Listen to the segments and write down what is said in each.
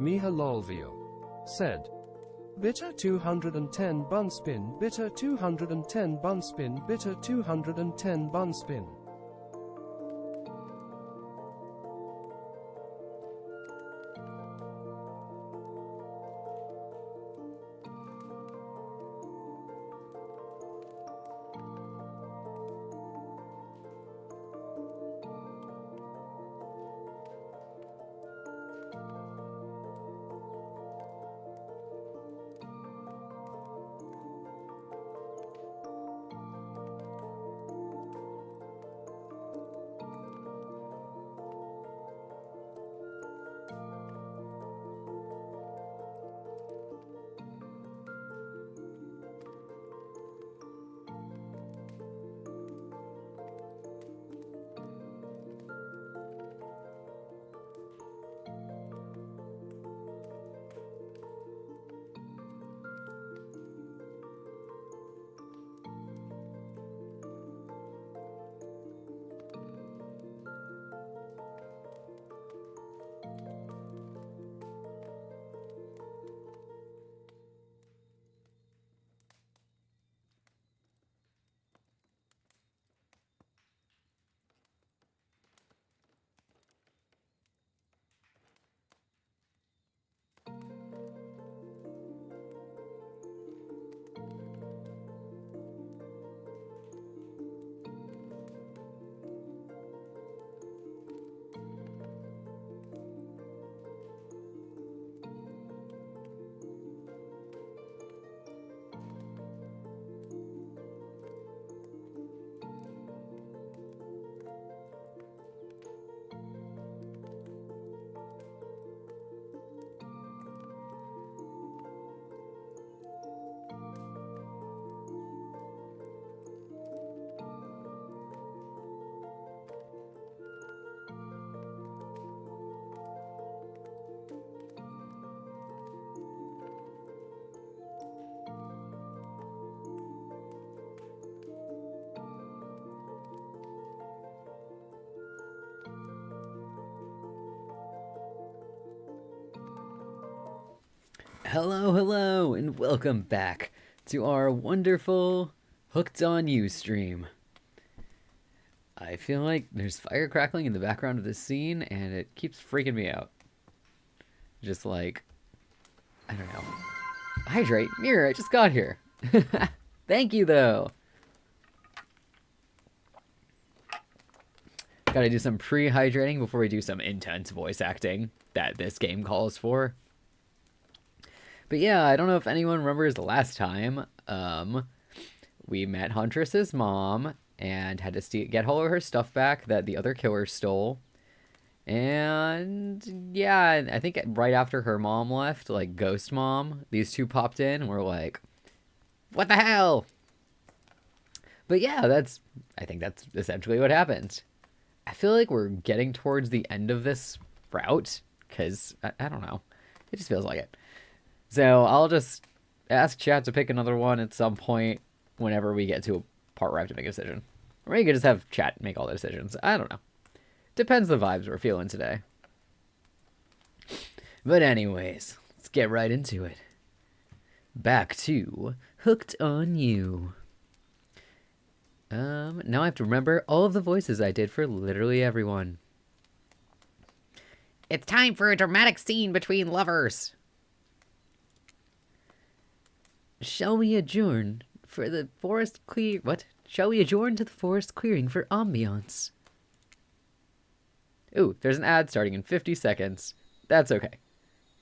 Miha Lolvio said. Bitter 210 bun spin, bitter 210 bun spin, bitter 210 bun spin. Hello, and welcome back to our wonderful Hooked on You stream. I feel like there's fire crackling in the background of this scene, and it keeps freaking me out. Just like, I don't know. Hydrate, Mirror, I just got here. Thank you, though. Gotta do some pre-hydrating before we do some intense voice acting that this game calls for. But yeah, I don't know if anyone remembers the last time we met Huntress's mom and had to get all of her stuff back that the other killer stole. And yeah, I think right after her mom left, like Ghost Mom, these two popped in and were like, what the hell? But yeah, I think that's essentially what happened. I feel like we're getting towards the end of this route because I don't know. It just feels like it. So I'll just ask chat to pick another one at some point whenever we get to a part where I have to make a decision. Or you could just have chat make all the decisions. I don't know. Depends the vibes we're feeling today. But anyways, let's get right into it. Back to Hooked on You. Now I have to remember all of the voices I did for literally everyone. It's time for a dramatic scene between lovers. Shall we adjourn for the forest clear... What? Shall we adjourn to the forest clearing for ambiance? Ooh, there's an ad starting in 50 seconds. That's okay.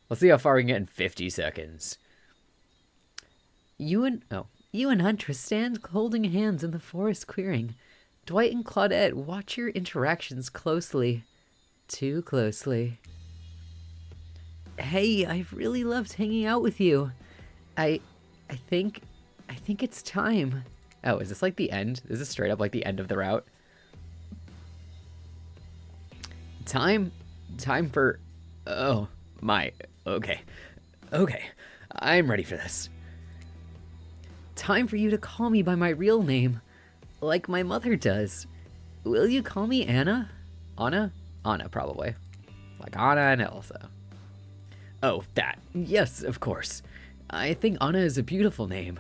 Let's see how far we can get in 50 seconds. You and Huntress stand holding hands in the forest clearing. Dwight and Claudette watch your interactions closely. Too closely. Hey, I've really loved hanging out with you. I think it's time. Oh, is this like the end? Is this straight up like the end of the route? Time for... Oh, my... Okay. I'm ready for this. Time for you to call me by my real name, like my mother does. Will you call me Anna? Anna? Anna, probably. Like Anna and Elsa. Oh, that. Yes, of course. I think Anna is a beautiful name.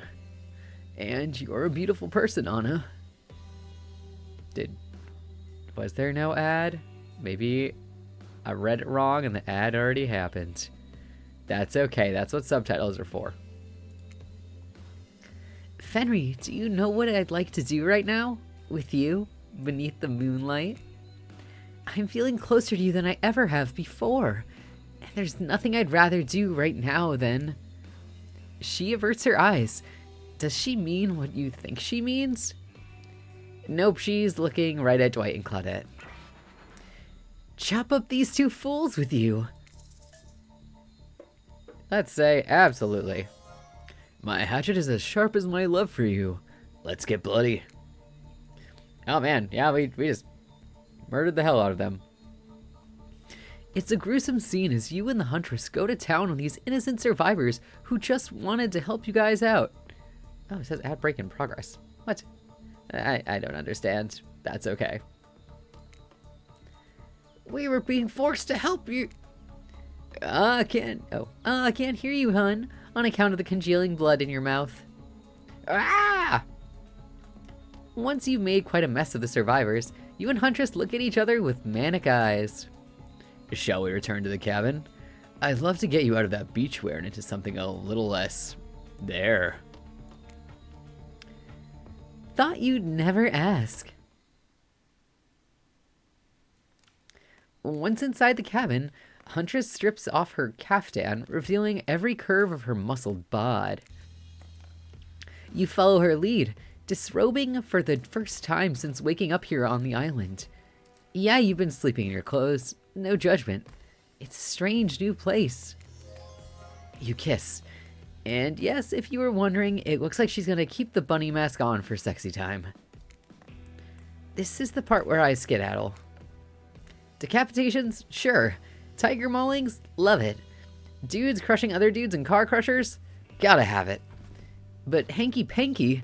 And you're a beautiful person, Anna. Was there no ad? Maybe I read it wrong and the ad already happened. That's okay, that's what subtitles are for. Fenry, do you know what I'd like to do right now? With you, beneath the moonlight? I'm feeling closer to you than I ever have before. And there's nothing I'd rather do right now than... She averts her eyes. Does she mean what you think she means? Nope, she's looking right at Dwight and Claudette. Chop up these two fools with you. Let's say absolutely. My hatchet is as sharp as my love for you. Let's get bloody. Oh man, yeah, we just murdered the hell out of them. It's a gruesome scene as you and the Huntress go to town on these innocent survivors who just wanted to help you guys out. Oh, it says ad break in progress. What? I don't understand. That's okay. We were being forced to help you. I can't hear you, hun, on account of the congealing blood in your mouth. Ah! Once you've made quite a mess of the survivors, you and Huntress look at each other with manic eyes. Shall we return to the cabin? I'd love to get you out of that beachwear and into something a little less... there. Thought you'd never ask. Once inside the cabin, Huntress strips off her caftan, revealing every curve of her muscled bod. You follow her lead, disrobing for the first time since waking up here on the island. Yeah, you've been sleeping in your clothes. No judgment. It's a strange new place. You kiss. And yes, if you were wondering, it looks like she's gonna keep the bunny mask on for sexy time. This is the part where I skedaddle. Decapitations? Sure. Tiger maulings? Love it. Dudes crushing other dudes in car crushers? Gotta have it. But hanky-panky?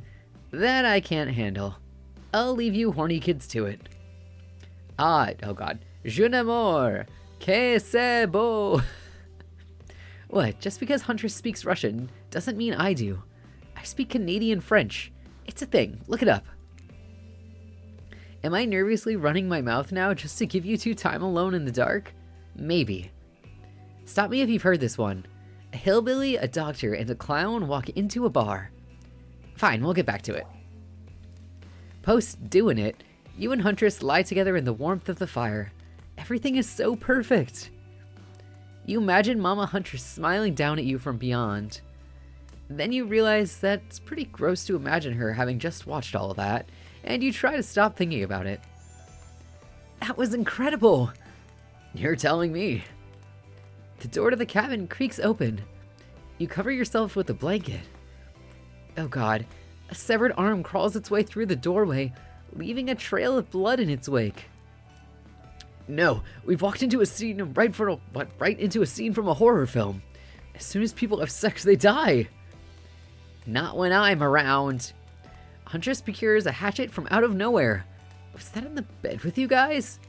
That I can't handle. I'll leave you horny kids to it. Oh god. Je n'amour. Que c'est beau. What, just because Huntress speaks Russian doesn't mean I do. I speak Canadian French. It's a thing. Look it up. Am I nervously running my mouth now just to give you two time alone in the dark? Maybe. Stop me if you've heard this one. A hillbilly, a doctor, and a clown walk into a bar. Fine, we'll get back to it. Post doing it, you and Huntress lie together in the warmth of the fire. Everything is so perfect. You imagine Mama Huntress smiling down at you from beyond. Then you realize that it's pretty gross to imagine her having just watched all of that, and you try to stop thinking about it. That was incredible! You're telling me. The door to the cabin creaks open. You cover yourself with a blanket. Oh god, a severed arm crawls its way through the doorway, leaving a trail of blood in its wake. No, we've walked into a scene right into a scene from a horror film. As soon as people have sex, they die. Not when I'm around. Huntress procures a hatchet from out of nowhere. Was that in the bed with you guys?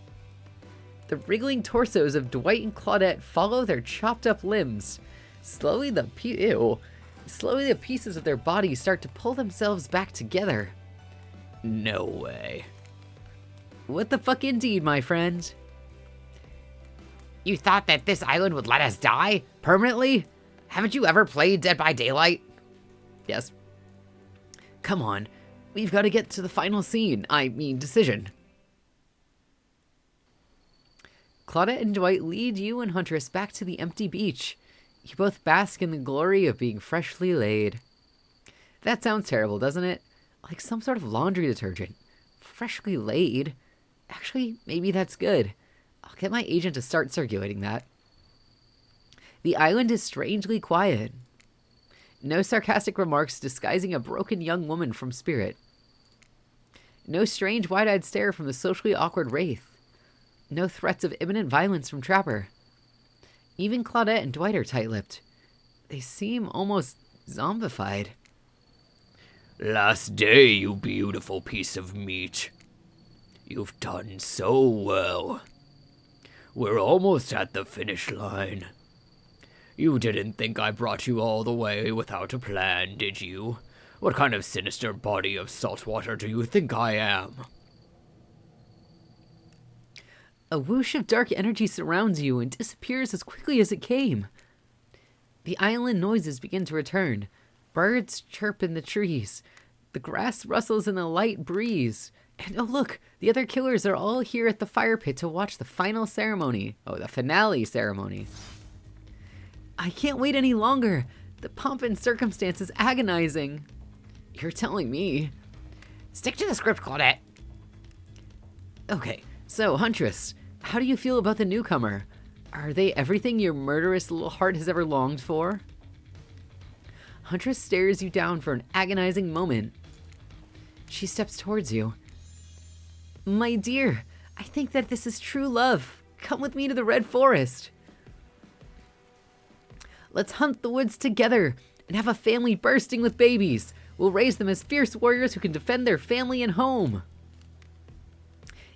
The wriggling torsos of Dwight and Claudette follow their chopped up limbs. Slowly the pieces of their bodies start to pull themselves back together. No way. What the fuck indeed, my friend? You thought that this island would let us die? Permanently? Haven't you ever played Dead by Daylight? Yes. Come on. We've got to get to the final scene. I mean, decision. Claudette and Dwight lead you and Huntress back to the empty beach. You both bask in the glory of being freshly laid. That sounds terrible, doesn't it? Like some sort of laundry detergent. Freshly laid? Actually, maybe that's good. I'll get my agent to start circulating that. The island is strangely quiet. No sarcastic remarks disguising a broken young woman from Spirit. No strange wide-eyed stare from the socially awkward Wraith. No threats of imminent violence from Trapper. Even Claudette and Dwight are tight-lipped. They seem almost zombified. Last day, you beautiful piece of meat. You've done so well. We're almost at the finish line. You didn't think I brought you all the way without a plan, did you? What kind of sinister body of salt water do you think I am? A whoosh of dark energy surrounds you and disappears as quickly as it came. The island noises begin to return. Birds chirp in the trees. The grass rustles in the light breeze. And oh look, the other killers are all here at the fire pit to watch the final ceremony. Oh, the finale ceremony. I can't wait any longer. The pomp and circumstance is agonizing. You're telling me. Stick to the script, Claudette. Okay, so Huntress, how do you feel about the newcomer? Are they everything your murderous little heart has ever longed for? Huntress stares you down for an agonizing moment. She steps towards you. My dear, I think that this is true love. Come with me to the Red Forest. Let's hunt the woods together and have a family bursting with babies. We'll raise them as fierce warriors who can defend their family and home.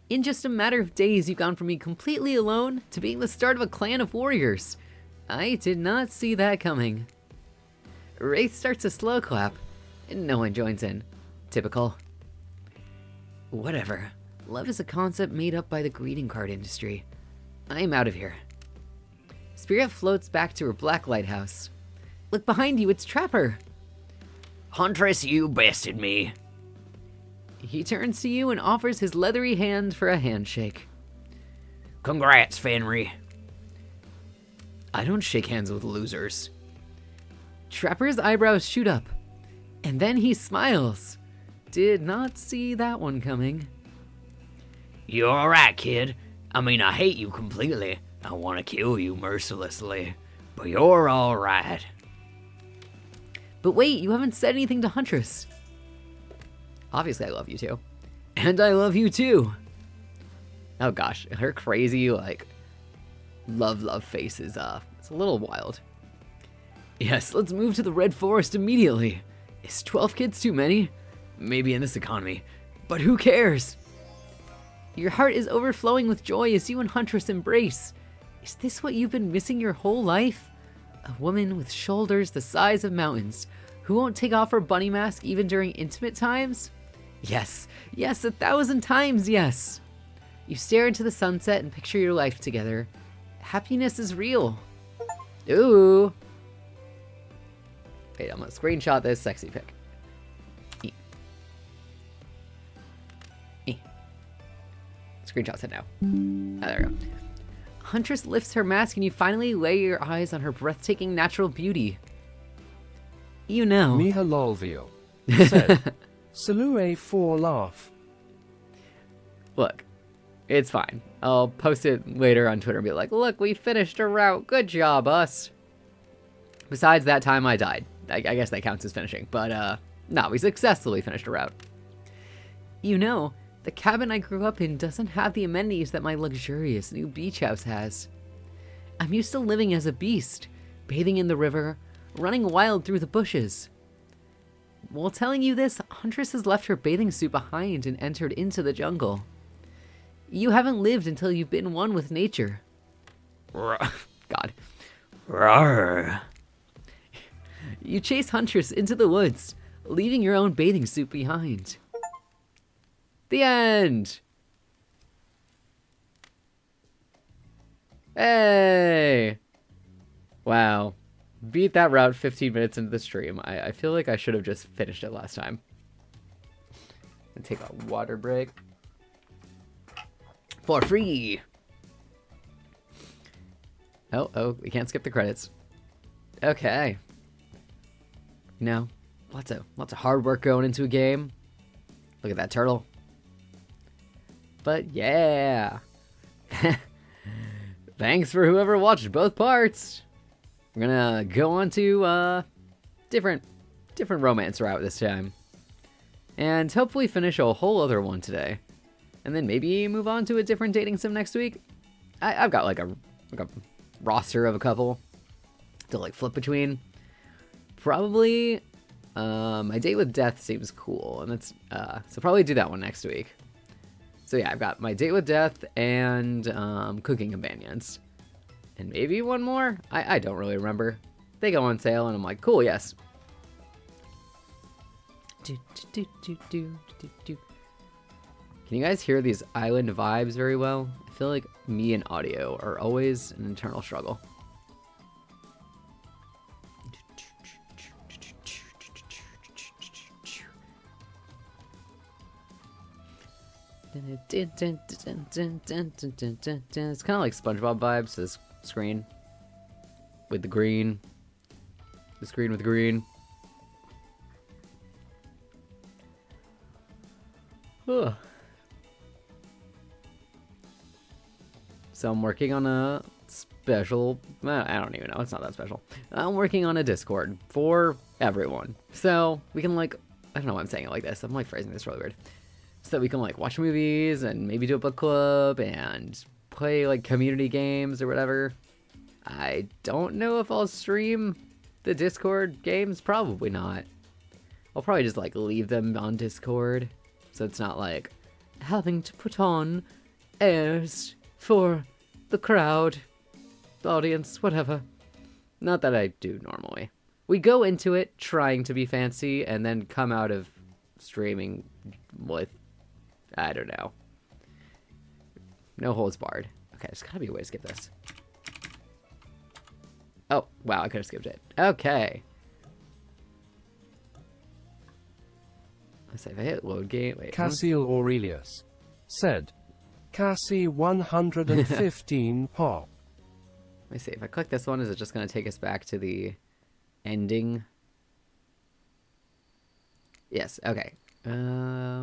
In just a matter of days, you've gone from being completely alone to being the start of a clan of warriors. I did not see that coming. Wraith starts a slow clap, and no one joins in. Typical. Whatever. Love is a concept made up by the greeting card industry. I'm out of here. Spirit floats back to her black lighthouse. Look behind you, it's Trapper. Huntress, you bested me. He turns to you and offers his leathery hand for a handshake. Congrats, Fenry. I don't shake hands with losers. Trapper's eyebrows shoot up, and then he smiles. Did not see that one coming. You're alright, kid. I mean, I hate you completely. I want to kill you mercilessly. But you're alright. But wait, you haven't said anything to Huntress. Obviously, I love you too. And I love you too. Oh gosh, her crazy, like, love face is, it's a little wild. Yes, let's move to the Red Forest immediately. Is 12 kids too many? Maybe in this economy. But who cares? Your heart is overflowing with joy as you and Huntress embrace. Is this what you've been missing your whole life? A woman with shoulders the size of mountains, who won't take off her bunny mask even during intimate times? Yes, yes, 1,000 times yes. You stare into the sunset and picture your life together. Happiness is real. Ooh. Wait, I'm gonna screenshot this sexy pic. Screenshot it now. Oh, there we go. Huntress lifts her mask and you finally lay your eyes on her breathtaking natural beauty. You know. Miha Lolvio said, Salue for laugh. Look, it's fine. I'll post it later on Twitter and be like, look, we finished a route. Good job, us. Besides that time I died. I guess that counts as finishing. But, no, we successfully finished a route. You know, the cabin I grew up in doesn't have the amenities that my luxurious new beach house has. I'm used to living as a beast, bathing in the river, running wild through the bushes. While telling you this, Huntress has left her bathing suit behind and entered into the jungle. You haven't lived until you've been one with nature. God. Rawr. You chase Huntress into the woods, leaving your own bathing suit behind. The end! Hey! Wow. Beat that route 15 minutes into the stream. I feel like I should have just finished it last time. And take a water break. For free! Oh, we can't skip the credits. Okay. You know, lots of hard work going into a game. Look at that turtle. But yeah. Thanks for whoever watched both parts. We're gonna go on to different romance route this time. And hopefully finish a whole other one today. And then maybe move on to a different dating sim next week. I've got like a roster of a couple to like flip between. Probably my date with death seems cool, and that's so probably do that one next week. So yeah, I've got my date with death and cooking companions, and maybe one more? I don't really remember. They go on sale, and I'm like, cool, yes. Can you guys hear these island vibes very well? I feel like me and audio are always an internal struggle. It's kind of like SpongeBob vibes, this screen with the green. The screen with the green. Ugh. So I'm working on a special, I don't even know, it's not that special. I'm working on a Discord for everyone. So we can like, I don't know why I'm saying it like this. I'm like phrasing this really weird. So that we can like watch movies and maybe do a book club and play like community games or whatever. I don't know if I'll stream the Discord games. Probably not. I'll probably just like leave them on Discord. So it's not like having to put on airs for the crowd, the audience, whatever. Not that I do normally. We go into it trying to be fancy and then come out of streaming with, I don't know. No holds barred. Okay, there's gotta be a way to skip this. Oh, wow, I could have skipped it. Okay. Let's say if I hit load game. Wait. Cassiel Aurelius said, Cassie 115 pop. Let me see. If I click this one, is it just going to take us back to the ending? Yes. Okay. Let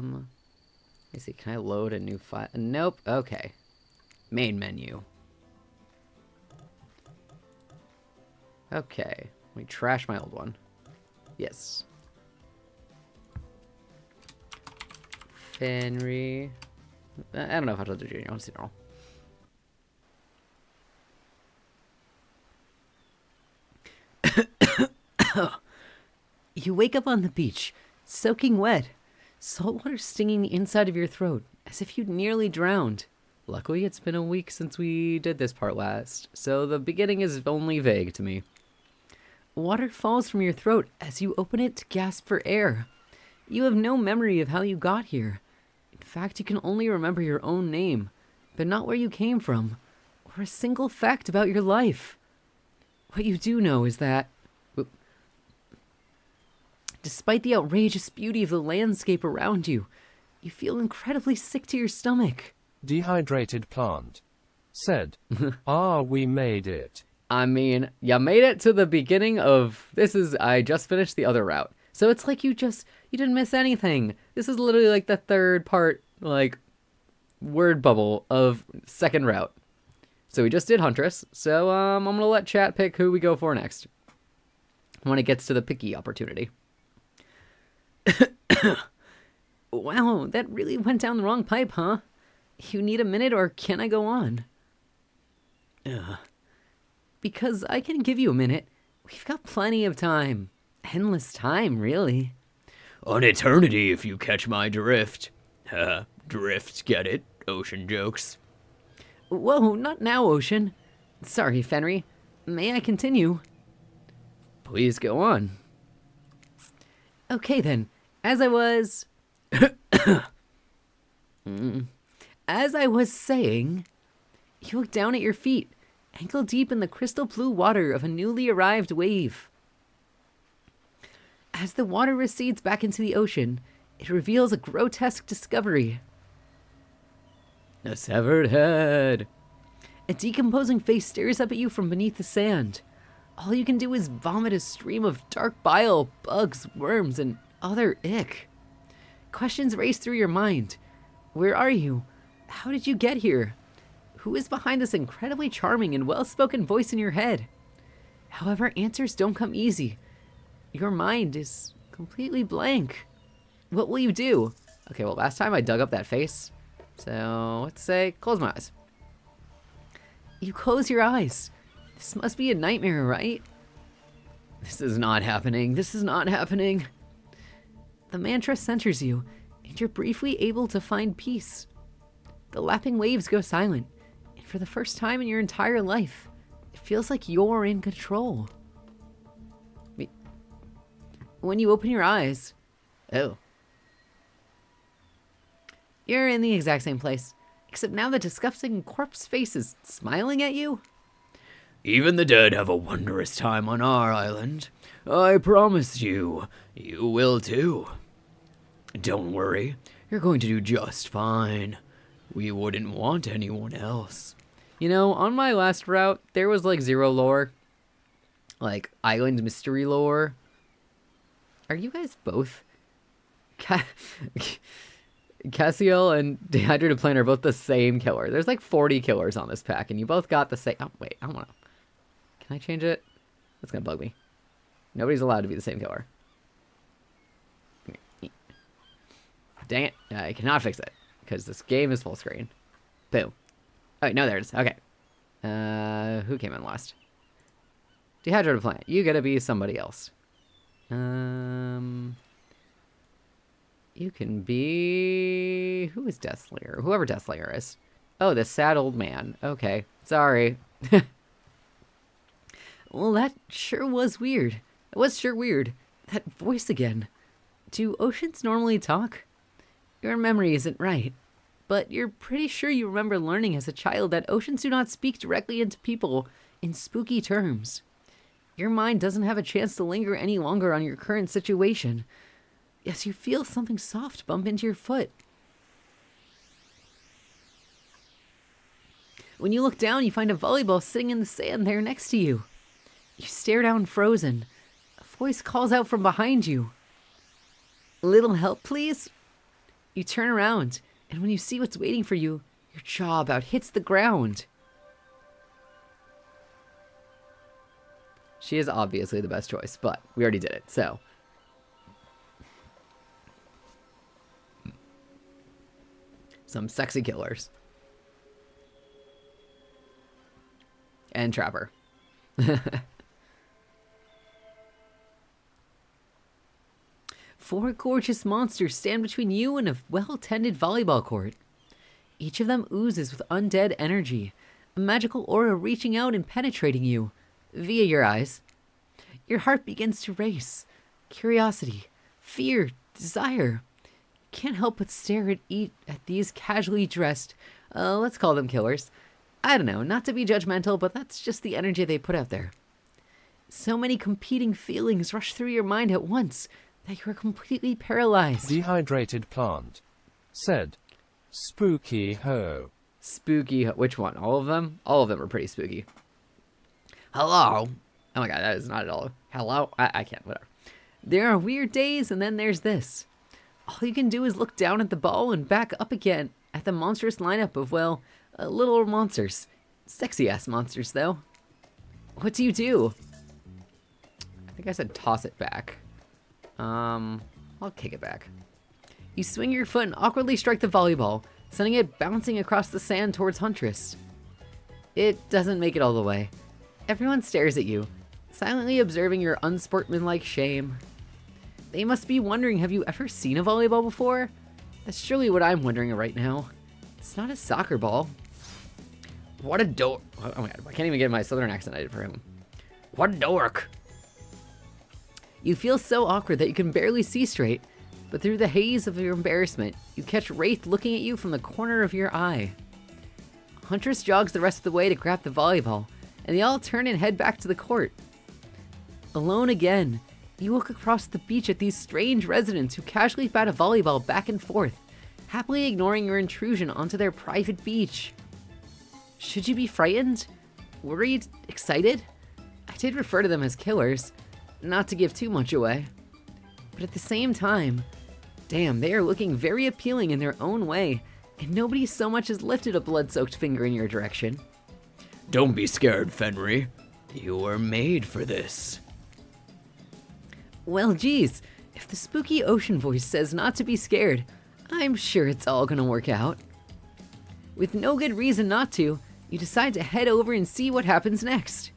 me see. Can I load a new file? Nope. Okay. Main menu. Okay. Let me trash my old one. Yes. Henry. I don't know if I told you junior. I want to see normal. You wake up on the beach, soaking wet, salt water stinging the inside of your throat, as if you'd nearly drowned. Luckily, it's been a week since we did this part last, so the beginning is only vague to me. Water falls from your throat as you open it to gasp for air. You have no memory of how you got here. In fact, you can only remember your own name, but not where you came from, or a single fact about your life. What you do know is that, despite the outrageous beauty of the landscape around you, you feel incredibly sick to your stomach. Dehydrated plant said, we made it. I mean, you made it to the beginning of, I just finished the other route. So it's like you didn't miss anything. This is literally like the third part, like, word bubble of second route. So we just did Huntress, so I'm going to let chat pick who we go for next when it gets to the picky opportunity. Wow, that really went down the wrong pipe, huh? You need a minute, or can I go on? Because I can give you a minute. We've got plenty of time. Endless time, really. An eternity, if you catch my drift. Drift, get it? Ocean jokes. Whoa, not now, Ocean. Sorry, Fenry. May I continue? Please go on. Okay, then. As I was... As I was saying, you look down at your feet, ankle deep in the crystal blue water of a newly arrived wave. As the water recedes back into the ocean, it reveals a grotesque discovery. A severed head. A decomposing face stares up at you from beneath the sand. All you can do is vomit a stream of dark bile, bugs, worms, and other ick. Questions race through your mind. Where are you? How did you get here? Who is behind this incredibly charming and well-spoken voice in your head? However, answers don't come easy. Your mind is completely blank. What will you do? Okay, well, last time I dug up that face. So, let's say, close my eyes. You close your eyes. This must be a nightmare, right? This is not happening. This is not happening. The mantra centers you, and you're briefly able to find peace. The lapping waves go silent, and for the first time in your entire life, Feels like you're in control. When you open your eyes, oh. You're in the exact same place, except now the disgusting corpse face is smiling at you. Even the dead have a wondrous time on our island. I promise you, you will too. Don't worry, you're going to do just fine. We wouldn't want anyone else. You know, on my last route, there was like 0 lore. Like, island mystery lore. Are you guys both? Cassiel and Dehydrated Plant are both the same killer. There's like 40 killers on this pack, and you both got the same... Oh, wait, I don't want to... Can I change it? That's going to bug me. Nobody's allowed to be the same killer. Dang it. I cannot fix it, because this game is full screen. Boom. Oh, no, there it is. Okay. Who came in last? Dehydrated Plant. You gotta be somebody else. You can be... Who is Deathslayer? Whoever Deathslayer is. Oh, the sad old man. Okay. Sorry. Well, that sure was weird. It was sure weird. That voice again. Do oceans normally talk? Your memory isn't right. But you're pretty sure you remember learning as a child that oceans do not speak directly into people in spooky terms. Your mind doesn't have a chance to linger any longer on your current situation. Yes, you feel something soft bump into your foot. When you look down, you find a volleyball sitting in the sand there next to you. You stare down frozen. A voice calls out from behind you. Little help, please? You turn around, and when you see what's waiting for you, your jaw about hits the ground. She is obviously the best choice, but we already did it, so... Some sexy killers. And Trapper. 4 gorgeous monsters stand between you and a well-tended volleyball court. Each of them oozes with undead energy, a magical aura reaching out and penetrating you via your eyes. Your heart begins to race. Curiosity, fear, desire. You can't help but stare at these casually dressed, let's call them killers. I don't know, not to be judgmental, but that's just the energy they put out there. So many competing feelings rush through your mind at once that you are completely paralyzed. Dehydrated Plant said, "Spooky ho." Spooky ho. Which one? All of them? All of them are pretty spooky. Hello? Oh my god, that is not at all. Hello? I can't, whatever. There are weird days, and then there's this. All you can do is look down at the ball and back up again at the monstrous lineup of, well, little monsters. Sexy-ass monsters, though. What do you do? I think I said toss it back. I'll kick it back. You swing your foot and awkwardly strike the volleyball, sending it bouncing across the sand towards Huntress. It doesn't make it all the way. Everyone stares at you, silently observing your unsportsmanlike shame. They must be wondering, have you ever seen a volleyball before? That's surely what I'm wondering right now. It's not a soccer ball. What a dork. Oh my god, I can't even get my southern accent I did for him. What a dork. You feel so awkward that you can barely see straight, but through the haze of your embarrassment, you catch Wraith looking at you from the corner of your eye. Huntress jogs the rest of the way to grab the volleyball, and they all turn and head back to the court. Alone again, you look across the beach at these strange residents who casually bat a volleyball back and forth, happily ignoring your intrusion onto their private beach. Should you be frightened? Worried? Excited? I did refer to them as killers, not to give too much away. But at the same time, damn, they are looking very appealing in their own way, and nobody so much as lifted a blood-soaked finger in your direction. Don't be scared, Fenry. You were made for this. Well, geez, if the spooky ocean voice says not to be scared, I'm sure it's all gonna work out. With no good reason not to, you decide to head over and see what happens next.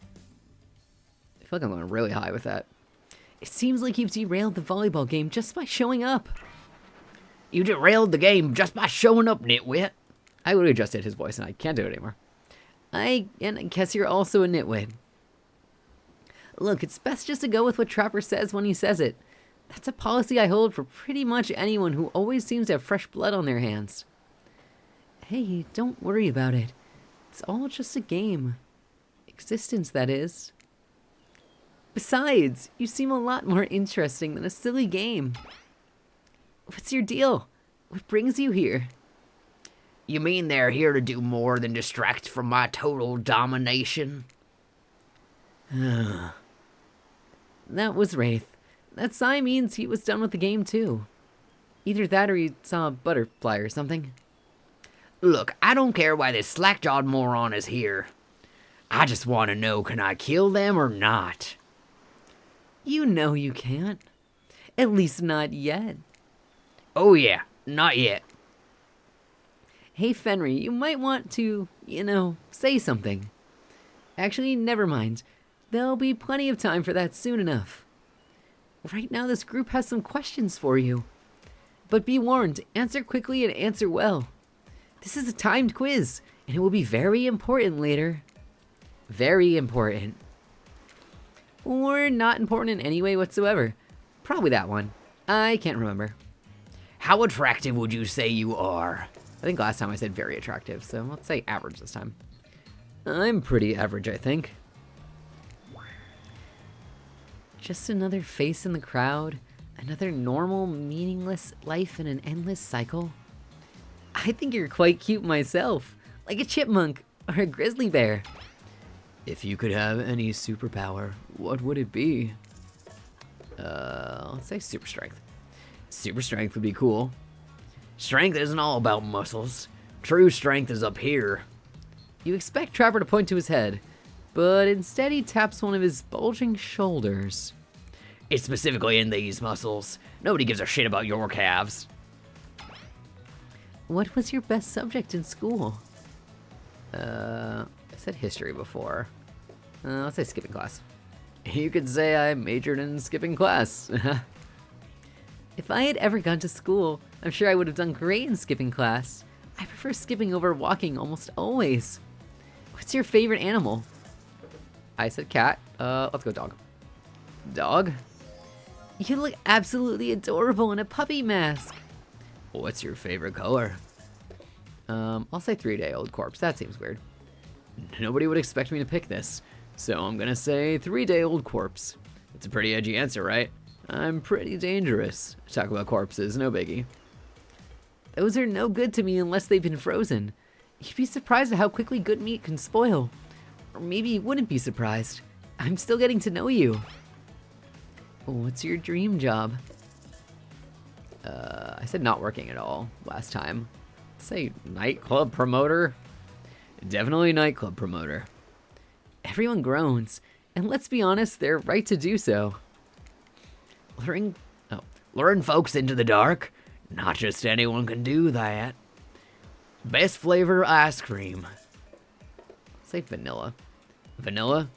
I feel like I'm going really high with that. It seems like you've derailed the volleyball game just by showing up. You derailed the game just by showing up, nitwit. I would have adjusted his voice and I can't do it anymore. I guess you're also a nitwit. Look, it's best just to go with what Trapper says when he says it. That's a policy I hold for pretty much anyone who always seems to have fresh blood on their hands. Hey, don't worry about it. It's all just a game. Existence, that is. Besides, you seem a lot more interesting than a silly game. What's your deal? What brings you here? You mean they're here to do more than distract from my total domination? That was Wraith. That sigh means he was done with the game too. Either that or he saw a butterfly or something. Look, I don't care why this slack-jawed moron is here. I just want to know, can I kill them or not? You know you can't. At least not yet. Oh yeah, not yet. Hey Fenry, you might want to, say something. Actually, never mind. There'll be plenty of time for that soon enough. Right now, this group has some questions for you. But be warned, answer quickly and answer well. This is a timed quiz, and it will be very important later. Very important. Or not important in any way whatsoever. Probably that one. I can't remember. How attractive would you say you are? I think last time I said very attractive, so let's say average this time. I'm pretty average, I think. Just another face in the crowd, another normal, meaningless life in an endless cycle. I think you're quite cute myself, like a chipmunk or a grizzly bear. If you could have any superpower, what would it be? Let's say super strength. Super strength would be cool. Strength isn't all about muscles. True strength is up here. You expect Trapper to point to his head, but instead he taps one of his bulging shoulders. It's specifically in these muscles. Nobody gives a shit about your calves. What was your best subject in school? I said history before. Let's say skipping class. You could say I majored in skipping class. If I had ever gone to school, I'm sure I would have done great in skipping class. I prefer skipping over walking almost always. What's your favorite animal? I said cat. Let's go dog. Dog? You look absolutely adorable in a puppy mask. What's your favorite color? I'll say 3-day-old corpse. That seems weird. Nobody would expect me to pick this, so I'm gonna say 3-day-old corpse. It's a pretty edgy answer, right? I'm pretty dangerous. Talk about corpses, no biggie. Those are no good to me unless they've been frozen. You'd be surprised at how quickly good meat can spoil. Or maybe you wouldn't be surprised. I'm still getting to know you. What's your dream job? I said not working at all last time. Let's say nightclub promoter. Definitely nightclub promoter. Everyone groans, and let's be honest, they're right to do so. Luring folks into the dark? Not just anyone can do that. Best flavor ice cream. Say vanilla. Vanilla?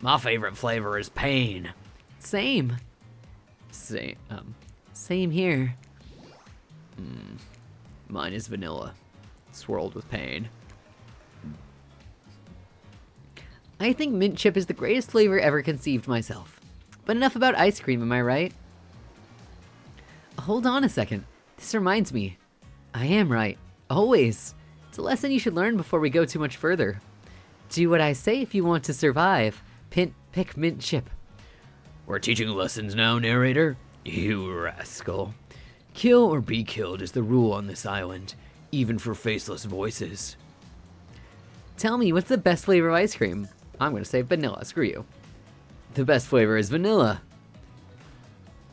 My favorite flavor is pain. Same. Same here. Mine is vanilla, swirled with pain. I think mint chip is the greatest flavor ever conceived myself. But enough about ice cream, am I right? Hold on a second. This reminds me. I am right. Always. It's a lesson you should learn before we go too much further. Do what I say if you want to survive. Pick mint chip. We're teaching lessons now, narrator. You rascal. Kill or be killed is the rule on this island, even for faceless voices. Tell me, what's the best flavor of ice cream? I'm gonna say vanilla, screw you. The best flavor is vanilla.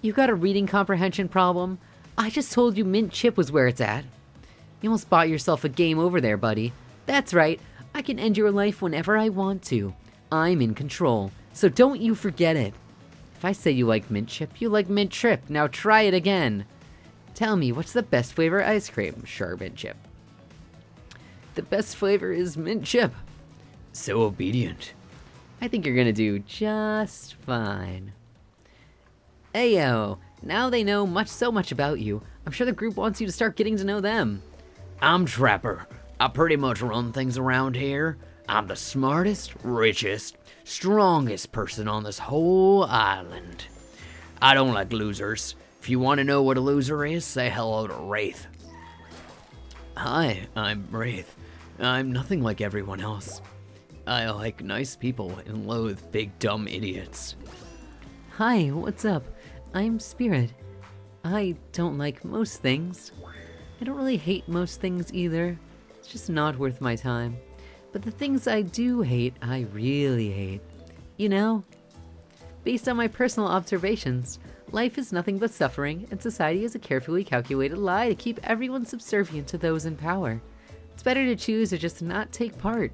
You got a reading comprehension problem? I just told you mint chip was where it's at. You almost bought yourself a game over there, buddy. That's right, I can end your life whenever I want to. I'm in control, so don't you forget it. If I say you like mint chip, you like mint trip. Now try it again. Tell me, what's the best flavor of ice cream? Sure, mint chip. The best flavor is mint chip. So obedient. I think you're gonna do just fine. Ayo, now they know so much about you. I'm sure the group wants you to start getting to know them. I'm Trapper. I pretty much run things around here. I'm the smartest, richest, strongest person on this whole island. I don't like losers. If you want to know what a loser is, say hello to Wraith. Hi, I'm Wraith. I'm nothing like everyone else. I like nice people and loathe big dumb idiots. Hi, what's up? I'm Spirit. I don't like most things. I don't really hate most things either. It's just not worth my time. But the things I do hate, I really hate. You know? Based on my personal observations, life is nothing but suffering, and society is a carefully calculated lie to keep everyone subservient to those in power. It's better to choose or just not take part.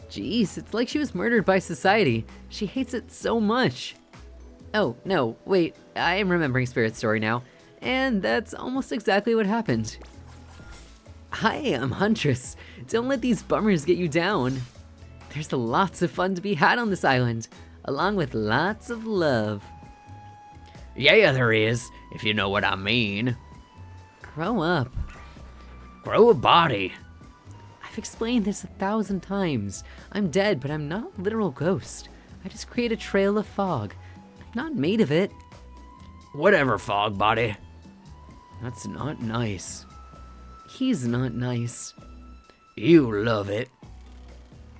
Jeez, it's like she was murdered by society. She hates it so much. Oh, no, wait, I am remembering Spirit's story now, and that's almost exactly what happened. Hi, I'm Huntress. Don't let these bummers get you down. There's lots of fun to be had on this island, along with lots of love. Yeah, there is, if you know what I mean. Grow up. Grow a body. I've explained this 1,000 times. I'm dead, but I'm not a literal ghost. I just create a trail of fog. I'm not made of it. Whatever, fog body. That's not nice. He's not nice. You love it.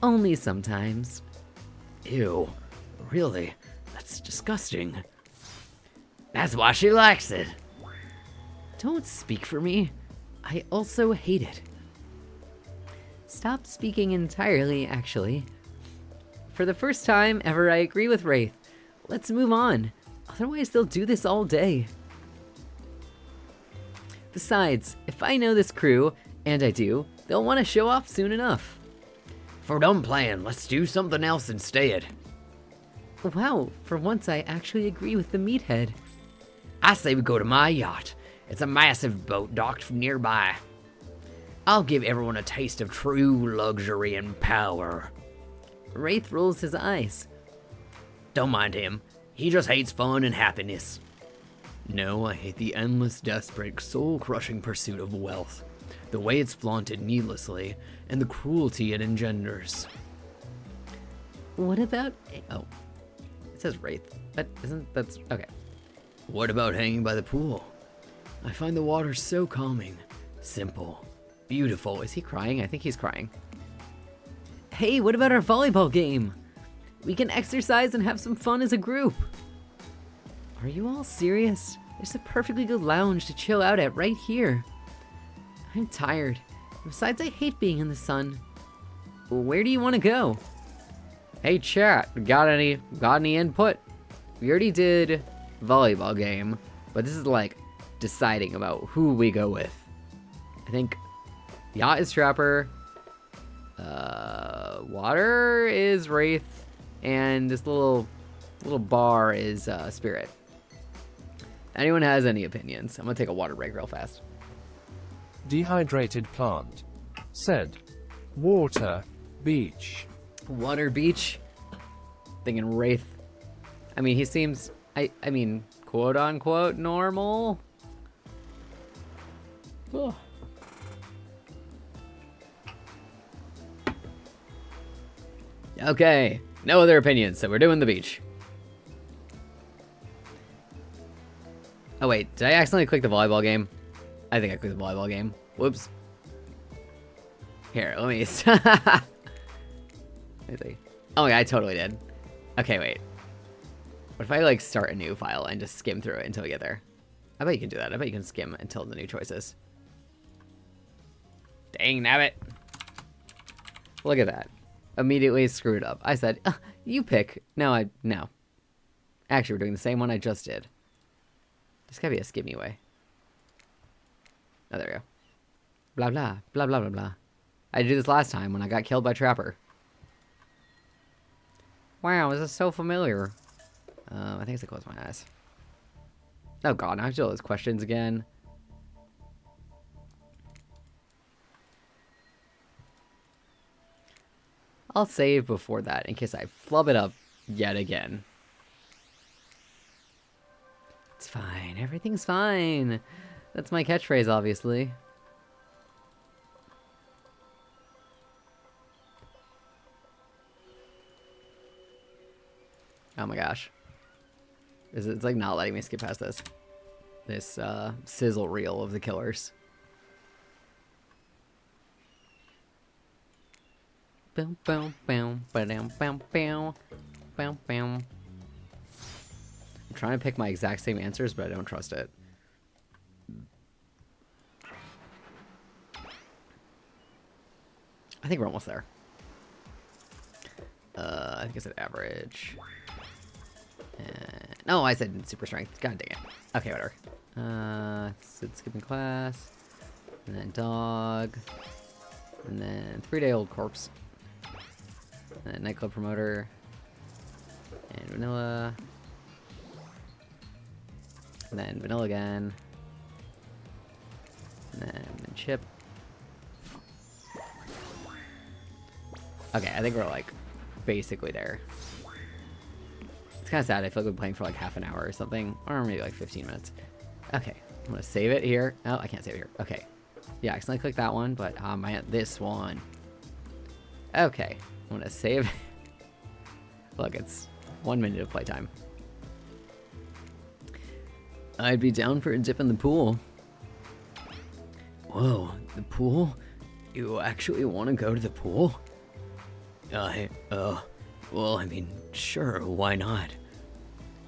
Only sometimes. Ew. Really? That's disgusting. That's why she likes it. Don't speak for me. I also hate it. Stop speaking entirely, actually. For the first time ever, I agree with Wraith. Let's move on. Otherwise, they'll do this all day. Besides, if I know this crew, and I do, they'll want to show off soon enough. If we're done playing, let's do something else instead. Wow, for once I actually agree with the meathead. I say we go to my yacht. It's a massive boat docked from nearby. I'll give everyone a taste of true luxury and power. Wraith rolls his eyes. Don't mind him. He just hates fun and happiness. No, I hate the endless, desperate, soul-crushing pursuit of wealth. The way it's flaunted needlessly, and the cruelty it engenders. What about... Oh, it says Wraith, but that's... Okay. What about hanging by the pool? I find the water so calming, simple, beautiful. Is he crying? I think he's crying. Hey, what about our volleyball game? We can exercise and have some fun as a group. Are you all serious? There's a perfectly good lounge to chill out at right here. I'm tired. Besides, I hate being in the sun. Where do you want to go? Hey chat, got any input? We already did volleyball game, but this is like deciding about who we go with. I think yacht is Trapper, water is Wraith, and this little bar is Spirit. Anyone has any opinions? I'm gonna take a water break real fast. Dehydrated plant. Said. Water. Beach. Water beach. Thinking Wraith. I mean, he seems, I mean, quote unquote normal. Ugh. Okay, no other opinions, so we're doing the beach. Oh wait, did I accidentally click the volleyball game? I think I clicked the volleyball game. Whoops. Here, let me... Let me see. Oh yeah, I totally did. Okay, wait. What if I like start a new file and just skim through it until we get there? I bet you can do that. I bet you can skim until the new choices. Dang nabbit. Look at that. Immediately screwed up. I said, you pick. No. Actually, we're doing the same one I just did. There's gotta be a skimmy way. Oh, there we go. Blah, blah, blah, blah, blah, blah. I did this last time when I got killed by Trapper. Wow, this is so familiar. I think it's to close my eyes. Oh god, now I have to do all those questions again. I'll save before that in case I flub it up yet again. It's fine. Everything's fine. That's my catchphrase, obviously. Oh my gosh. It's like not letting me skip past this. This sizzle reel of the killers. Boom, boom, boom, ba-dum, boom, boom, boom, boom. I'm trying to pick my exact same answers, but I don't trust it. I think we're almost there. I think I said average. No, I said super strength. God dang it. Okay, whatever. Said skipping class. And then dog. And then 3-day-old corpse. And then nightclub promoter. And vanilla. And then vanilla again. And then chip. Okay, I think we're like basically there. It's kind of sad. I feel like we've been playing for like half an hour or something, or maybe like 15 minutes. Okay, I'm gonna save it here. Oh, I can't save it here. Okay, yeah, I accidentally clicked that one, but I this one. Okay, I'm gonna save. Look, it's 1 minute of playtime. I'd be down for a dip in the pool. Whoa, the pool? You actually want to go to the pool? Well, I mean, sure, why not?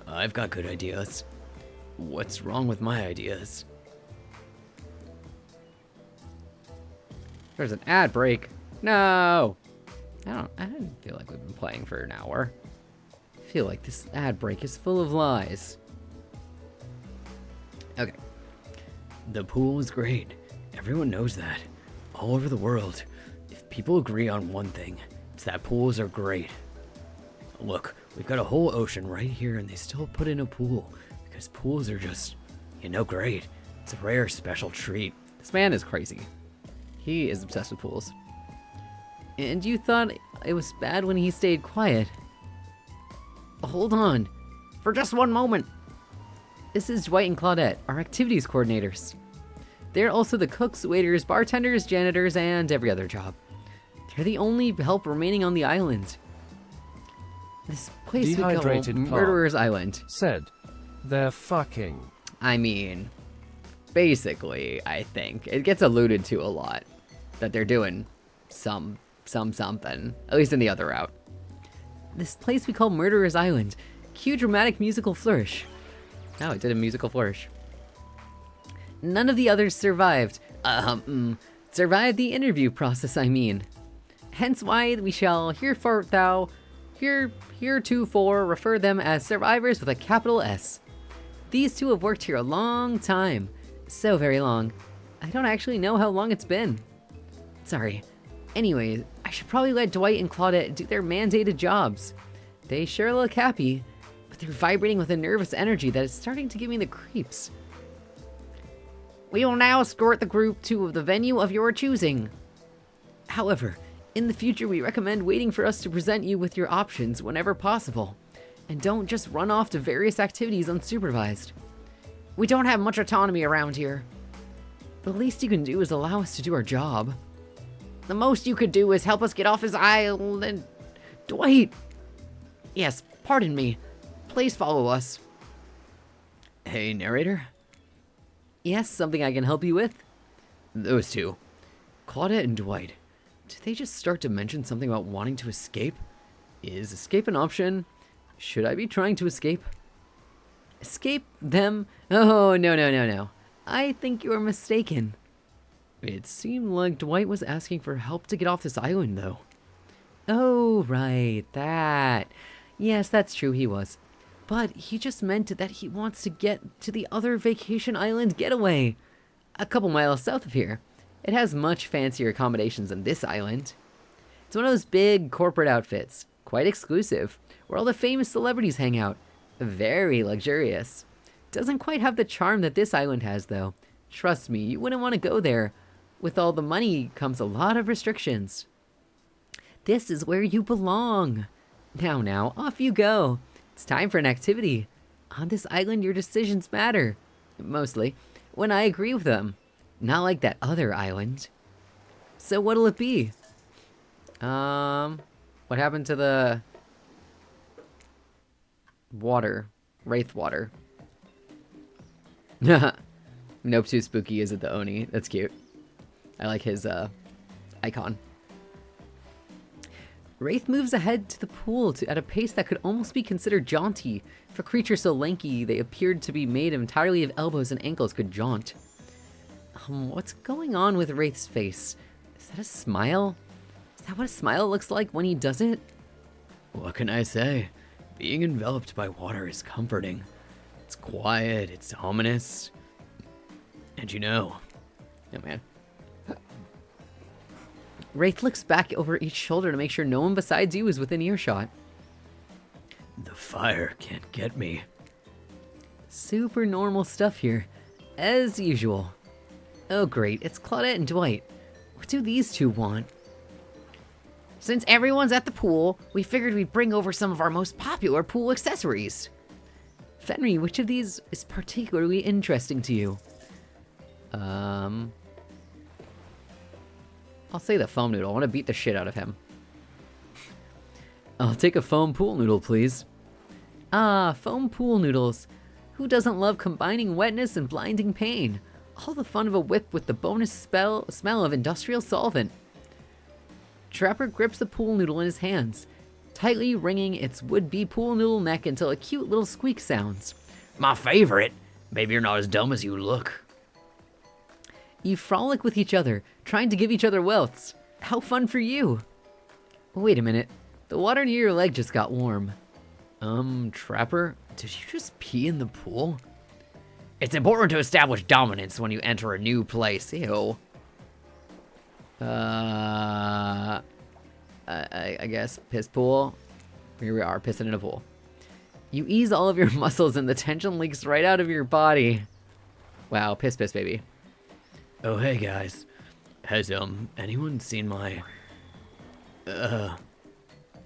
I've got good ideas. What's wrong with my ideas? There's an ad break. No! I didn't feel like we've been playing for an hour. I feel like this ad break is full of lies. Okay. The pool is great. Everyone knows that. All over the world. If people agree on one thing, it's that pools are great. Look, we've got a whole ocean right here and they still put in a pool. Because pools are just, you know, great. It's a rare special treat. This man is crazy. He is obsessed with pools. And you thought it was bad when he stayed quiet. Hold on. For just one moment. This is Dwight and Claudette, our activities coordinators. They're also the cooks, waiters, bartenders, janitors, and every other job. They're the only help remaining on the island. This place we call Dehydrated Murderer's Island. Said, they're fucking. I mean, basically, I think. It gets alluded to a lot. That they're doing something. At least in the other route. This place we call Murderer's Island. Cue dramatic musical flourish. Oh, it did a musical flourish. None of the others survived. Survived the interview process, I mean. Hence why we shall heretofore refer them as survivors with a capital S. These two have worked here a long time. So very long. I don't actually know how long it's been. Sorry. Anyways, I should probably let Dwight and Claudette do their mandated jobs. They sure look happy, but they're vibrating with a nervous energy that is starting to give me the creeps. We will now escort the group to the venue of your choosing. However, in the future we recommend waiting for us to present you with your options whenever possible, and don't just run off to various activities unsupervised. We don't have much autonomy around here. The least you can do is allow us to do our job. The most you could do is help us get off this island. Dwight! Yes, pardon me. Please follow us. Hey, narrator? Yes, something I can help you with? Those two. Claudette and Dwight. Did they just start to mention something about wanting to escape? Is escape an option? Should I be trying to escape? Escape them? Oh, no. I think you're mistaken. It seemed like Dwight was asking for help to get off this island, though. Oh, right, that. Yes, that's true, he was. But he just meant that he wants to get to the other vacation island getaway. A couple miles south of here. It has much fancier accommodations than this island. It's one of those big corporate outfits, quite exclusive, where all the famous celebrities hang out. Very luxurious. Doesn't quite have the charm that this island has, though. Trust me, you wouldn't want to go there. With all the money comes a lot of restrictions. This is where you belong. Now, off you go. It's time for an activity. On this island, your decisions matter. Mostly, when I agree with them. Not like that other island. So what'll it be? What happened to the... water. Wraith water. Nope, too spooky, is it the Oni? That's cute. I like his icon. Wraith moves ahead to the pool at a pace that could almost be considered jaunty. For creatures so lanky, they appeared to be made entirely of elbows and ankles could jaunt. What's going on with Wraith's face? Is that a smile? Is that what a smile looks like when he does it? What can I say? Being enveloped by water is comforting. It's quiet, it's ominous. And you know... Oh, man. Wraith looks back over each shoulder to make sure no one besides you is within earshot. The fire can't get me. Super normal stuff here, as usual. Oh great, it's Claudette and Dwight. What do these two want? Since everyone's at the pool, we figured we'd bring over some of our most popular pool accessories. Fenry, which of these is particularly interesting to you? I'll say the foam noodle. I want to beat the shit out of him. I'll take a foam pool noodle, please. Ah, foam pool noodles. Who doesn't love combining wetness and blinding pain? All the fun of a whip with the bonus smell of industrial solvent. Trapper grips the pool noodle in his hands, tightly wringing its would-be pool noodle neck until a cute little squeak sounds. My favorite! Maybe you're not as dumb as you look. You frolic with each other, trying to give each other welts. How fun for you! Wait a minute. The water near your leg just got warm. Trapper, did you just pee in the pool? It's important to establish dominance when you enter a new place. Ew. I guess piss pool. Here we are, pissing in a pool. You ease all of your muscles and the tension leaks right out of your body. Wow, piss baby. Oh, hey guys. Has, anyone seen my...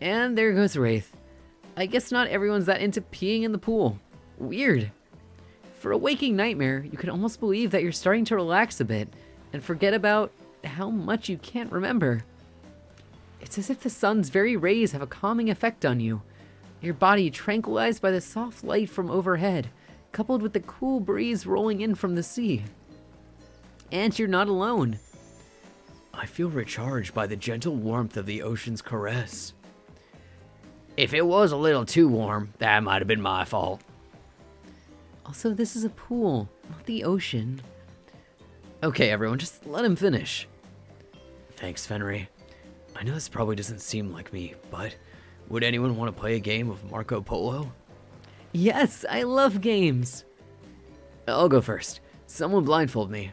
And there goes Wraith. I guess not everyone's that into peeing in the pool. Weird. For a waking nightmare, you could almost believe that you're starting to relax a bit and forget about how much you can't remember. It's as if the sun's very rays have a calming effect on you. Your body tranquilized by the soft light from overhead, coupled with the cool breeze rolling in from the sea. And you're not alone. I feel recharged by the gentle warmth of the ocean's caress. If it was a little too warm, that might have been my fault. Also, this is a pool, not the ocean. Okay, everyone, just let him finish. Thanks, Fenry. I know this probably doesn't seem like me, but would anyone want to play a game of Marco Polo? Yes, I love games. I'll go first. Someone blindfold me.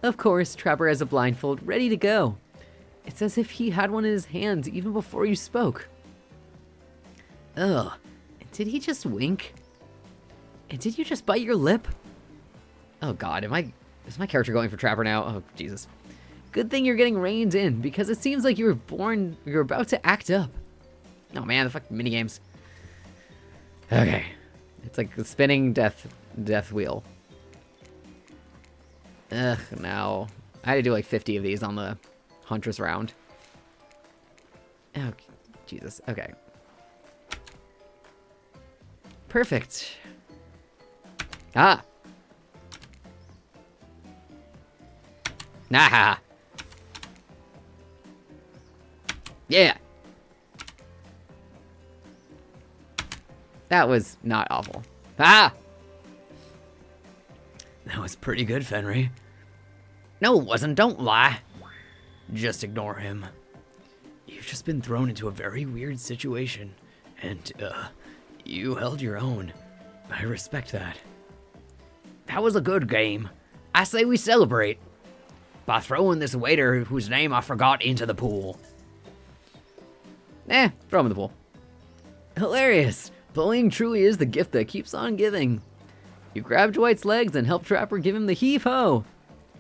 Of course, Trapper has a blindfold ready to go. It's as if he had one in his hands even before you spoke. Ugh, did he just wink? And did you just bite your lip? Oh god, is my character going for Trapper now? Oh, Jesus. Good thing you're getting reined in, because it seems like you're about to act up. Oh man, the fucking minigames. Okay. It's like the spinning death wheel. Ugh, now. I had to do like 50 of these on the Huntress round. Oh, Jesus. Okay. Perfect. Ah! Nah. Yeah. That was not awful. Ah! That was pretty good, Fenry. No, it wasn't. Don't lie. Just ignore him. You've just been thrown into a very weird situation, and, you held your own. I respect that. That was a good game. I say we celebrate by throwing this waiter whose name I forgot into the pool. Throw him in the pool. Hilarious! Bullying truly is the gift that keeps on giving. You grab Dwight's legs and help Trapper give him the heave-ho.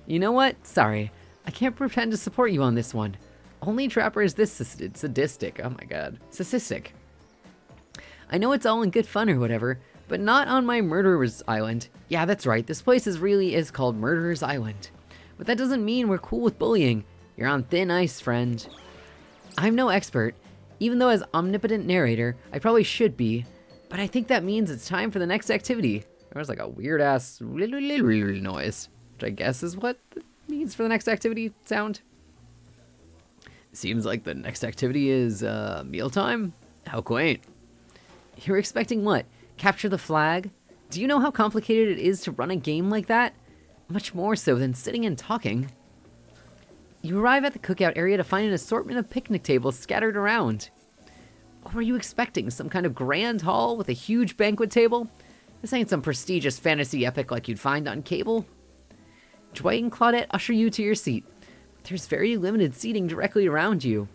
You know what? Sorry. I can't pretend to support you on this one. Only Trapper is this sadistic. Oh my god. Sadistic. I know it's all in good fun or whatever, but not on my Murderer's Island. Yeah, that's right. This place really is called Murderer's Island. But that doesn't mean we're cool with bullying. You're on thin ice, friend. I'm no expert, even though as omnipotent narrator, I probably should be. But I think that means it's time for the next activity. There was like a weird-ass noise, which I guess is what it means for the next activity sound. Seems like the next activity is mealtime. How quaint. You're expecting what? Capture the flag? Do you know how complicated it is to run a game like that? Much more so than sitting and talking. You arrive at the cookout area to find an assortment of picnic tables scattered around. What were you expecting? Some kind of grand hall with a huge banquet table? This ain't some prestigious fantasy epic like you'd find on cable. Dwight and Claudette usher you to your seat. There's very limited seating directly around you.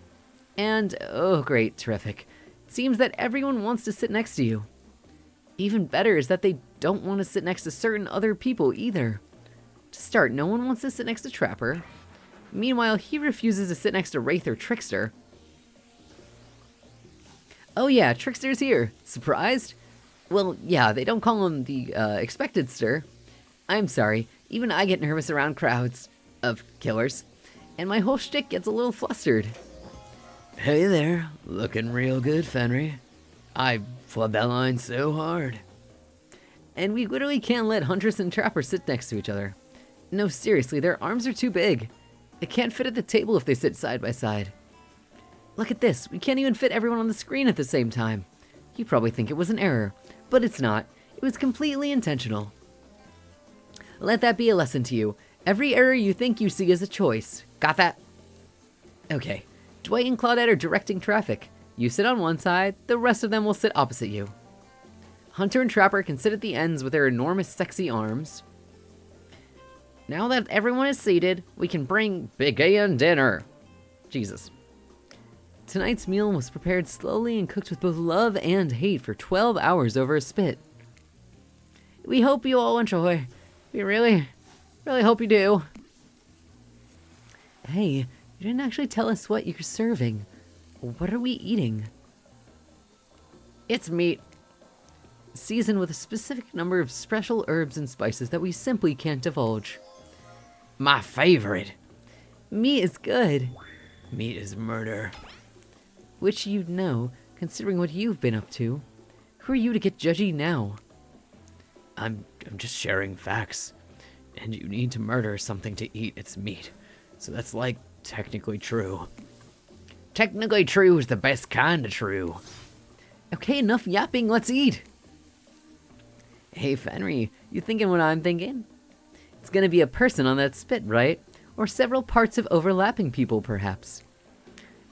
And, oh great, terrific. It seems that everyone wants to sit next to you. Even better is that they don't want to sit next to certain other people either. To start, no one wants to sit next to Trapper. Meanwhile, he refuses to sit next to Wraith or Trickster. Oh yeah, Trickster's here. Surprised? Well, yeah, they don't call him the expected stir. I'm sorry, even I get nervous around crowds of killers, and my whole shtick gets a little flustered. Hey there, looking real good, Fenry. I flubbed that line so hard. And we literally can't let Huntress and Trapper sit next to each other. No, seriously, their arms are too big. They can't fit at the table if they sit side by side. Look at this, we can't even fit everyone on the screen at the same time. You probably think it was an error, but it's not. It was completely intentional. Let that be a lesson to you. Every error you think you see is a choice. Got that? Okay, Dwight and Claudette are directing traffic. You sit on one side, the rest of them will sit opposite you. Hunter and Trapper can sit at the ends with their enormous sexy arms. Now that everyone is seated, we can begin dinner. Jesus. Tonight's meal was prepared slowly and cooked with both love and hate for 12 hours over a spit. We hope you all enjoy. We really hope you do. Hey, you didn't actually tell us what you're serving. What are we eating? It's meat. Seasoned with a specific number of special herbs and spices that we simply can't divulge. My favorite. Meat is good. Meat is murder. Which you'd know, considering what you've been up to. Who are you to get judgy now? I'm just sharing facts. And you need to murder something to eat its meat. So that's like technically true. Technically true is the best kind of true. Okay, enough yapping, let's eat. Hey Fenry, you thinking what I'm thinking? It's gonna be a person on that spit, right? Or several parts of overlapping people, perhaps.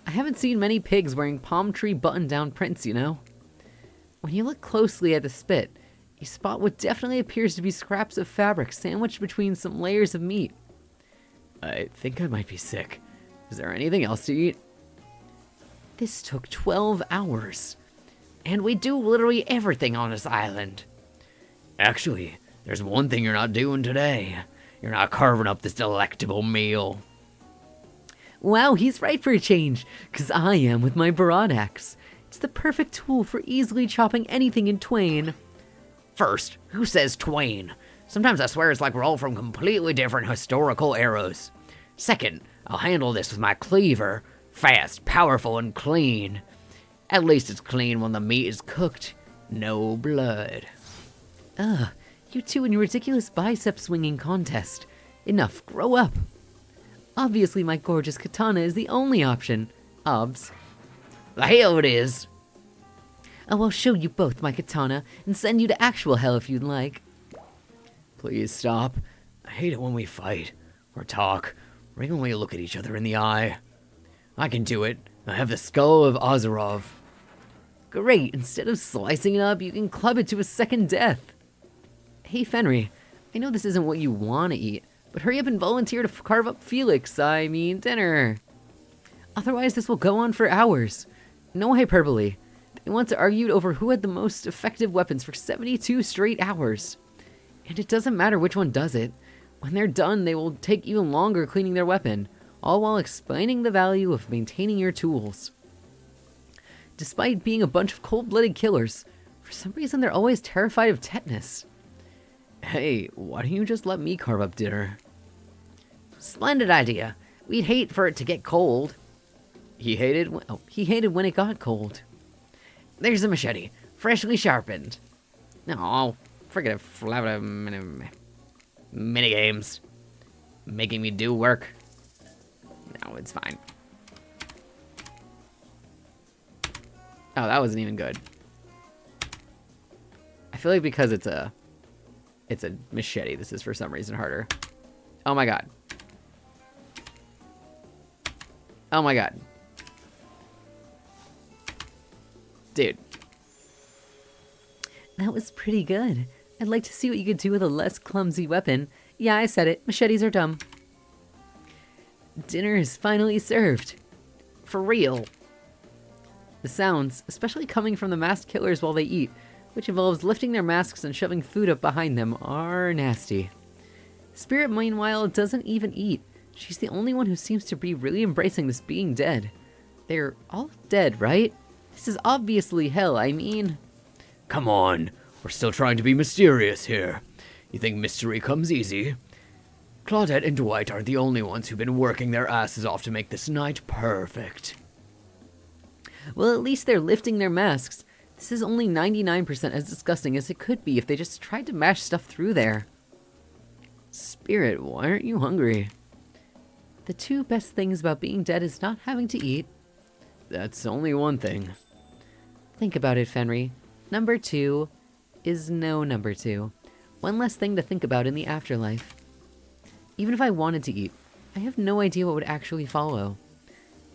I haven't seen many pigs wearing palm tree button-down prints, you know? When you look closely at the spit, you spot what definitely appears to be scraps of fabric sandwiched between some layers of meat. I think I might be sick. Is there anything else to eat? This took 12 hours. And we do literally everything on this island. Actually, there's one thing you're not doing today. You're not carving up this delectable meal. Wow, he's right for a change, 'cause I am with my broad axe. It's the perfect tool for easily chopping anything in twain. First, who says twain? Sometimes I swear it's like we're all from completely different historical eras. Second, I'll handle this with my cleaver. Fast, powerful, and clean. At least it's clean when the meat is cooked. No blood. Ugh, you two and your ridiculous bicep swinging contest. Enough, grow up. Obviously my gorgeous katana is the only option. Obs. The hell it is. Oh, I'll show you both my katana and send you to actual hell if you'd like. Please stop. I hate it when we fight, or talk, or even when we look at each other in the eye. I can do it. I have the skull of Ozerov. Great, instead of slicing it up, you can club it to a second death. Hey Fenry, I know this isn't what you want to eat, but hurry up and volunteer to carve up dinner. Otherwise this will go on for hours. No hyperbole. They once argued over who had the most effective weapons for 72 straight hours. And it doesn't matter which one does it. When they're done, they will take even longer cleaning their weapon, all while explaining the value of maintaining your tools. Despite being a bunch of cold-blooded killers, for some reason they're always terrified of tetanus. Hey, why don't you just let me carve up dinner? Splendid idea. We'd hate for it to get cold. He hated He hated when it got cold. There's a machete. freshly sharpened. No, forget it. Minigames. Making me do work. No, it's fine. Oh, that wasn't even good. I feel like because it's a machete, this is for some reason harder. Oh my god. Oh my god. Dude. That was pretty good. I'd like to see what you could do with a less clumsy weapon. Yeah, I said it. Machetes are dumb. Dinner is finally served. For real. The sounds, especially coming from the masked killers while they eat, which involves lifting their masks and shoving food up behind them, are nasty. Spirit, meanwhile, doesn't even eat. She's the only one who seems to be really embracing this being dead. They're all dead, right? This is obviously hell, I mean... Come on, we're still trying to be mysterious here. You think mystery comes easy? Claudette and Dwight aren't the only ones who've been working their asses off to make this night perfect. Well, at least they're lifting their masks. This is only 99% as disgusting as it could be if they just tried to mash stuff through there. Spirit, why aren't you hungry? The two best things about being dead is not having to eat. That's only one thing. Think about it, Fenry. Number 2 is no number 2. One less thing to think about in the afterlife. Even if I wanted to eat, I have no idea what would actually follow.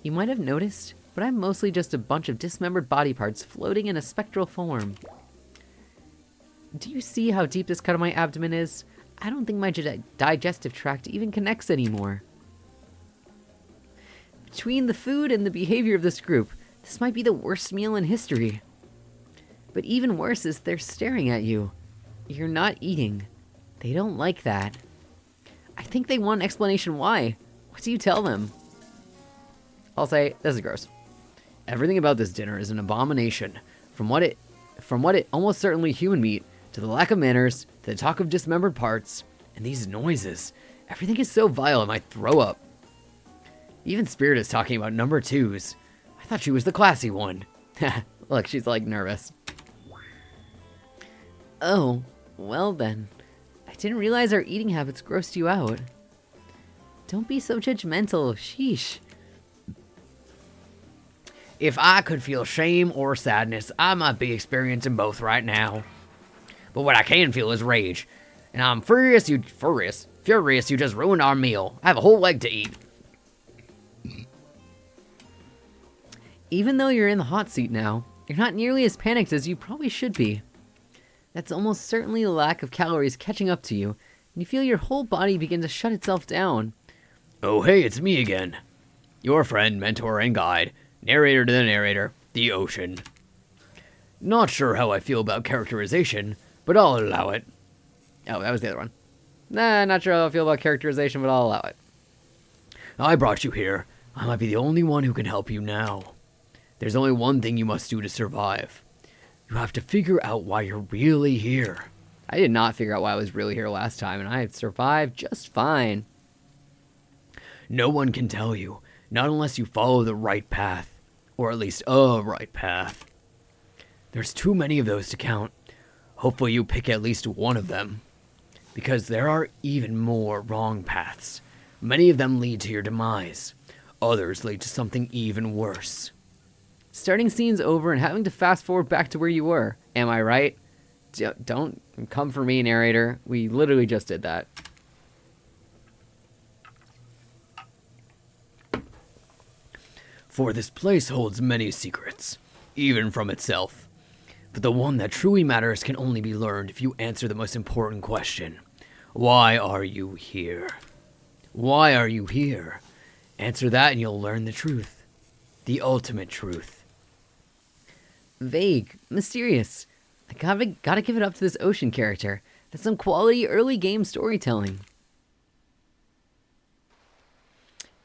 You might have noticed, but I'm mostly just a bunch of dismembered body parts floating in a spectral form. Do you see how deep this cut of my abdomen is? I don't think my digestive tract even connects anymore. Between the food and the behavior of this group, this might be the worst meal in history. But even worse is they're staring at you. You're not eating. They don't like that. I think they want an explanation why. What do you tell them? I'll say, this is gross. Everything about this dinner is an abomination. From what it almost certainly human meat, to the lack of manners, to the talk of dismembered parts, and these noises. Everything is so vile I might throw up. Even Spirit is talking about number 2s. I thought she was the classy one. Look, she's like nervous. Oh, well then. I didn't realize our eating habits grossed you out. Don't be so judgmental, sheesh. If I could feel shame or sadness, I might be experiencing both right now. But what I can feel is rage. And I'm furious you just ruined our meal. I have a whole leg to eat. Even though you're in the hot seat now, you're not nearly as panicked as you probably should be. That's almost certainly the lack of calories catching up to you, and you feel your whole body begin to shut itself down. Oh hey, it's me again. Your friend, mentor, and guide. Narrator to the narrator, the ocean. Not sure how I feel about characterization, but I'll allow it. Oh, that was the other one. Nah, not sure how I feel about characterization, but I'll allow it. I brought you here. I might be the only one who can help you now. There's only one thing you must do to survive. You have to figure out why you're really here. I did not figure out why I was really here last time, and I survived just fine. No one can tell you, not unless you follow the right path, or at least a right path. There's too many of those to count. Hopefully you pick at least one of them, because there are even more wrong paths. Many of them lead to your demise. Others lead to something even worse. Starting scenes over and having to fast forward back to where you were. Am I right? Don't come for me, narrator. We literally just did that. For this place holds many secrets, even from itself. But the one that truly matters can only be learned if you answer the most important question. Why are you here? Why are you here? Answer that and you'll learn the truth. The ultimate truth. Vague, mysterious. I gotta give it up to this ocean character. That's some quality early game storytelling.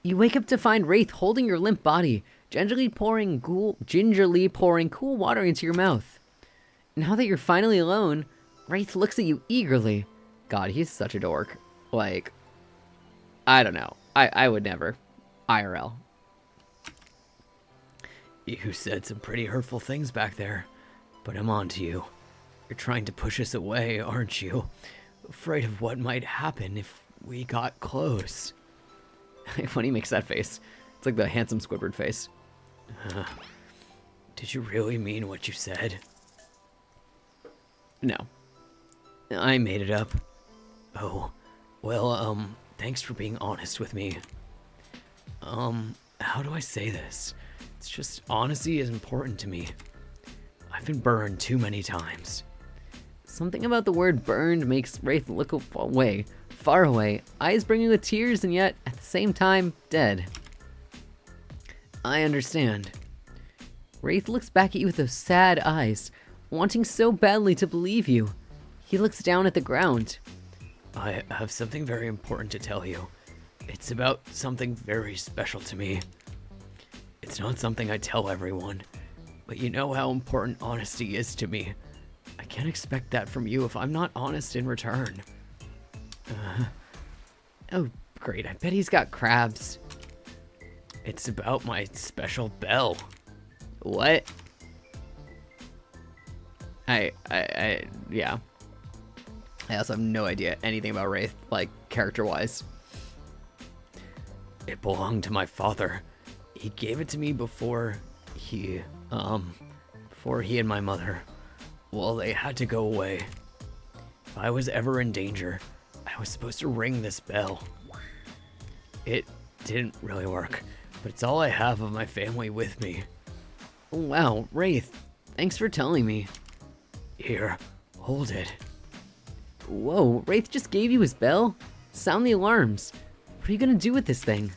You wake up to find Wraith holding your limp body, gingerly pouring cool water into your mouth. Now that you're finally alone, Wraith looks at you eagerly. God, he's such a dork. Like, I don't know. I would never. IRL. You said some pretty hurtful things back there. But I'm on to you. You're trying to push us away, aren't you? Afraid of what might happen if we got close. When he makes that face, it's like the handsome Squidward face. Did you really mean what you said? No. I made it up. Oh, well, thanks for being honest with me. How do I say this? It's just honesty is important to me. I've been burned too many times. Something about the word burned makes Wraith look away, far away, eyes brimming with tears and yet, at the same time, dead. I understand. Wraith looks back at you with those sad eyes, wanting so badly to believe you. He looks down at the ground. I have something very important to tell you. It's about something very special to me. It's not something I tell everyone, but you know how important honesty is to me. I can't expect that from you if I'm not honest in return. Oh, great. I bet he's got crabs. It's about my special bell. What? Yeah. I also have no idea anything about Wraith, like, character-wise. It belonged to my father. He gave it to me before he and my mother, well, they had to go away. If I was ever in danger, I was supposed to ring this bell. It didn't really work, but it's all I have of my family with me. Oh, wow, Wraith, thanks for telling me. Here, hold it. Whoa, Wraith just gave you his bell? Sound the alarms. What are you gonna do with this thing?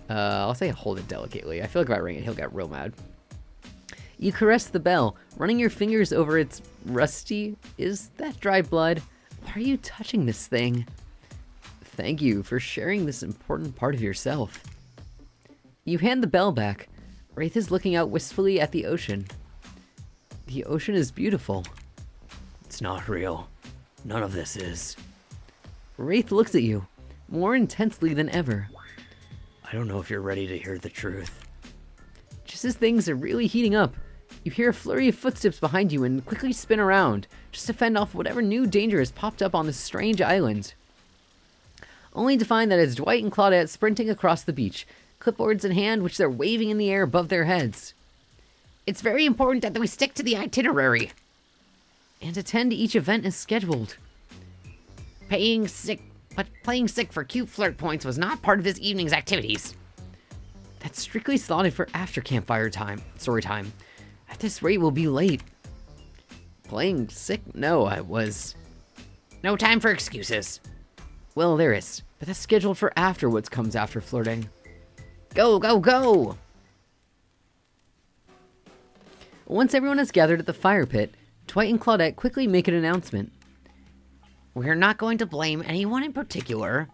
I'll say hold it delicately. I feel like if I ring it, he'll get real mad. You caress the bell, running your fingers over its rusty. Is that dry blood? Why are you touching this thing? Thank you for sharing this important part of yourself. You hand the bell back. Wraith is looking out wistfully at the ocean. The ocean is beautiful. It's not real. None of this is. Wraith looks at you, more intensely than ever. I don't know if you're ready to hear the truth. Just as things are really heating up, you hear a flurry of footsteps behind you and quickly spin around, just to fend off whatever new danger has popped up on this strange island. Only to find that it's Dwight and Claudette sprinting across the beach, clipboards in hand which they're waving in the air above their heads. It's very important that we stick to the itinerary. And attend each event as scheduled. Playing sick for cute flirt points was not part of this evening's activities. That's strictly slotted for after campfire time, story time. At this rate, we'll be late. Playing sick? No, I was... No time for excuses. Well, there is, but that's scheduled for after what comes after flirting. Go, go, go! Once everyone has gathered at the fire pit, Dwight and Claudette quickly make an announcement. We're not going to blame anyone in particular.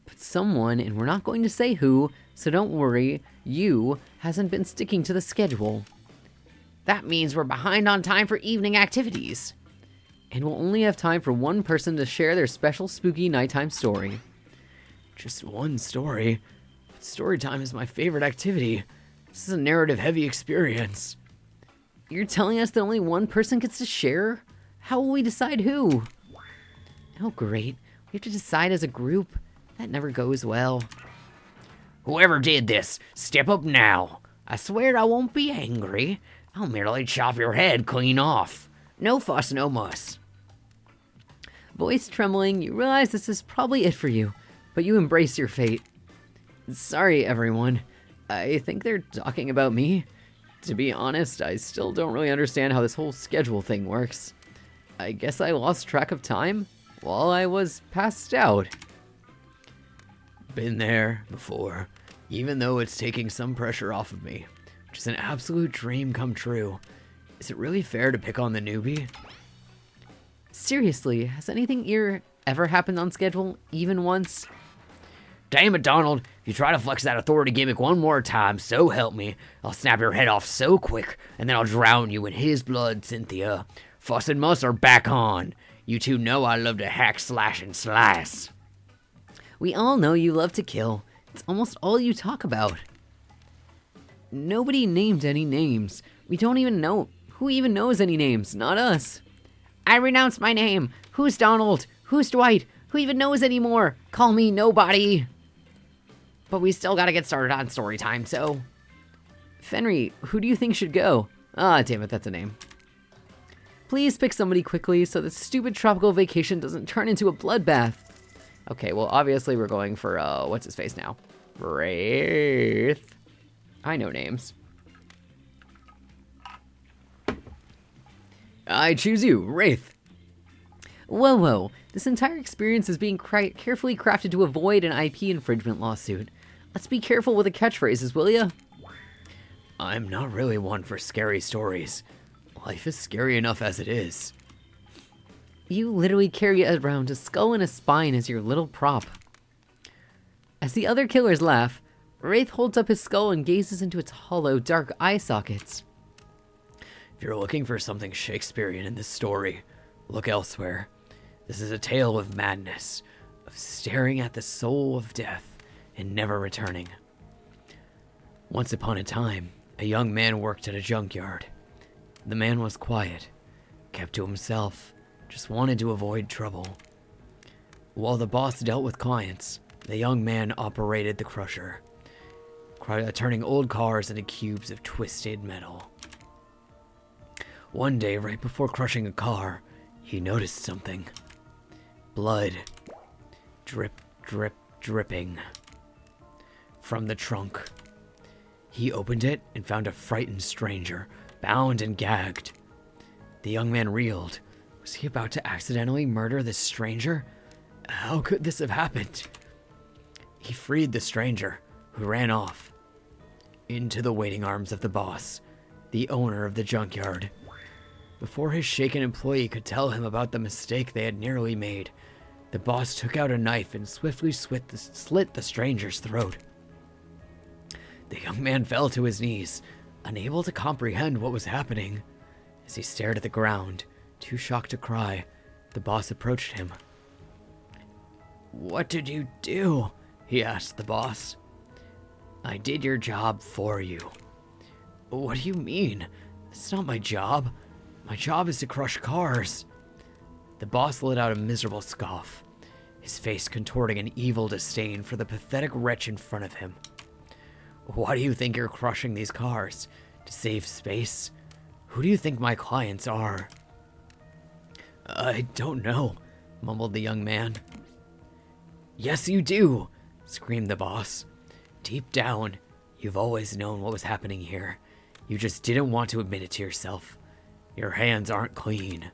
But someone, and we're not going to say who, so don't worry, you hasn't been sticking to the schedule. That means we're behind on time for evening activities. And we'll only have time for one person to share their special spooky nighttime story. Just one story? But story time is my favorite activity. This is a narrative-heavy experience. You're telling us that only one person gets to share? How will we decide who? Oh, great. We have to decide as a group. That never goes well. Whoever did this, step up now. I swear I won't be angry. I'll merely chop your head clean off. No fuss, no muss. Voice trembling, you realize this is probably it for you, but you embrace your fate. Sorry, everyone. I think they're talking about me. To be honest, I still don't really understand how this whole schedule thing works. I guess I lost track of time while I was passed out. Been there before, even though it's taking some pressure off of me, which is an absolute dream come true. Is it really fair to pick on the newbie? Seriously, has anything ever happened on schedule, even once? Damn it, Donald. If you try to flex that authority gimmick one more time, so help me, I'll snap your head off so quick, and then I'll drown you in his blood, Cynthia. Fuss and muss are back on. You two know I love to hack, slash, and slice. We all know you love to kill. It's almost all you talk about. Nobody named any names. We don't even know Who even knows any names? Not us. I renounce my name. Who's Donald? Who's Dwight? Who even knows anymore? Call me nobody. But we still gotta get started on story time, so... Fenry, who do you think should go? Ah, damn it, that's a name. Please pick somebody quickly so this stupid tropical vacation doesn't turn into a bloodbath. Okay, well, obviously we're going for, what's his face now? Wraith. I know names. I choose you, Wraith. Whoa, whoa. This entire experience is being carefully crafted to avoid an IP infringement lawsuit. Let's be careful with the catchphrases, will ya? I'm not really one for scary stories. Life is scary enough as it is. You literally carry around a skull and a spine as your little prop. As the other killers laugh, Wraith holds up his skull and gazes into its hollow, dark eye sockets. If you're looking for something Shakespearean in this story, look elsewhere. This is a tale of madness, of staring at the soul of death and never returning. Once upon a time, a young man worked at a junkyard. The man was quiet, kept to himself, just wanted to avoid trouble. While the boss dealt with clients, the young man operated the crusher, turning old cars into cubes of twisted metal. One day, right before crushing a car, he noticed something. Blood. Drip, drip, dripping. From the trunk. He opened it and found a frightened stranger, bound and gagged. The young man reeled. Was he about to accidentally murder this stranger? How could this have happened? He freed the stranger, who ran off. Into the waiting arms of the boss, the owner of the junkyard. Before his shaken employee could tell him about the mistake they had nearly made, the boss took out a knife and swiftly slit the stranger's throat. The young man fell to his knees, unable to comprehend what was happening. As he stared at the ground, too shocked to cry, the boss approached him. "What did you do?" he asked the boss. "I did your job for you." "What do you mean? It's not my job. My job is to crush cars." The boss let out a miserable scoff, his face contorting in evil disdain for the pathetic wretch in front of him. "Why do you think you're crushing these cars? To save space? Who do you think my clients are?" "I don't know," mumbled the young man. "Yes, you do," screamed the boss. "Deep down, you've always known what was happening here. You just didn't want to admit it to yourself. Your hands aren't clean.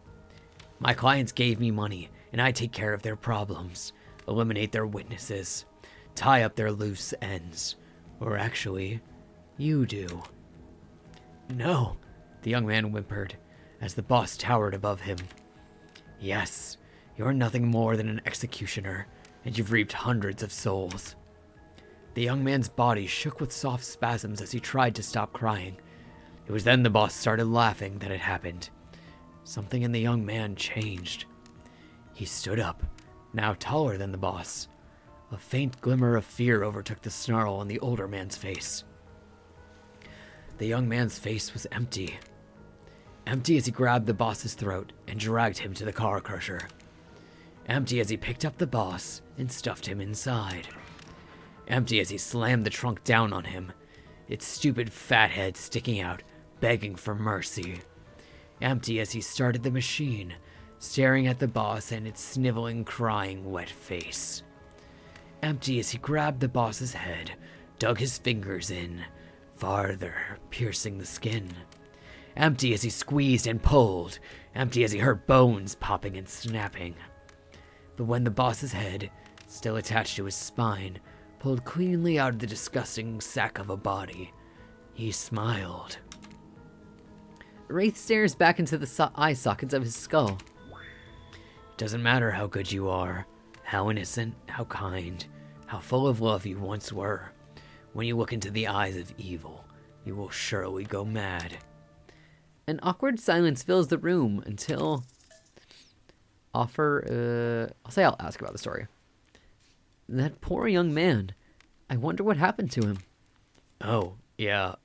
My clients gave me money, and I take care of their problems, eliminate their witnesses, tie up their loose ends. Or actually, you do." "No," the young man whimpered, as the boss towered above him. "Yes, you're nothing more than an executioner, and you've reaped hundreds of souls." The young man's body shook with soft spasms as he tried to stop crying. It was then the boss started laughing that it happened. Something in the young man changed. He stood up, now taller than the boss. A faint glimmer of fear overtook the snarl on the older man's face. The young man's face was empty. Empty as he grabbed the boss's throat and dragged him to the car crusher. Empty as he picked up the boss and stuffed him inside. Empty as he slammed the trunk down on him, its stupid fat head sticking out, begging for mercy. Empty as he started the machine, staring at the boss and its sniveling, crying, wet face. Empty as he grabbed the boss's head, dug his fingers in, farther, piercing the skin. Empty as he squeezed and pulled, empty as he heard bones popping and snapping. But when the boss's head, still attached to his spine, pulled cleanly out of the disgusting sack of a body, he smiled. Wraith stares back into the eye sockets of his skull. It doesn't matter how good you are, how innocent, how kind, how full of love you once were. When you look into the eyes of evil, you will surely go mad. An awkward silence fills the room until... I'll ask about the story. That poor young man. I wonder what happened to him. Oh, yeah,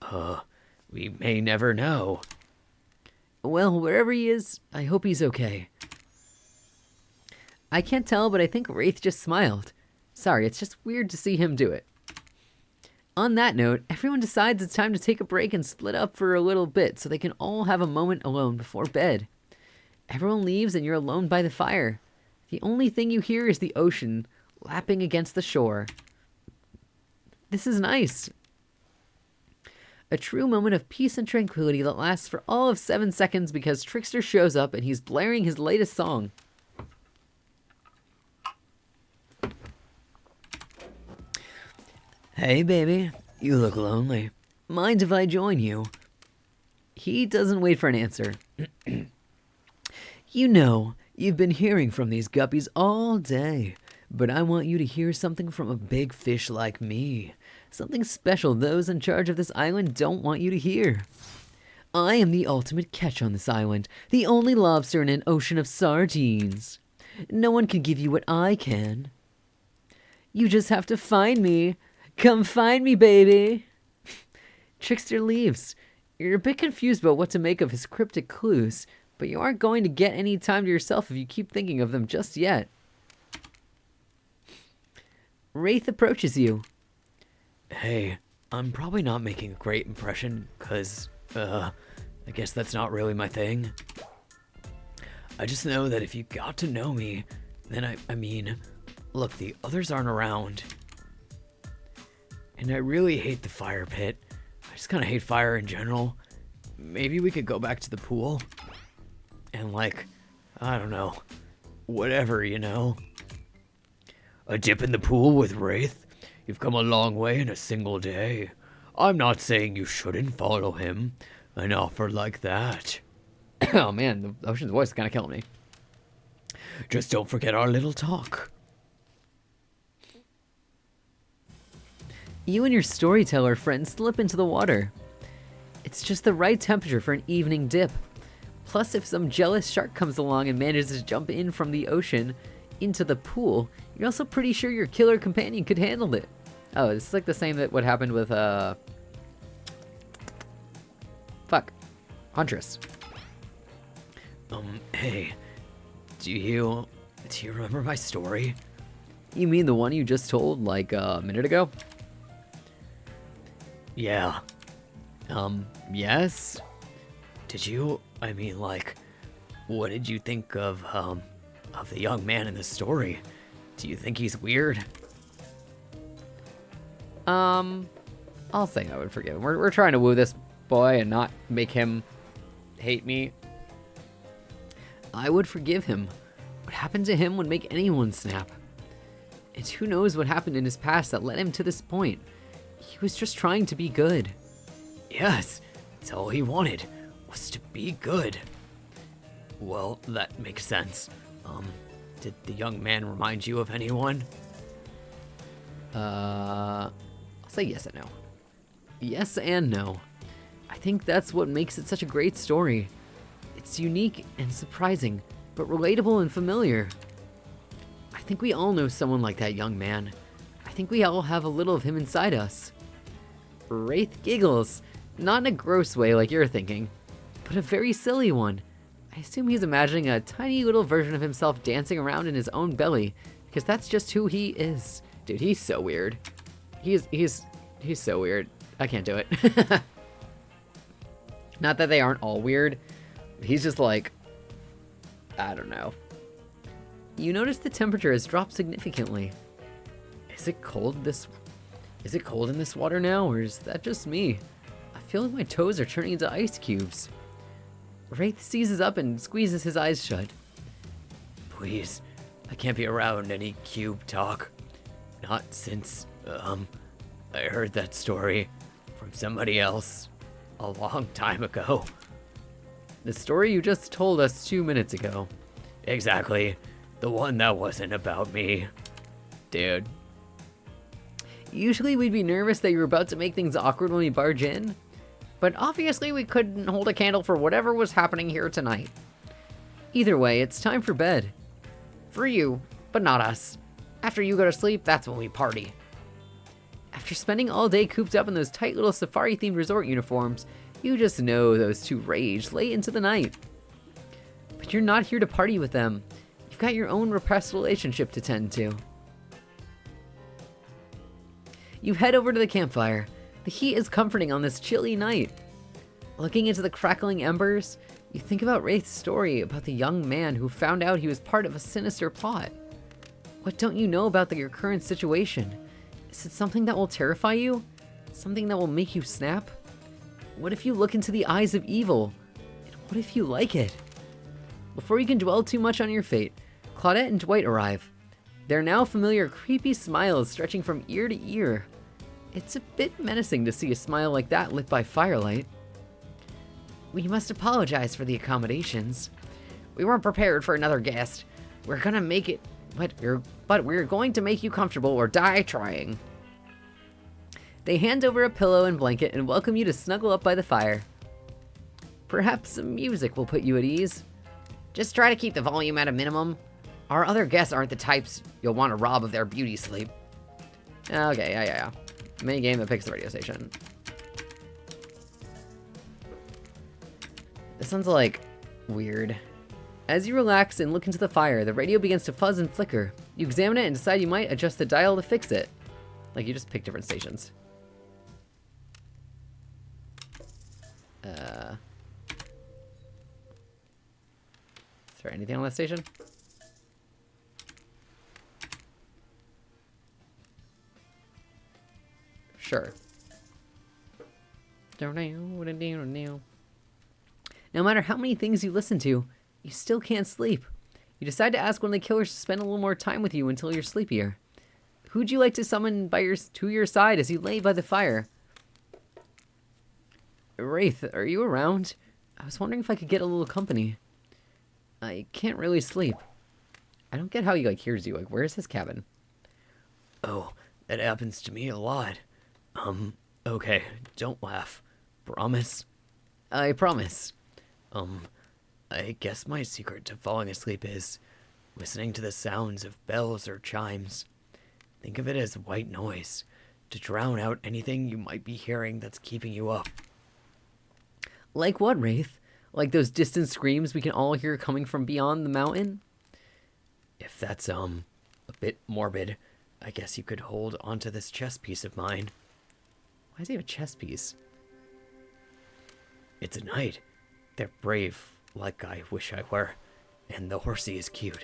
we may never know. Well, wherever he is, I hope he's okay. I can't tell, but I think Wraith just smiled. Sorry, it's just weird to see him do it. On that note, everyone decides it's time to take a break and split up for a little bit so they can all have a moment alone before bed. Everyone leaves and you're alone by the fire. The only thing you hear is the ocean lapping against the shore. This is nice. A true moment of peace and tranquility that lasts for all of 7 seconds because Trickster shows up and he's blaring his latest song. Hey, baby, you look lonely. Mind if I join you? He doesn't wait for an answer. You know, you've been hearing from these guppies all day, but I want you to hear something from a big fish like me. Something special those in charge of this island don't want you to hear. I am the ultimate catch on this island, the only lobster in an ocean of sardines. No one can give you what I can. You just have to find me. Come find me, baby. Trickster leaves. You're a bit confused about what to make of his cryptic clues, but you aren't going to get any time to yourself if you keep thinking of them just yet. Wraith approaches you. Hey, I'm probably not making a great impression, cause, I guess that's not really my thing. I just know that if you got to know me, then I mean, look, the others aren't around. And I really hate the fire pit. I just kind of hate fire in general. Maybe we could go back to the pool. And like, I don't know, whatever, you know. A dip in the pool with Wraith? You've come a long way in a single day. I'm not saying you shouldn't follow him. An offer like that. Oh man, the ocean's voice is kind of killing me. Just don't forget our little talk. You and your storyteller friend slip into the water. It's just the right temperature for an evening dip. Plus, if some jealous shark comes along and manages to jump in from the ocean into the pool, you're also pretty sure your killer companion could handle it. Oh, this is like the same that what happened with Huntress. Hey, do you remember my story? You mean the one you just told like a minute ago? Yeah. Yes. Did you, I mean, like, what did you think of the young man in the story? Do you think he's weird? I'll say I would forgive him. We're trying to woo this boy and not make him hate me. I would forgive him. What happened to him would make anyone snap. And who knows what happened in his past that led him to this point. He was just trying to be good. Yes, that's all he wanted, was to be good. Well, that makes sense. Did the young man remind you of anyone? I'll say yes and no. Yes and no. I think that's what makes it such a great story. It's unique and surprising, but relatable and familiar. I think we all know someone like that young man. I think we all have a little of him inside us. Wraith giggles, not in a gross way like you're thinking, but a very silly one. I assume he's imagining a tiny little version of himself dancing around in his own belly, because that's just who he is. Dude, he's so weird. He's so weird. I can't do it. Not that they aren't all weird. He's just like, I don't know. You notice the temperature has dropped significantly. Is it cold in this water now, or is that just me? I feel like my toes are turning into ice cubes. Wraith seizes up and squeezes his eyes shut. Please, I can't be around any cube talk. Not since, I heard that story from somebody else a long time ago. The story you just told us 2 minutes ago. Exactly. The one that wasn't about me. Dude. Usually we'd be nervous that you were about to make things awkward when we barge in, But obviously we couldn't hold a candle for whatever was happening here tonight. either way, it's time for bed. For you, but not us. After you go to sleep, that's when we party. After spending all day cooped up in those tight little safari-themed resort uniforms, You just know those two rage late into the night. But you're not here to party with them. You've got your own repressed relationship to tend to. You head over to the campfire. The heat is comforting on this chilly night. Looking into the crackling embers, you think about Wraith's story about the young man who found out he was part of a sinister plot. What don't you know about your current situation? Is it something that will terrify you? Something that will make you snap? What if you look into the eyes of evil? And what if you like it? Before you can dwell too much on your fate, Claudette and Dwight arrive. Their now familiar creepy smiles stretching from ear to ear. It's a bit menacing to see a smile like that lit by firelight. We must apologize for the accommodations. We weren't prepared for another guest. We're gonna make it, but we're going to make you comfortable or die trying. They hand over a pillow and blanket and welcome you to snuggle up by the fire. Perhaps some music will put you at ease. Just try to keep the volume at a minimum. Our other guests aren't the types you'll want to rob of their beauty sleep. Okay, yeah. Mini game that picks the radio station. This sounds like weird. As you relax and look into the fire, the radio begins to fuzz and flicker. You examine it and decide you might adjust the dial to fix it. Like you just pick different stations. Is there anything on that station? Sure. No matter how many things you listen to, you still can't sleep. You decide to ask one of the killers to spend a little more time with you until you're sleepier. Who'd you like to summon to your side as you lay by the fire? Wraith, are you around? I was wondering if I could get a little company. I can't really sleep. I don't get how he hears you. Where's his cabin? Oh, that happens to me a lot. Okay, don't laugh. Promise? I promise. I guess my secret to falling asleep is listening to the sounds of bells or chimes. Think of it as white noise, to drown out anything you might be hearing that's keeping you up. Like what, Wraith? Like those distant screams we can all hear coming from beyond the mountain? If that's, a bit morbid, I guess you could hold onto this chess piece of mine. Why does he have a chess piece? It's a knight. They're brave, like I wish I were. And the horsey is cute.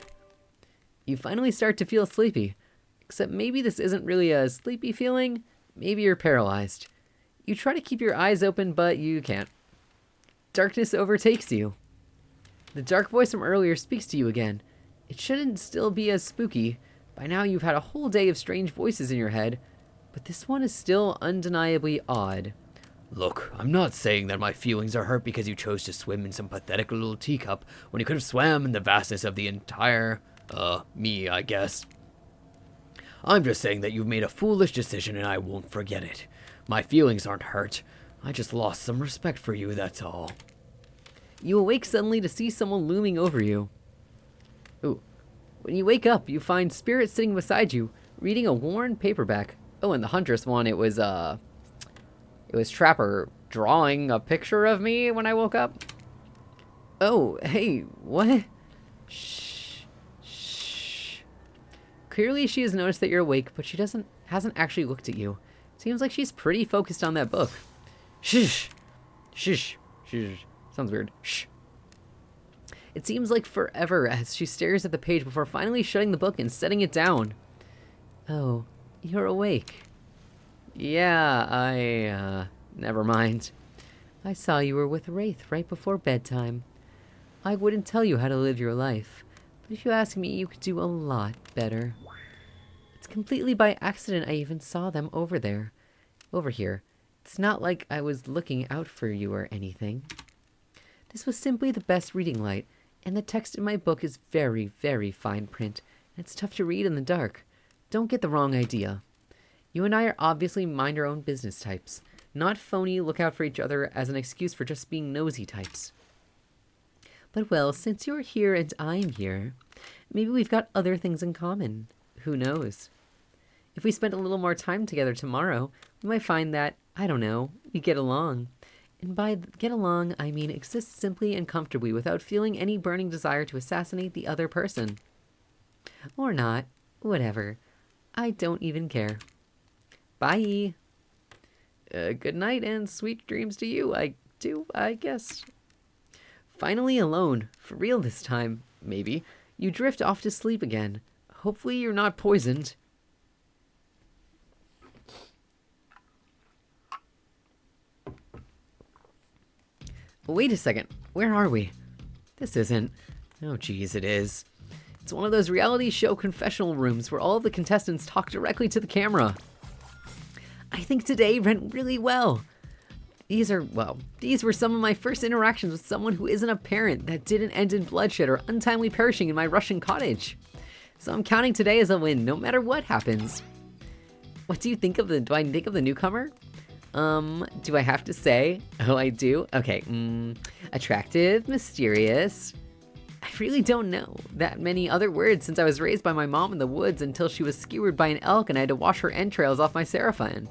You finally start to feel sleepy. Except maybe this isn't really a sleepy feeling. Maybe you're paralyzed. You try to keep your eyes open, but you can't. Darkness overtakes you. The dark voice from earlier speaks to you again. It shouldn't still be as spooky. By now you've had a whole day of strange voices in your head. But this one is still undeniably odd. Look, I'm not saying that my feelings are hurt because you chose to swim in some pathetic little teacup when you could have swam in the vastness of the entire, me, I guess. I'm just saying that you've made a foolish decision and I won't forget it. My feelings aren't hurt. I just lost some respect for you, that's all. You awake suddenly to see someone looming over you. Ooh. When you wake up, you find Spirit sitting beside you, reading a worn paperback. Oh, and the Huntress one, it was Trapper drawing a picture of me when I woke up. Oh, hey, what? Shh. Clearly she has noticed that you're awake, but she hasn't actually looked at you. Seems like she's pretty focused on that book. Shh. Sounds weird. Shh. It seems like forever as she stares at the page before finally shutting the book and setting it down. Oh, you're awake. Yeah, never mind. I saw you were with Wraith right before bedtime. I wouldn't tell you how to live your life, but if you ask me, you could do a lot better. It's completely by accident I even saw them over here. It's not like I was looking out for you or anything. This was simply the best reading light, and the text in my book is very, very fine print, and it's tough to read in the dark. Don't get the wrong idea. You and I are obviously mind our own business types, not phony look out for each other as an excuse for just being nosy types. But well, since you're here and I'm here, maybe we've got other things in common. Who knows? If we spent a little more time together tomorrow, we might find that, I don't know, we get along. And by get along, I mean exist simply and comfortably without feeling any burning desire to assassinate the other person. Or not. Whatever. I don't even care. Bye. Good night and sweet dreams to you, I guess. Finally alone. For real this time, maybe. You drift off to sleep again. Hopefully you're not poisoned. Wait a second. Where are we? This isn't... Oh, geez, it is. It's one of those reality show confessional rooms where all of the contestants talk directly to the camera. I think today went really well. These were some of my first interactions with someone who isn't a parent that didn't end in bloodshed or untimely perishing in my Russian cottage. So I'm counting today as a win, no matter what happens. What do you think of do I think of the newcomer? Do I have to say? Oh, I do? Okay, attractive, mysterious. I really don't know that many other words since I was raised by my mom in the woods until she was skewered by an elk and I had to wash her entrails off my seraphine.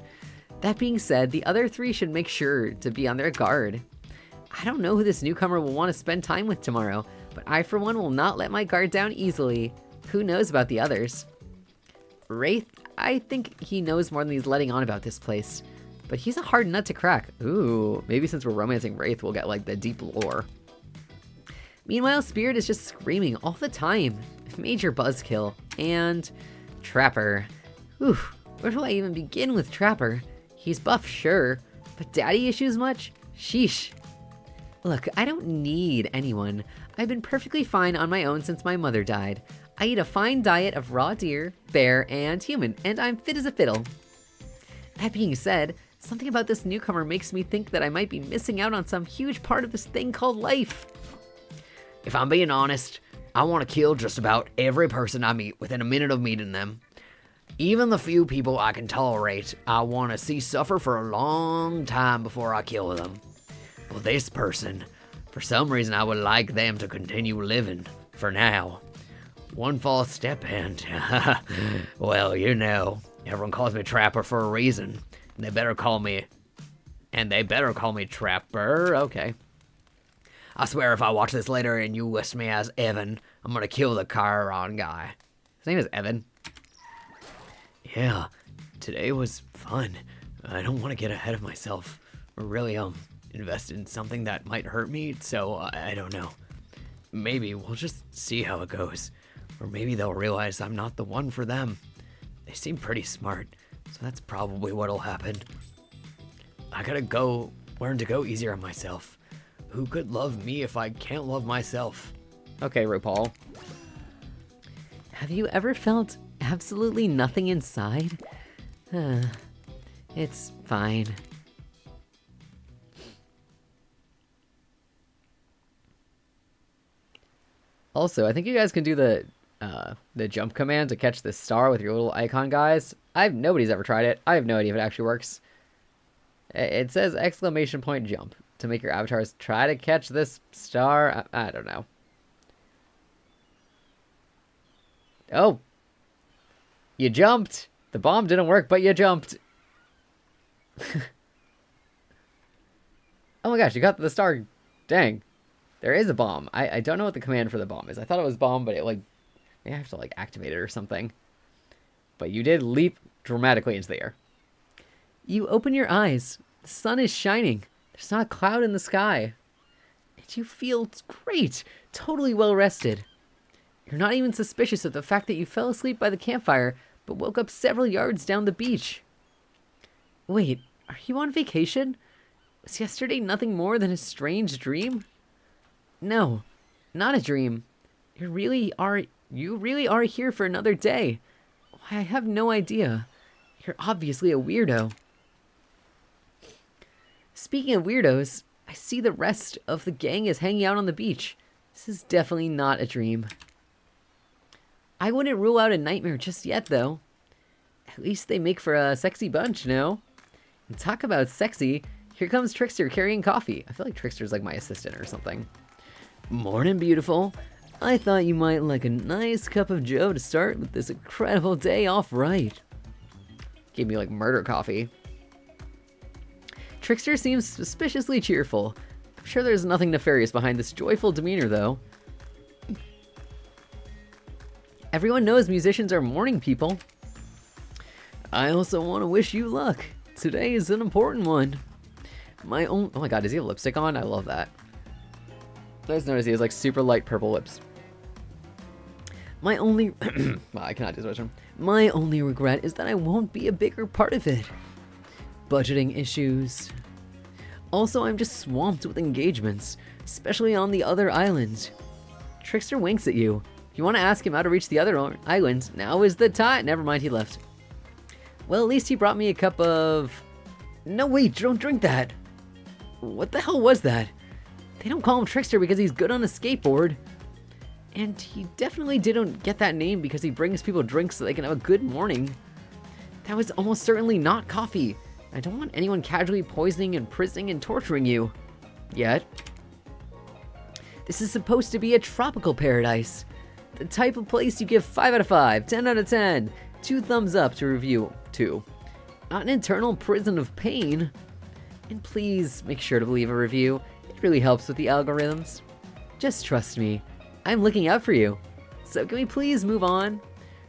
That being said, the other three should make sure to be on their guard. I don't know who this newcomer will want to spend time with tomorrow, but I for one will not let my guard down easily. Who knows about the others? Wraith, I think he knows more than he's letting on about this place. But he's a hard nut to crack. Ooh, maybe since we're romancing Wraith, we'll get like the deep lore. Meanwhile, Spirit is just screaming all the time. Major buzzkill. And Trapper. Oof, where do I even begin with Trapper? He's buff, sure, but daddy issues much? Sheesh. Look, I don't need anyone. I've been perfectly fine on my own since my mother died. I eat a fine diet of raw deer, bear, and human, and I'm fit as a fiddle. That being said, something about this newcomer makes me think that I might be missing out on some huge part of this thing called life. If I'm being honest, I want to kill just about every person I meet within a minute of meeting them. Even the few people I can tolerate, I want to see suffer for a long time before I kill them. But this person, for some reason I would like them to continue living, for now. One false step and, well, you know, everyone calls me Trapper for a reason. They better call me Trapper, okay. I swear if I watch this later and you list me as Evan, I'm gonna kill the Chiron guy. His name is Evan. Yeah, today was fun. I don't want to get ahead of myself. Or really, invested in something that might hurt me, so I don't know. Maybe we'll just see how it goes. Or maybe they'll realize I'm not the one for them. They seem pretty smart, so that's probably what'll happen. I gotta learn to go easier on myself. Who could love me if I can't love myself? Okay, RuPaul. Have you ever felt absolutely nothing inside? It's fine. Also, I think you guys can do the jump command to catch this star with your little icon guys. Nobody's ever tried it. I have no idea if it actually works. It says !jump to make your avatars try to catch this star. I don't know. Oh. You jumped. The bomb didn't work, but you jumped. Oh my gosh, you got the star. Dang. There is a bomb. I don't know what the command for the bomb is. I thought it was bomb, but it like... I have to like activate it or something. But you did leap dramatically into the air. You open your eyes. The sun is shining. There's not a cloud in the sky. And you feel great. Totally well rested. You're not even suspicious of the fact that you fell asleep by the campfire, but woke up several yards down the beach. Wait, are you on vacation? Was yesterday nothing more than a strange dream? No, not a dream. You really are here for another day. Why, I have no idea. You're obviously a weirdo. Speaking of weirdos, I see the rest of the gang is hanging out on the beach. This is definitely not a dream. I wouldn't rule out a nightmare just yet, though. At least they make for a sexy bunch, no? And talk about sexy, here comes Trickster carrying coffee. I feel like Trickster's like my assistant or something. Morning, beautiful. I thought you might like a nice cup of joe to start with this incredible day off right. Gave me like murder coffee. Trickster seems suspiciously cheerful. I'm sure there's nothing nefarious behind this joyful demeanor, though. Everyone knows musicians are morning people. I also want to wish you luck. Today is an important one. Oh my god, does he have lipstick on? I love that. I just noticed he has like super light purple lips. My only... well, I cannot do this one. My only regret is that I won't be a bigger part of it. Budgeting issues. Also, I'm just swamped with engagements, especially on the other island. Trickster winks at you. If you want to ask him how to reach the other island, now is the time. Never mind, he left. Well, at least he brought me a cup of... No, wait, don't drink that. What the hell was that? They don't call him Trickster because he's good on a skateboard. And he definitely didn't get that name because he brings people drinks so they can have a good morning. That was almost certainly not coffee. I don't want anyone casually poisoning, imprisoning, and torturing you. Yet. This is supposed to be a tropical paradise. The type of place you give 5 out of 5, 10 out of 10, 2 thumbs up to review 2. Not an eternal prison of pain. And please make sure to leave a review. It really helps with the algorithms. Just trust me. I'm looking out for you. So can we please move on?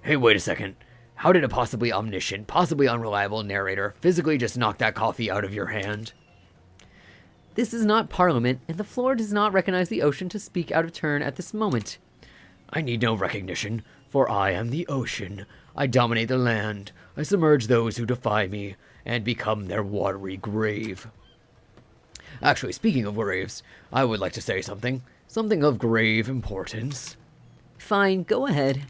Hey, wait a second. How did a possibly omniscient, possibly unreliable narrator physically just knock that coffee out of your hand? This is not Parliament, and the floor does not recognize the ocean to speak out of turn at this moment. I need no recognition, for I am the ocean. I dominate the land. I submerge those who defy me, and become their watery grave. Actually, speaking of graves, I would like to say something. Something of grave importance. Fine, go ahead.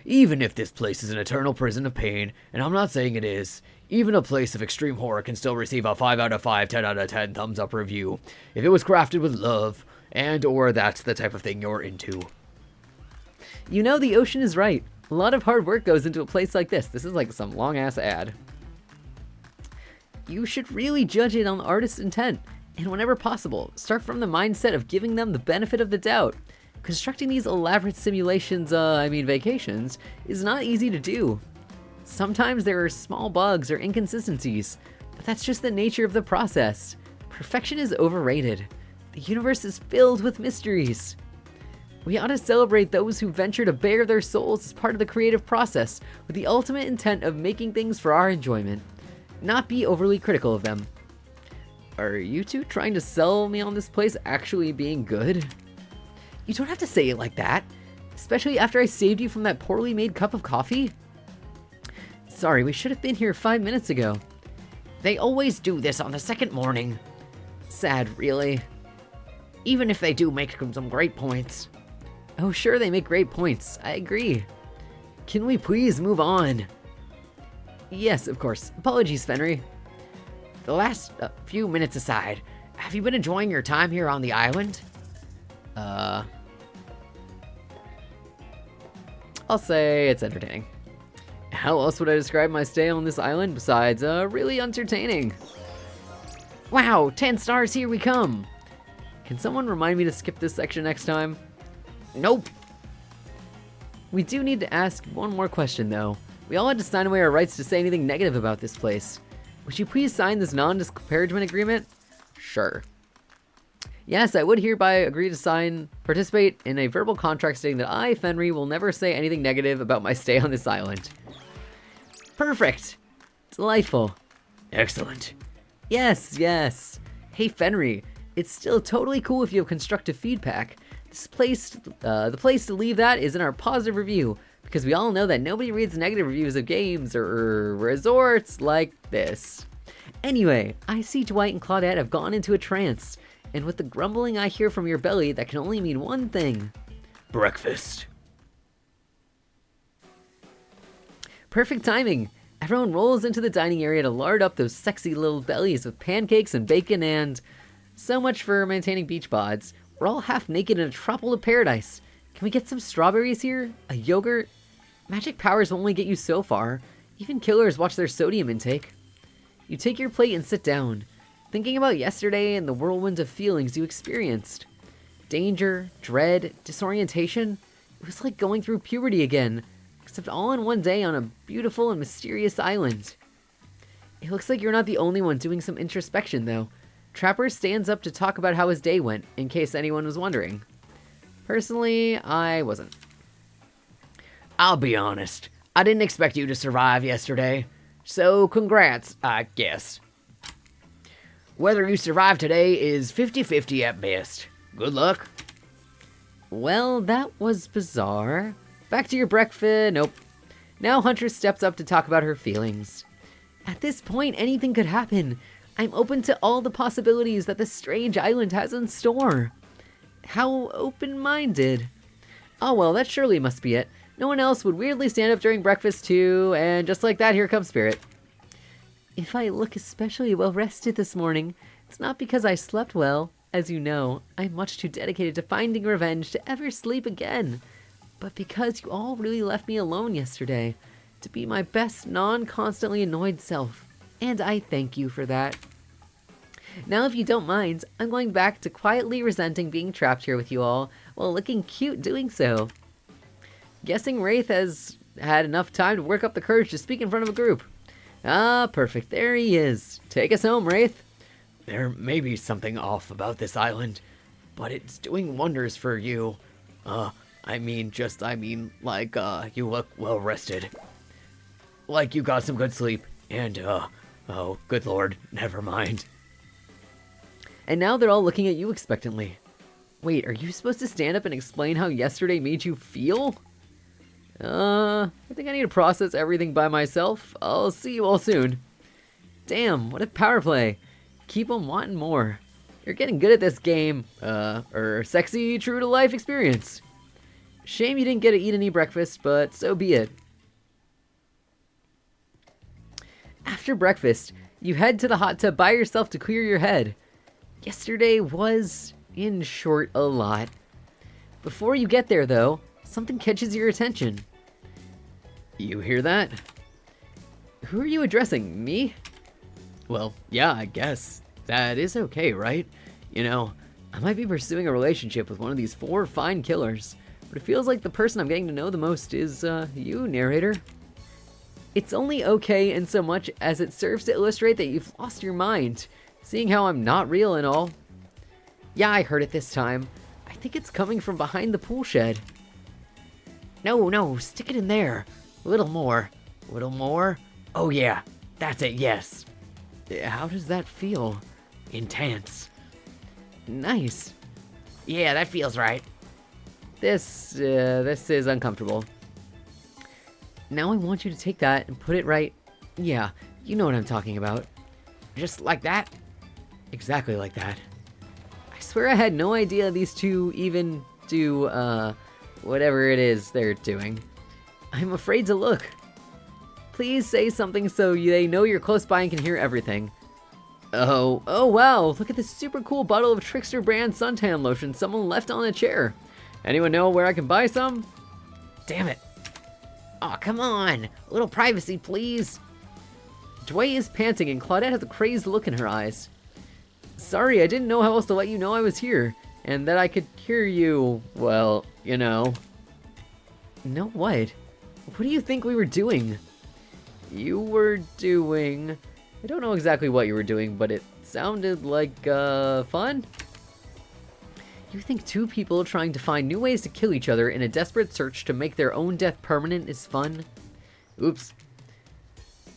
Even if this place is an eternal prison of pain, and I'm not saying it is, even a place of extreme horror can still receive a 5 out of 5, 10 out of 10 thumbs up review, if it was crafted with love, and or that's the type of thing you're into. You know, the ocean is right. A lot of hard work goes into a place like this. This is like some long-ass ad. You should really judge it on the artist's intent, and whenever possible, start from the mindset of giving them the benefit of the doubt. Constructing these elaborate simulations, vacations, is not easy to do. Sometimes there are small bugs or inconsistencies, but that's just the nature of the process. Perfection is overrated. The universe is filled with mysteries. We ought to celebrate those who venture to bare their souls as part of the creative process with the ultimate intent of making things for our enjoyment, not be overly critical of them. Are you two trying to sell me on this place actually being good? You don't have to say it like that, especially after I saved you from that poorly made cup of coffee. Sorry, we should have been here 5 minutes ago. They always do this on the second morning. Sad, really. Even if they do make some great points. Oh, sure, they make great points. I agree. Can we please move on? Yes, of course. Apologies, Fenry. The last few minutes aside, have you been enjoying your time here on the island? I'll say it's entertaining. How else would I describe my stay on this island besides, really entertaining? Wow, 10 stars, here we come! Can someone remind me to skip this section next time? Nope. We do need to ask one more question, though. We all had to sign away our rights to say anything negative about this place. Would you please sign this non-disparagement agreement? Sure. Yes, I would hereby agree to participate in a verbal contract stating that I, Fenry, will never say anything negative about my stay on this island. Perfect! Delightful. Excellent. Yes, yes. Hey, Fenry, it's still totally cool if you have constructive feedback. The place to leave that is in our positive review, because we all know that nobody reads negative reviews of games or resorts like this. Anyway, I see Dwight and Claudette have gone into a trance, and with the grumbling I hear from your belly, that can only mean one thing. Breakfast. Perfect timing. Everyone rolls into the dining area to lard up those sexy little bellies with pancakes and bacon and... So much for maintaining beach bods. We're all half naked in a tropical paradise. Can we get some strawberries here? A yogurt? Magic powers will only get you so far. Even killers watch their sodium intake. You take your plate and sit down, thinking about yesterday and the whirlwind of feelings you experienced. Danger, dread, disorientation. It was like going through puberty again, except all in one day on a beautiful and mysterious island. It looks like you're not the only one doing some introspection, though. Trapper stands up to talk about how his day went, in case anyone was wondering. Personally, I wasn't. I'll be honest. I didn't expect you to survive yesterday. So congrats, I guess. Whether you survive today is 50-50 at best. Good luck. Well, that was bizarre. Back to your breakfast. Nope. Now Huntress steps up to talk about her feelings. At this point, anything could happen. I'm open to all the possibilities that this strange island has in store. How open-minded. Oh well, that surely must be it. No one else would weirdly stand up during breakfast too, and just like that, here comes Spirit. If I look especially well rested this morning, it's not because I slept well. As you know, I'm much too dedicated to finding revenge to ever sleep again. But because you all really left me alone yesterday, to be my best non-constantly annoyed self. And I thank you for that. Now if you don't mind, I'm going back to quietly resenting being trapped here with you all, while looking cute doing so. Guessing Wraith has had enough time to work up the courage to speak in front of a group. Ah, perfect. There he is. Take us home, Wraith. There may be something off about this island, but it's doing wonders for you. I mean, you look well rested. Like you got some good sleep, and, oh, good lord, never mind. And now they're all looking at you expectantly. Wait, are you supposed to stand up and explain how yesterday made you feel? I think I need to process everything by myself. I'll see you all soon. Damn, what a power play. Keep on wanting more. You're getting good at this game. Sexy, true-to-life experience. Shame you didn't get to eat any breakfast, but so be it. After breakfast, you head to the hot tub by yourself to clear your head. Yesterday was, in short, a lot. Before you get there, though, something catches your attention. You hear that? Who are you addressing? Me? Well, yeah, I guess. That is okay, right? You know, I might be pursuing a relationship with one of these 4 fine killers, but it feels like the person I'm getting to know the most is, you, narrator. It's only okay in so much as it serves to illustrate that you've lost your mind, seeing how I'm not real and all. Yeah, I heard it this time. I think it's coming from behind the pool shed. No, stick it in there. A little more. A little more. Oh yeah, that's it, yes. How does that feel? Intense. Nice. Yeah, that feels right. This is uncomfortable. Now I want you to take that and put it right. Yeah, you know what I'm talking about. Just like that? Exactly like that. I swear I had no idea these two even do, whatever it is they're doing. I'm afraid to look. Please say something so they know you're close by and can hear everything. Oh wow, look at this super cool bottle of Trickster brand suntan lotion someone left on a chair. Anyone know where I can buy some? Damn it. Aw, come on. A little privacy, please. Dway is panting and Claudette has a crazed look in her eyes. Sorry, I didn't know how else to let you know I was here, and that I could hear you, well, you know. Know what? What do you think we were doing? You were doing... I don't know exactly what you were doing, but it sounded like, fun? You think 2 people trying to find new ways to kill each other in a desperate search to make their own death permanent is fun? Oops.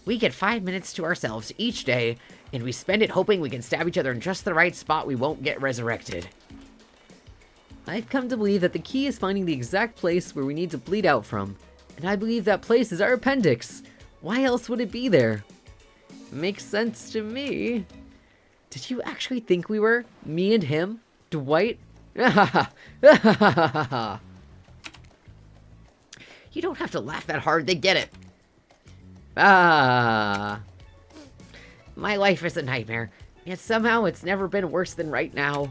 We get 5 minutes to ourselves each day, and we spend it hoping we can stab each other in just the right spot we won't get resurrected. I've come to believe that the key is finding the exact place where we need to bleed out from. And I believe that place is our appendix. Why else would it be there? Makes sense to me. Did you actually think we were? Me and him? Dwight? You don't have to laugh that hard, they get it. Ah. My life is a nightmare, yet somehow it's never been worse than right now.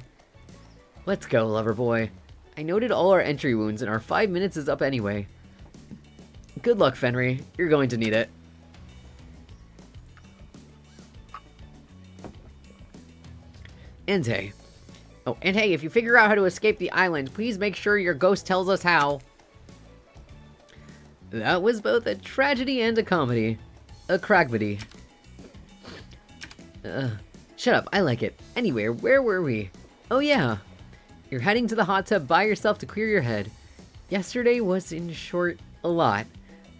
Let's go, lover boy. I noted all our entry wounds and our 5 minutes is up anyway. Good luck, Fenry. You're going to need it. And hey, if you figure out how to escape the island, please make sure your ghost tells us how. That was both a tragedy and a comedy. A cragbody. Shut up, I like it. Anyway, where were we? Oh yeah. You're heading to the hot tub by yourself to clear your head. Yesterday was, in short, a lot.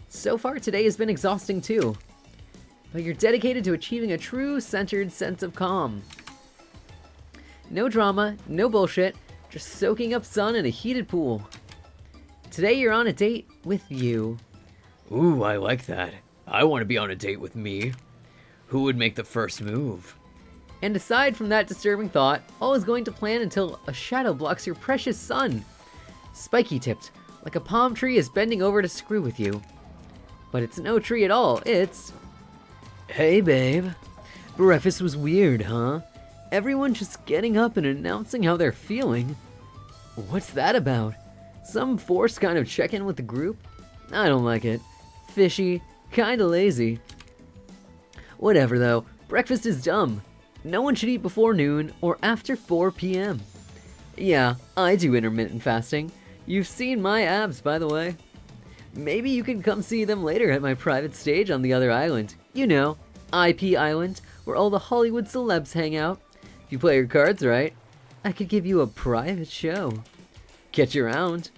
So far, today has been exhausting too. But you're dedicated to achieving a true, centered sense of calm. No drama, no bullshit, just soaking up sun in a heated pool. Today you're on a date with you. Ooh, I like that. I want to be on a date with me. Who would make the first move? And aside from that disturbing thought, all is going to plan until a shadow blocks your precious sun. Spiky tipped, like a palm tree is bending over to screw with you. But it's no tree at all, it's... Hey, babe. Breakfast was weird, huh? Everyone just getting up and announcing how they're feeling. What's that about? Some forced kind of check-in with the group? I don't like it. Fishy, kinda lazy. Whatever though, breakfast is dumb. No one should eat before noon or after 4 p.m. Yeah, I do intermittent fasting. You've seen my abs, by the way. Maybe you can come see them later at my private stage on the other island. You know, IP Island, where all the Hollywood celebs hang out. If you play your cards right, I could give you a private show. Catch you around.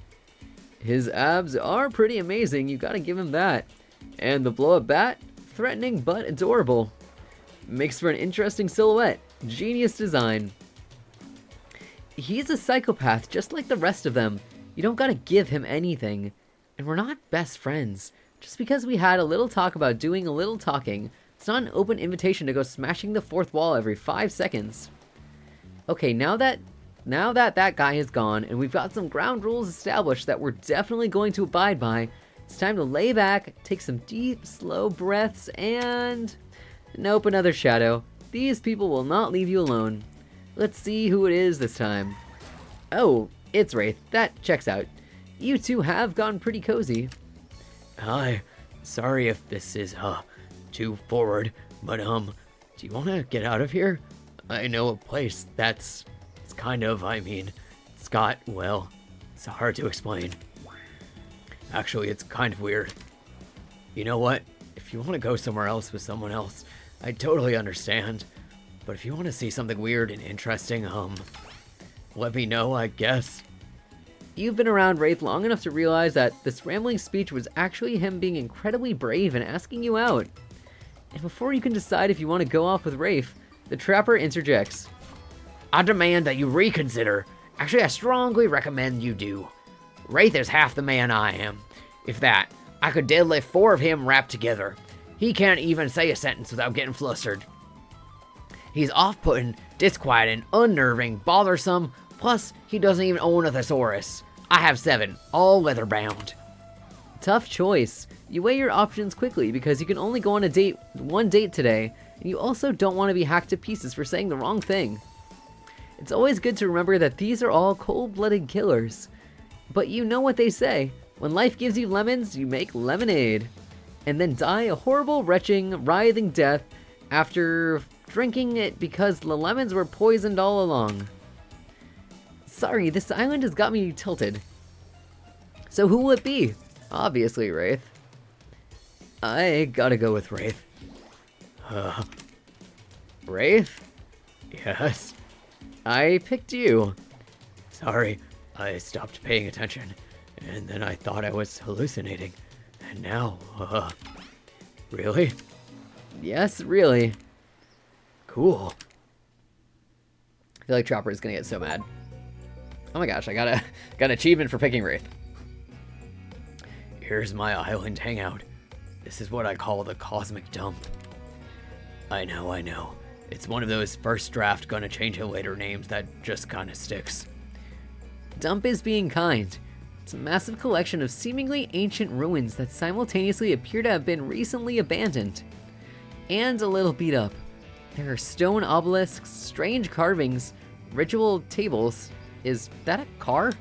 His abs are pretty amazing, you gotta give him that. And the blow-up bat, threatening but adorable. Makes for an interesting silhouette. Genius design. He's a psychopath just like the rest of them. You don't gotta give him anything. And we're not best friends. Just because we had a little talk about doing a little talking, it's not an open invitation to go smashing the fourth wall every 5 seconds. Okay, now that that guy is gone and we've got some ground rules established that we're definitely going to abide by, it's time to lay back, take some deep, slow breaths, and... Nope, another shadow. These people will not leave you alone. Let's see who it is this time. Oh, it's Wraith. That checks out. You two have gone pretty cozy. Hi. Sorry if this is, too forward, but, do you want to get out of here? I know a place that's... It's kind of, it's got, well, it's hard to explain. Actually, it's kind of weird. You know what? If you want to go somewhere else with someone else, I totally understand. But if you want to see something weird and interesting, let me know, I guess. You've been around Wraith long enough to realize that this rambling speech was actually him being incredibly brave and asking you out. And before you can decide if you want to go off with Wraith, the Trapper interjects. I demand that you reconsider. Actually, I strongly recommend you do. Wraith is half the man I am. If that, I could deadlift 4 of him wrapped together. He can't even say a sentence without getting flustered. He's off-putting, disquieting, unnerving, bothersome, plus he doesn't even own a thesaurus. I have 7, all leather-bound. Tough choice. You weigh your options quickly because you can only go on one date today, and you also don't want to be hacked to pieces for saying the wrong thing. It's always good to remember that these are all cold-blooded killers. But you know what they say, when life gives you lemons, you make lemonade. And then die a horrible, retching, writhing death after drinking it because the lemons were poisoned all along. Sorry, this island has got me tilted. So who will it be? Obviously, Wraith. I gotta go with Wraith. Wraith? Yes? I picked you. Sorry, I stopped paying attention, and then I thought I was hallucinating. And now, really? Yes, really. Cool. I feel like Trapper is gonna get so mad. Oh my gosh, I got an achievement for picking Wraith. Here's my island hangout. This is what I call the cosmic dump. I know. It's one of those first draft gonna change it later names that just kinda sticks. Dump is being kind. It's a massive collection of seemingly ancient ruins that simultaneously appear to have been recently abandoned. And a little beat up. There are stone obelisks, strange carvings, ritual tables. Is that a car?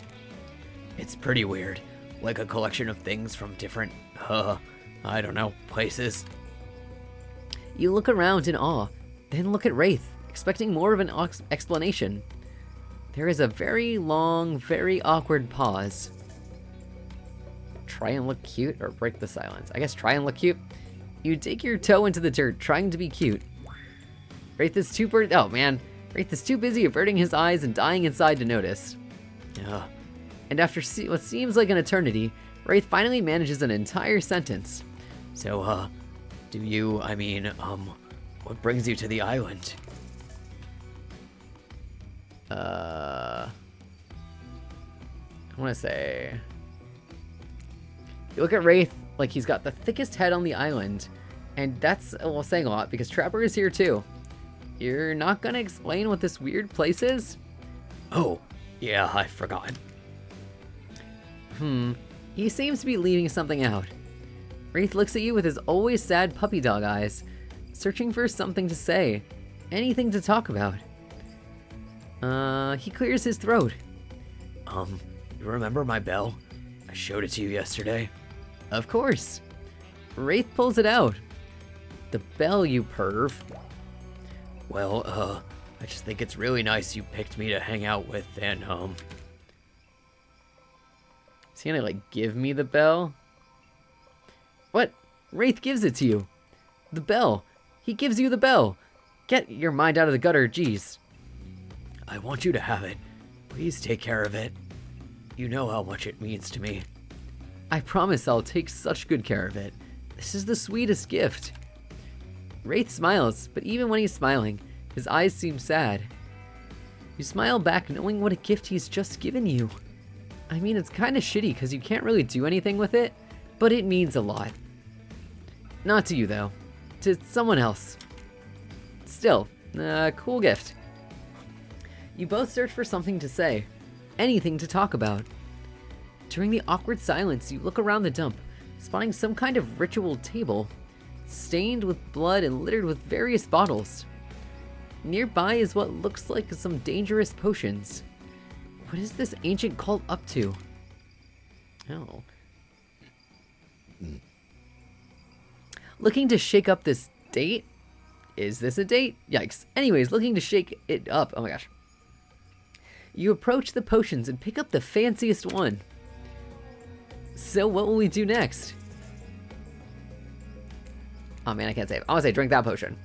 It's pretty weird. Like a collection of things from different, I don't know, places. You look around in awe, then look at Wraith, expecting more of an explanation. There is a very long, very awkward pause. Try and look cute or break the silence. I guess try and look cute. You dig your toe into the dirt, trying to be cute. Wraith is too oh man. Wraith is too busy averting his eyes and dying inside to notice. Yeah. And after what seems like an eternity, Wraith finally manages an entire sentence. So, do you, what brings you to the island? I want to say... You look at Wraith like he's got the thickest head on the island, and that's, well, saying a lot, because Trapper is here too. You're not gonna explain what this weird place is? Oh, yeah, I forgot. He seems to be leaving something out. Wraith looks at you with his always sad puppy dog eyes, searching for something to say, anything to talk about. He clears his throat. You remember my bell? I showed it to you yesterday. Of course. Wraith pulls it out. The bell, you perv. Well, I just think it's really nice you picked me to hang out with, and, Is he gonna, like, give me the bell? What? Wraith gives it to you. The bell. He gives you the bell. Get your mind out of the gutter, jeez. I want you to have it. Please take care of it. You know how much it means to me. I promise I'll take such good care of it. This is the sweetest gift. Wraith smiles, but even when he's smiling, his eyes seem sad. You smile back knowing what a gift he's just given you. I mean, it's kind of shitty because you can't really do anything with it, but it means a lot. Not to you, though. To someone else. Still, cool gift. You both search for something to say. Anything to talk about. During the awkward silence, you look around the dump, spotting some kind of ritual table, stained with blood and littered with various bottles. Nearby is what looks like some dangerous potions. What is this ancient cult up to? Oh. Looking to shake up this date? Is this a date? Yikes. Anyways, looking to shake it up. Oh my gosh. You approach the potions and pick up the fanciest one. So what will we do next? Oh man, I can't save. I want to say drink that potion.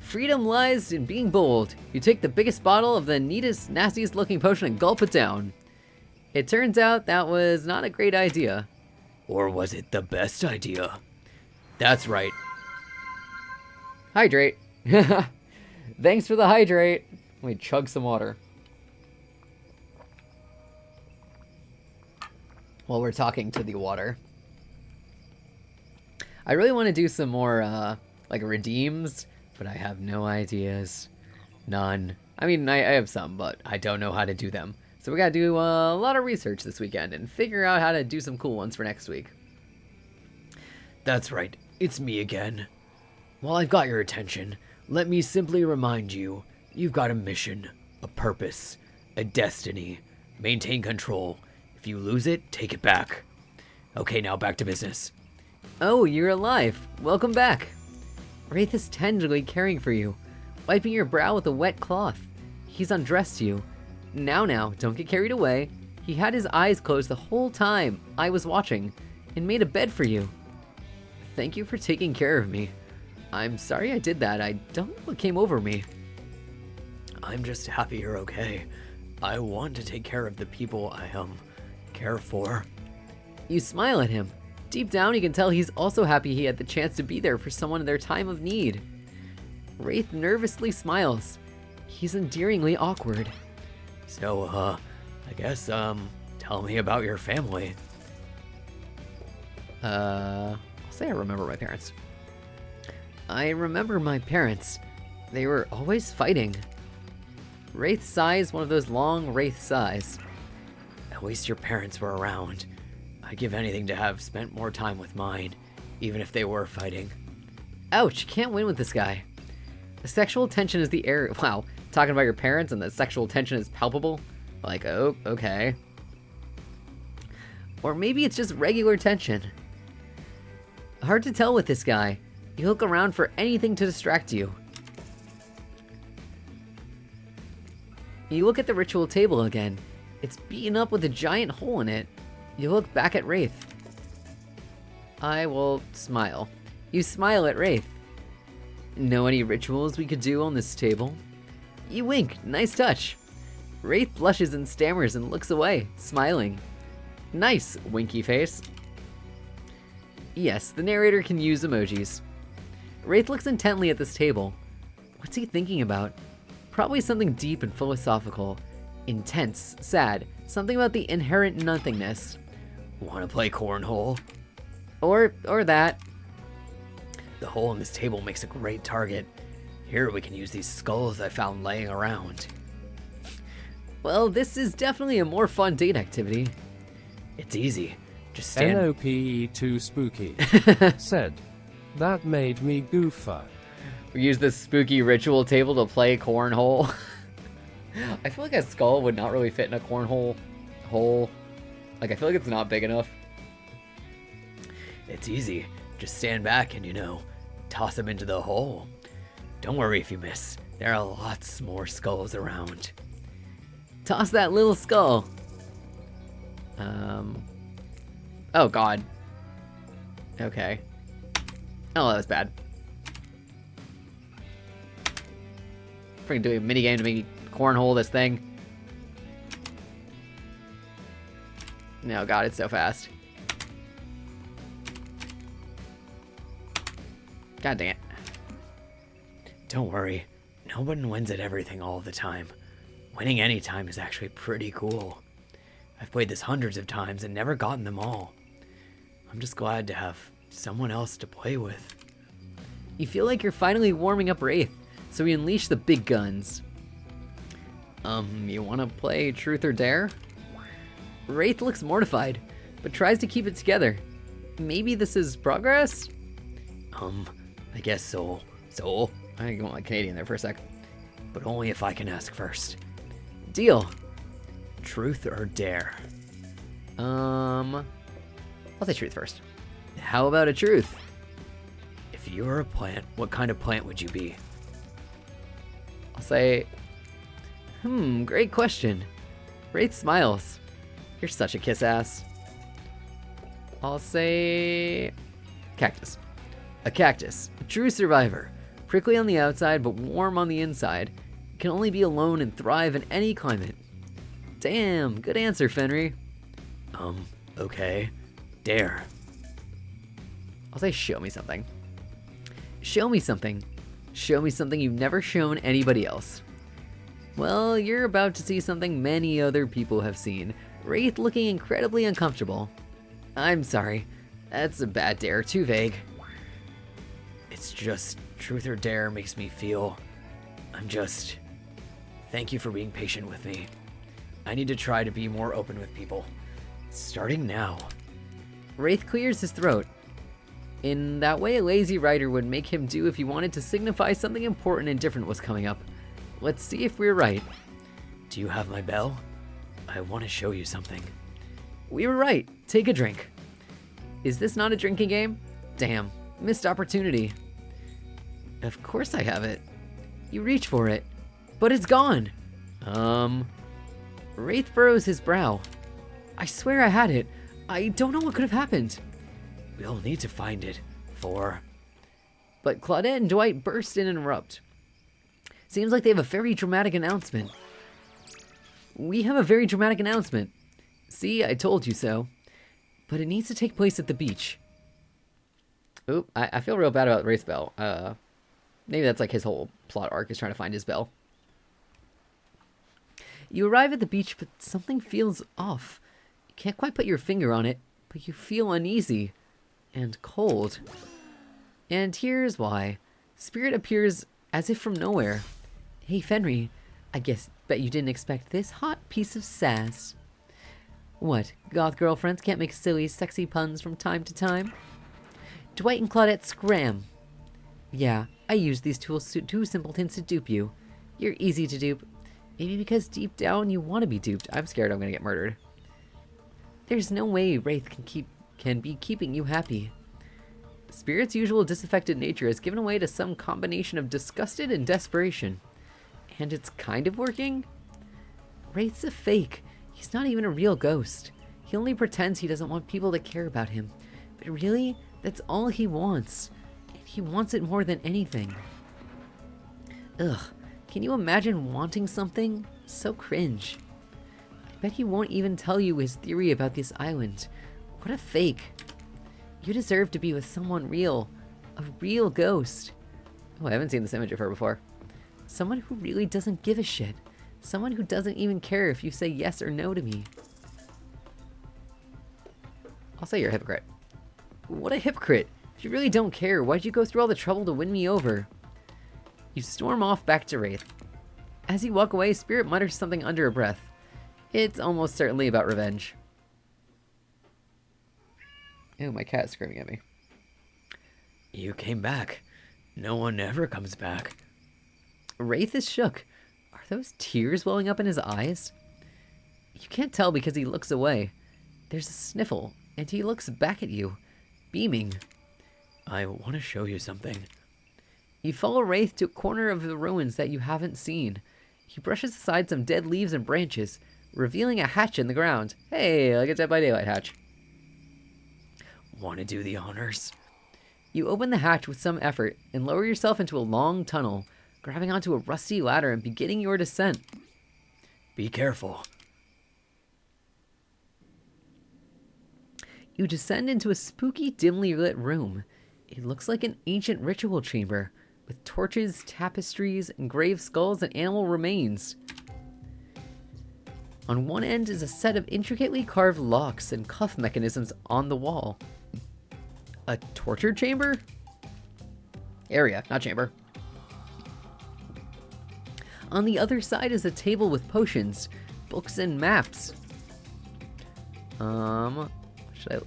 Freedom lies in being bold. You take the biggest bottle of the neatest, nastiest looking potion and gulp it down. It turns out that was not a great idea. Or was it the best idea? That's right. Hydrate. Thanks for the hydrate. Let me chug some water. While we're talking to the water. I really want to do some more, like, redeems, but I have no ideas. None. I mean, I have some, but I don't know how to do them. So we gotta do a lot of research this weekend and figure out how to do some cool ones for next week. That's right. It's me again. While I've got your attention, let me simply remind you, you've got a mission, a purpose, a destiny. Maintain control. If you lose it, take it back. Okay, now back to business. Oh, you're alive. Welcome back. Wraith is tenderly caring for you, wiping your brow with a wet cloth. He's undressed you. Now, don't get carried away. He had his eyes closed the whole time I was watching, and made a bed for you. Thank you for taking care of me. I'm sorry I did that. I don't know what came over me. I'm just happy you're okay. I want to take care of the people I, care for. You smile at him. Deep down, you can tell he's also happy he had the chance to be there for someone in their time of need. Wraith nervously smiles. He's endearingly awkward. So, I guess, tell me about your family. I'll say I remember my parents. I remember my parents. They were always fighting. Wraith sighs, one of those long Wraith sighs. At least your parents were around. I'd give anything to have spent more time with mine, even if they were fighting. Ouch, can't win with this guy. The sexual tension is the air. Wow, talking about your parents and the sexual tension is palpable? Like, oh, okay. Or maybe it's just regular tension. Hard to tell with this guy. You look around for anything to distract you. You look at the ritual table again. It's beaten up with a giant hole in it. You look back at Wraith. I will smile. You smile at Wraith. Know any rituals we could do on this table? You wink, nice touch. Wraith blushes and stammers and looks away, smiling. Nice, winky face. Yes, the narrator can use emojis. Wraith looks intently at this table. What's he thinking about? Probably something deep and philosophical. Intense, sad, something about the inherent nothingness. Want to play cornhole? Or that. The hole in this table makes a great target. Here we can use these skulls I found laying around. Well, this is definitely a more fun date activity. It's easy. Just stand. NOPE too spooky. Said. That made me goofa. We use this spooky ritual table to play cornhole. I feel like a skull would not really fit in a cornhole hole. Like, I feel like it's not big enough. It's easy. Just stand back and, toss them into the hole. Don't worry if you miss. There are lots more skulls around. Toss that little skull. Oh, God. Okay. Oh, that was bad. Freaking doing a minigame to make me cornhole this thing. No, God, it's so fast. God dang it. Don't worry. No one wins at everything all the time. Winning any time is actually pretty cool. I've played this hundreds of times and never gotten them all. I'm just glad to have someone else to play with. You feel like you're finally warming up Wraith, so we unleash the big guns. You wanna play Truth or Dare? Wraith looks mortified, but tries to keep it together. Maybe this is progress? I guess so. I went like Canadian there for a sec. But only if I can ask first. Deal. Truth or dare? I'll say truth first. How about a truth? If you were a plant, what kind of plant would you be? I'll say, great question. Wraith smiles. You're such a kiss ass. I'll say cactus. A cactus, a true survivor. Prickly on the outside, but warm on the inside. Can only be alone and thrive in any climate. Damn, good answer, Fenry. Okay. Dare. I'll say show me something. Show me something. Show me something you've never shown anybody else. Well, you're about to see something many other people have seen. Wraith looking incredibly uncomfortable. I'm sorry. That's a bad dare, too vague. It's just truth or dare makes me feel... Thank you for being patient with me. I need to try to be more open with people. Starting now. Wraith clears his throat. In that way a lazy writer would make him do if he wanted to signify something important and different was coming up. Let's see if we're right. Do you have my bell? I want to show you something. We were right. Take a drink. Is this not a drinking game? Damn. Missed opportunity. Of course I have it. You reach for it. But it's gone. Wraith furrows his brow. I swear I had it. I don't know what could have happened. We'll need to find it for... But Claudette and Dwight burst in and interrupt. Seems like they have a very dramatic announcement. We have a very dramatic announcement. See, I told you so. But it needs to take place at the beach. Oop, I feel real bad about Wraith's bell. Maybe that's like his whole plot arc is trying to find his bell. You arrive at the beach, but something feels off. You can't quite put your finger on it, but you feel uneasy and cold. And here's why. Spirit appears as if from nowhere. Hey, Fenry, bet you didn't expect this hot piece of sass. What, goth girlfriends can't make silly, sexy puns from time to time? Dwight and Claudette scram. Yeah, I use these tools two simpletons to dupe you. You're easy to dupe. Maybe because deep down you want to be duped. I'm scared I'm gonna get murdered. There's no way Wraith can be keeping you happy. Spirit's usual disaffected nature has given way to some combination of disgusted and desperation. And it's kind of working? Wraith's a fake. He's not even a real ghost. He only pretends he doesn't want people to care about him. But really, that's all he wants. And he wants it more than anything. Ugh, can you imagine wanting something? So cringe. I bet he won't even tell you his theory about this island. What a fake. You deserve to be with someone real. A real ghost. Oh, I haven't seen this image of her before. Someone who really doesn't give a shit. Someone who doesn't even care if you say yes or no to me. I'll say you're a hypocrite. What a hypocrite. If you really don't care, why'd you go through all the trouble to win me over? You storm off back to Wraith. As you walk away, Spirit mutters something under her breath. It's almost certainly about revenge. Ew, my cat's screaming at me. You came back. No one ever comes back. Wraith is shook. Are those tears welling up in his eyes? You can't tell because he looks away. There's a sniffle, and he looks back at you, beaming. I want to show you something. You follow Wraith to a corner of the ruins that you haven't seen. He brushes aside some dead leaves and branches, revealing a hatch in the ground. Hey, like a Dead by Daylight hatch. Want to do the honors? You open the hatch with some effort and lower yourself into a long tunnel, grabbing onto a rusty ladder and beginning your descent. Be careful. You descend into a spooky, dimly lit room. It looks like an ancient ritual chamber, with torches, tapestries, engraved skulls, and animal remains. On one end is a set of intricately carved locks and cuff mechanisms on the wall. A torture chamber? Area, not chamber. On the other side is a table with potions, books, and maps. I'll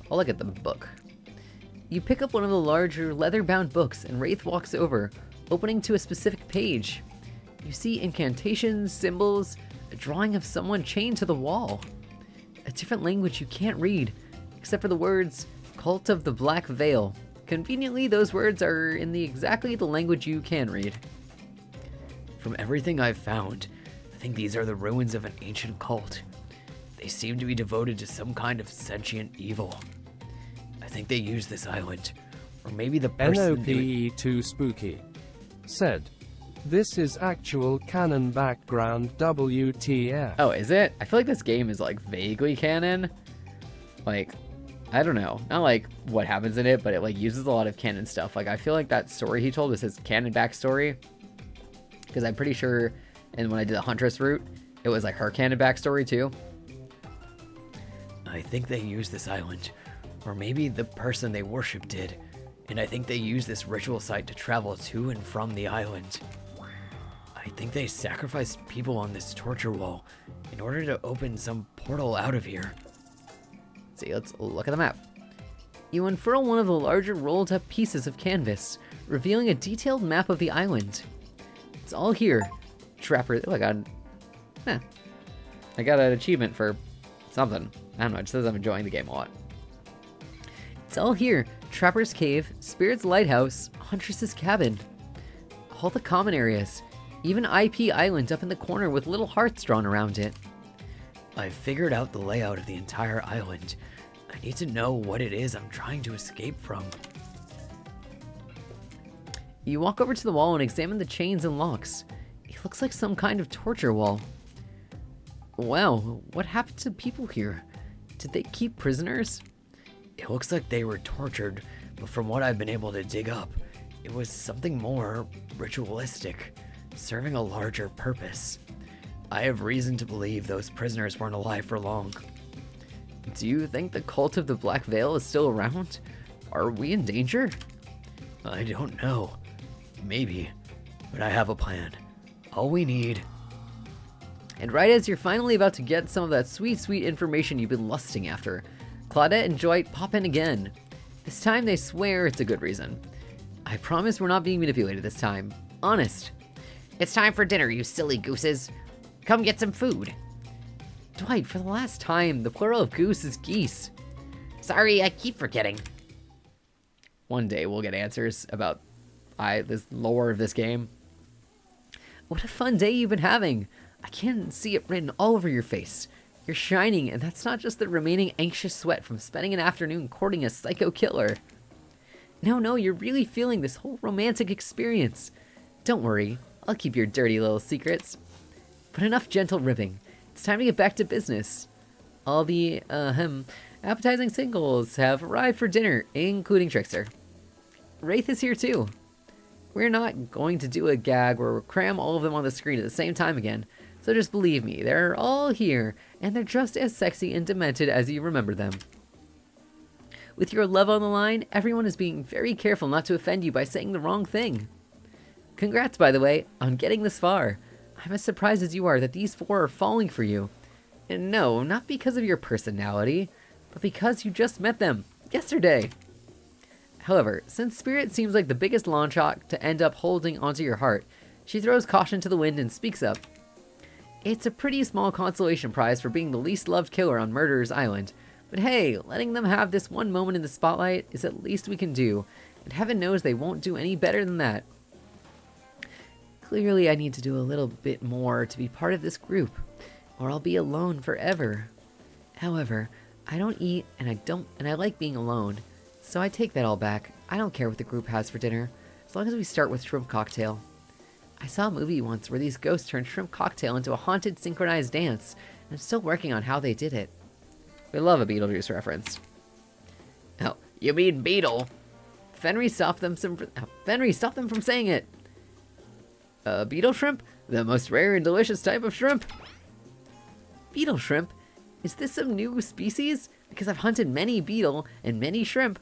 look at the book. You pick up one of the larger leather-bound books, and Wraith walks over, opening to a specific page. You see incantations, symbols, a drawing of someone chained to the wall. A different language you can't read, except for the words, Cult of the Black Veil. Conveniently, those words are in exactly the language you can read. From everything I've found, I think these are the ruins of an ancient cult. They seem to be devoted to some kind of sentient evil. I think they use this island, or maybe the person... NOPE too spooky. Said. This is actual canon background WTF. Oh, is it? I feel like this game is like vaguely canon. Like, I don't know. Not like what happens in it, but it like uses a lot of canon stuff. Like, I feel like that story he told was his canon backstory. Because I'm pretty sure, and when I did the Huntress route, it was like her canon backstory too. I think they use this island, or maybe the person they worship did. And I think they use this ritual site to travel to and from the island. I think they sacrificed people on this torture wall in order to open some portal out of here. See, let's look at the map. You unfurl one of the larger rolled-up pieces of canvas, revealing a detailed map of the island. It's all here. Trapper... Oh, I got an achievement for something. I don't know, it just says I'm enjoying the game a lot. It's all here. Trapper's Cave, Spirit's Lighthouse, Huntress's Cabin. All the common areas. Even IP Island up in the corner with little hearts drawn around it. I've figured out the layout of the entire island. I need to know what it is I'm trying to escape from. You walk over to the wall and examine the chains and locks. It looks like some kind of torture wall. Wow, what happened to people here? Did they keep prisoners? It looks like they were tortured, but from what I've been able to dig up, it was something more ritualistic, serving a larger purpose. I have reason to believe those prisoners weren't alive for long. Do you think the Cult of the Black Veil is still around? Are we in danger? I don't know. Maybe. But I have a plan. All we need... And right as you're finally about to get some of that sweet, sweet information you've been lusting after, Claudette and Dwight pop in again. This time they swear it's a good reason. I promise we're not being manipulated this time. Honest. It's time for dinner, you silly gooses. Come get some food. Dwight, for the last time, the plural of goose is geese. Sorry, I keep forgetting. One day we'll get answers about this lore of this game. What a fun day you've been having. I can see it written all over your face. You're shining, and that's not just the remaining anxious sweat from spending an afternoon courting a psycho killer. No, you're really feeling this whole romantic experience. Don't worry, I'll keep your dirty little secrets. But enough gentle ribbing. It's time to get back to business. All the, appetizing singles have arrived for dinner, including Trickster. Wraith is here too. We're not going to do a gag where we'll cram all of them on the screen at the same time again, so just believe me, they're all here, and they're just as sexy and demented as you remember them. With your love on the line, everyone is being very careful not to offend you by saying the wrong thing. Congrats, by the way, on getting this far. I'm as surprised as you are that these 4 are falling for you. And no, not because of your personality, but because you just met them yesterday. However, since Spirit seems like the biggest lawn chalk to end up holding onto your heart, she throws caution to the wind and speaks up. It's a pretty small consolation prize for being the least loved killer on Murderer's Island, but hey, letting them have this one moment in the spotlight is at least we can do, and heaven knows they won't do any better than that. Clearly I need to do a little bit more to be part of this group, or I'll be alone forever. However, I don't eat and I like being alone, so I take that all back. I don't care what the group has for dinner, as long as we start with shrimp cocktail. I saw a movie once where these ghosts turned shrimp cocktail into a haunted synchronized dance, and I'm still working on how they did it. We love a Beetlejuice reference. Oh, you mean beetle? Fenry stopped them from saying it. Beetle shrimp? The most rare and delicious type of shrimp. Beetle shrimp? Is this some new species? Because I've hunted many beetle and many shrimp,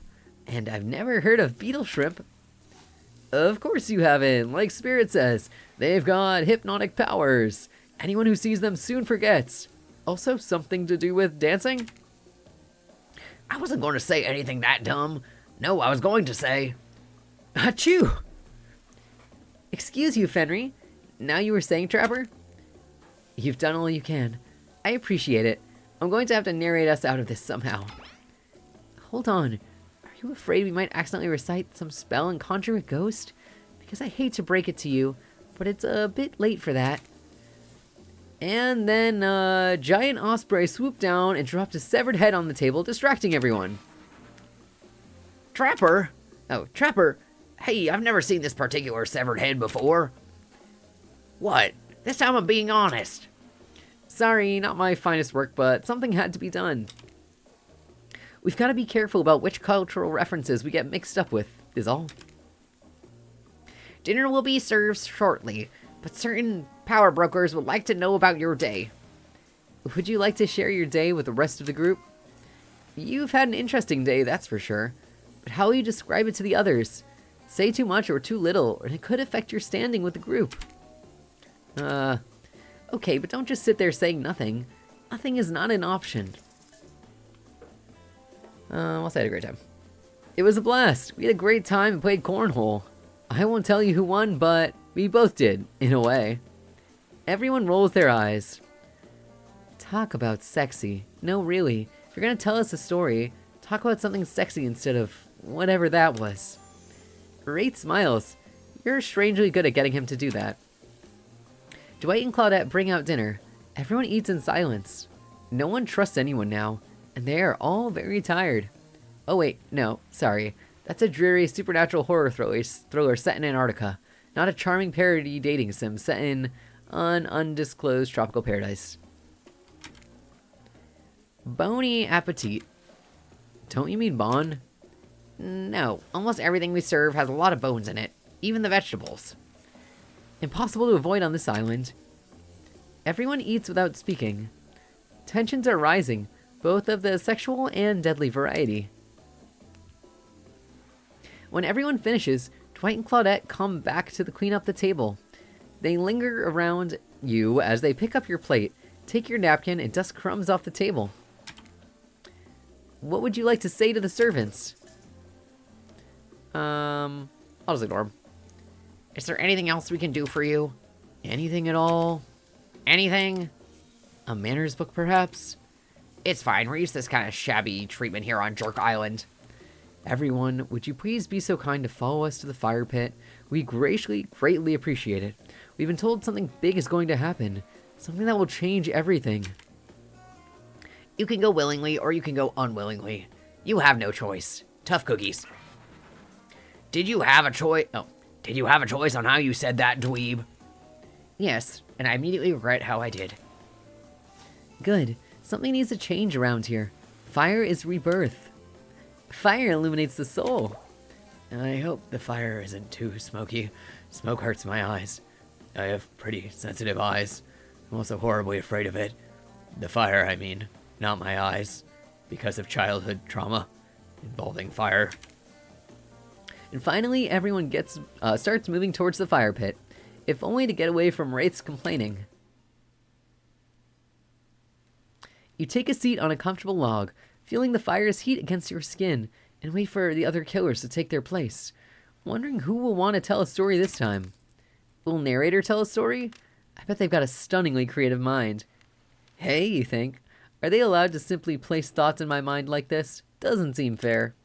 and I've never heard of beetle shrimp. Of course you haven't. Like Spirit says, they've got hypnotic powers. Anyone who sees them soon forgets. Also something to do with dancing? I wasn't going to say anything that dumb. No, I was going to say... Achoo! Excuse you, Fenry. Now you were saying, Trapper? You've done all you can. I appreciate it. I'm going to have to narrate us out of this somehow. Hold on. Are you afraid we might accidentally recite some spell and conjure a ghost? Because I hate to break it to you, but it's a bit late for that. And then a giant osprey swooped down and dropped a severed head on the table, distracting everyone. Trapper? Oh, Trapper. Hey, I've never seen this particular severed head before. What? This time I'm being honest. Sorry, not my finest work, but something had to be done. We've got to be careful about which cultural references we get mixed up with, is all. Dinner will be served shortly, but certain power brokers would like to know about your day. Would you like to share your day with the rest of the group? You've had an interesting day, that's for sure. But how will you describe it to the others? Say too much or too little, and it could affect your standing with the group. Okay, but don't just sit there saying nothing. Nothing is not an option. I'll say I had a great time. It was a blast. We had a great time and played cornhole. I won't tell you who won, but we both did, in a way. Everyone rolls their eyes. Talk about sexy. No, really. If you're gonna tell us a story, talk about something sexy instead of whatever that was. Wraith smiles. You're strangely good at getting him to do that. Dwight and Claudette bring out dinner. Everyone eats in silence. No one trusts anyone now, and they are all very tired. Oh wait, no, sorry. That's a dreary supernatural horror thriller set in Antarctica, not a charming parody dating sim set in an undisclosed tropical paradise. Bony appetit. Don't you mean bon? No, almost everything we serve has a lot of bones in it, even the vegetables. Impossible to avoid on this island. Everyone eats without speaking. Tensions are rising, both of the sexual and deadly variety. When everyone finishes, Dwight and Claudette come back to clean up the table. They linger around you as they pick up your plate, take your napkin, and dust crumbs off the table. What would you like to say to the servants? I'll just ignore them. Is there anything else we can do for you? Anything at all? Anything? A manners book, perhaps? It's fine, we're used to this kind of shabby treatment here on Jerk Island. Everyone, would you please be so kind to follow us to the fire pit? We greatly appreciate it. We've been told something big is going to happen. Something that will change everything. You can go willingly, or you can go unwillingly. You have no choice. Tough cookies. Did you have a choice? Oh, did you have a choice on how you said that, dweeb? Yes, and I immediately regret how I did. Good. Something needs to change around here. Fire is rebirth. Fire illuminates the soul. I hope the fire isn't too smoky. Smoke hurts my eyes. I have pretty sensitive eyes. I'm also horribly afraid of it. The fire, I mean, not my eyes, because of childhood trauma involving fire. And finally, everyone starts moving towards the fire pit, if only to get away from Wraith's complaining. You take a seat on a comfortable log, feeling the fire's heat against your skin, and wait for the other killers to take their place, wondering who will want to tell a story this time. Will narrator tell a story? I bet they've got a stunningly creative mind. Hey, you think, are they allowed to simply place thoughts in my mind like this? Doesn't seem fair.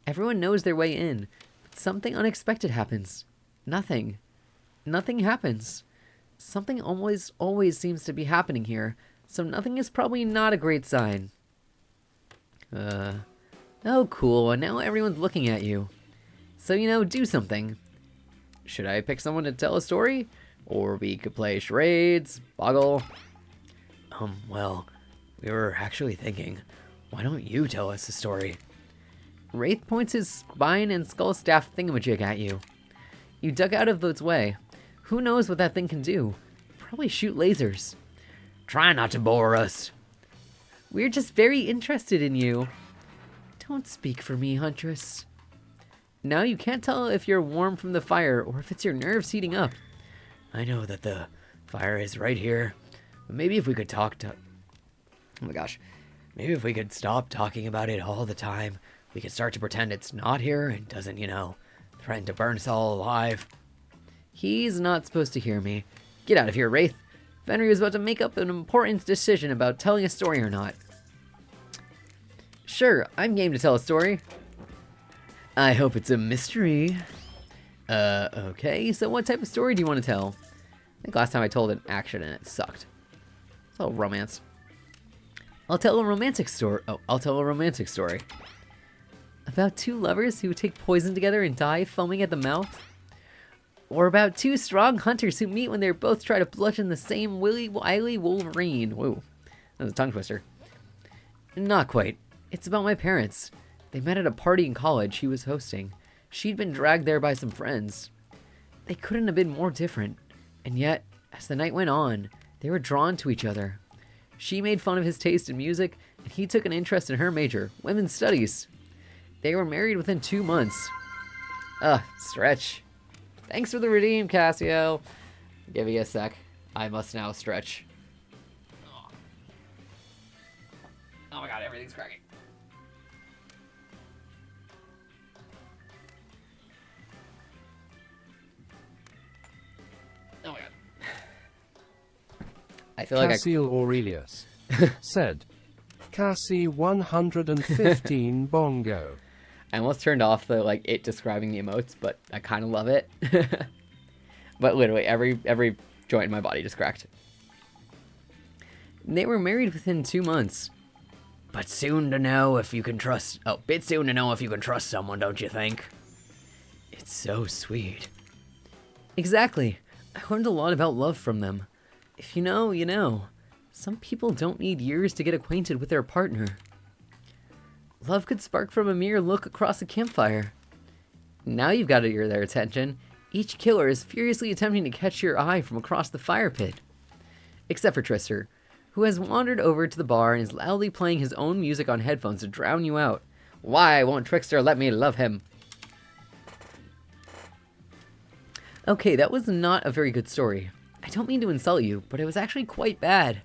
Everyone knows their way in, but something unexpected happens. Nothing. Nothing happens. Something always seems to be happening here, so nothing is probably not a great sign. Oh cool, and now everyone's looking at you. So, do something. Should I pick someone to tell a story? Or we could play charades, boggle. Well, we were actually thinking, why don't you tell us a story? Wraith points his spine and skull staff thingamajig at you. You duck out of its way. Who knows what that thing can do? Probably shoot lasers. Try not to bore us. We're just very interested in you. Don't speak for me, Huntress. Now you can't tell if you're warm from the fire or if it's your nerves heating up. I know that the fire is right here, but maybe if we could oh my gosh. Maybe if we could stop talking about it all the time, we could start to pretend it's not here and doesn't, threaten to burn us all alive. He's not supposed to hear me. Get out of here, Wraith. Fenrir is about to make up an important decision about telling a story or not. Sure, I'm game to tell a story. I hope it's a mystery. Okay, so what type of story do you want to tell? I think last time I told an action and it sucked. It's all romance. I'll tell a romantic story. I'll tell a romantic story. About two lovers who take poison together and die foaming at the mouth? Or about two strong hunters who meet when they're both trying to bludgeon the same wily Wolverine. Whoa, that was a tongue twister. Not quite. It's about my parents. They met at a party in college he was hosting. She'd been dragged there by some friends. They couldn't have been more different. And yet, as the night went on, they were drawn to each other. She made fun of his taste in music, and he took an interest in her major, women's studies. They were married within 2 months. Stretch. Thanks for the redeem, Cassio. Give me a sec. I must now stretch. Oh my god, everything's cracking. Oh my god. I feel like Cassiel Aurelius said, Cassie 115 bongo. I almost turned off the it describing the emotes, but I kind of love it. But literally every joint in my body just cracked. They were married within 2 months. But soon to know if you can trust... Oh, bit soon to know if you can trust someone, don't you think? It's so sweet. Exactly. I learned a lot about love from them. If you know, you know. Some people don't need years to get acquainted with their partner. Love could spark from a mere look across a campfire. Now you've got their attention. Each killer is furiously attempting to catch your eye from across the fire pit. Except for Trister, who has wandered over to the bar and is loudly playing his own music on headphones to drown you out. Why won't Trickster let me love him? Okay, that was not a very good story. I don't mean to insult you, but it was actually quite bad.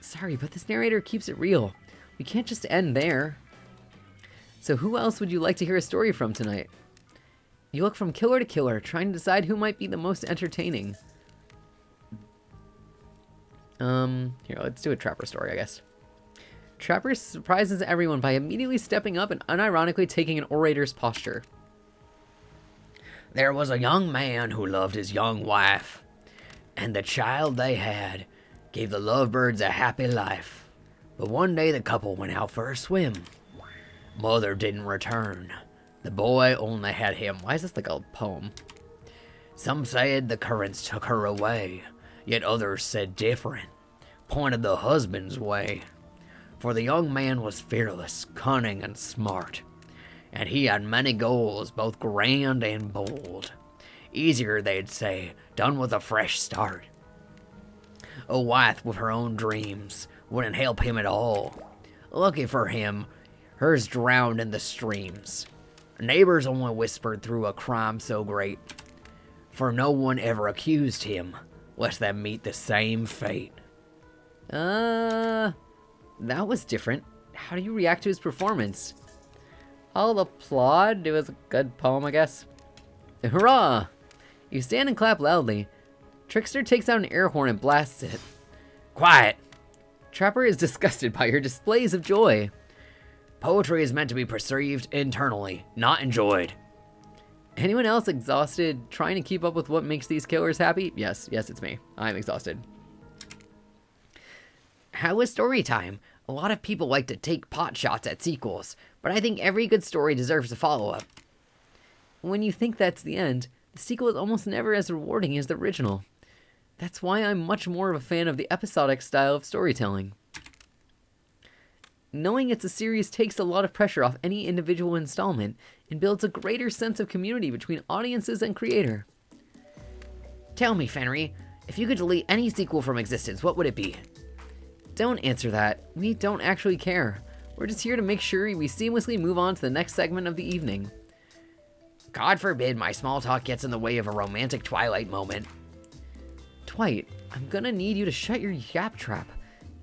Sorry, but this narrator keeps it real. We can't just end there. So who else would you like to hear a story from tonight? You look from killer to killer, trying to decide who might be the most entertaining. Here, let's do a Trapper story, I guess. Trapper surprises everyone by immediately stepping up and unironically taking an orator's posture. There was a young man who loved his young wife, and the child they had gave the lovebirds a happy life. But one day the couple went out for a swim. Mother didn't return. The boy only had him. Why is this like a poem? Some said the currents took her away, yet others said different, pointed the husband's way. For the young man was fearless, cunning, and smart, and he had many goals, both grand and bold. Easier, they'd say, done with a fresh start. A wife with her own dreams wouldn't help him at all. Lucky for him, hers drowned in the streams. Neighbors only whispered through a crime so great, for no one ever accused him, lest them meet the same fate. That was different. How do you react to his performance? I'll applaud. It was a good poem, I guess. Hurrah! You stand and clap loudly. Trickster takes out an air horn and blasts it. Quiet! Trapper is disgusted by your displays of joy. Poetry is meant to be perceived internally, not enjoyed. Anyone else exhausted trying to keep up with what makes these killers happy? Yes, it's me. I'm exhausted. How was story time? A lot of people like to take pot shots at sequels, but I think every good story deserves a follow-up. When you think that's the end, the sequel is almost never as rewarding as the original. That's why I'm much more of a fan of the episodic style of storytelling. Knowing it's a series takes a lot of pressure off any individual installment and builds a greater sense of community between audiences and creator. Tell me, Fenry, if you could delete any sequel from existence, what would it be? Don't answer that. We don't actually care. We're just here to make sure we seamlessly move on to the next segment of the evening. God forbid my small talk gets in the way of a romantic Twilight moment. Dwight, I'm gonna need you to shut your yap trap.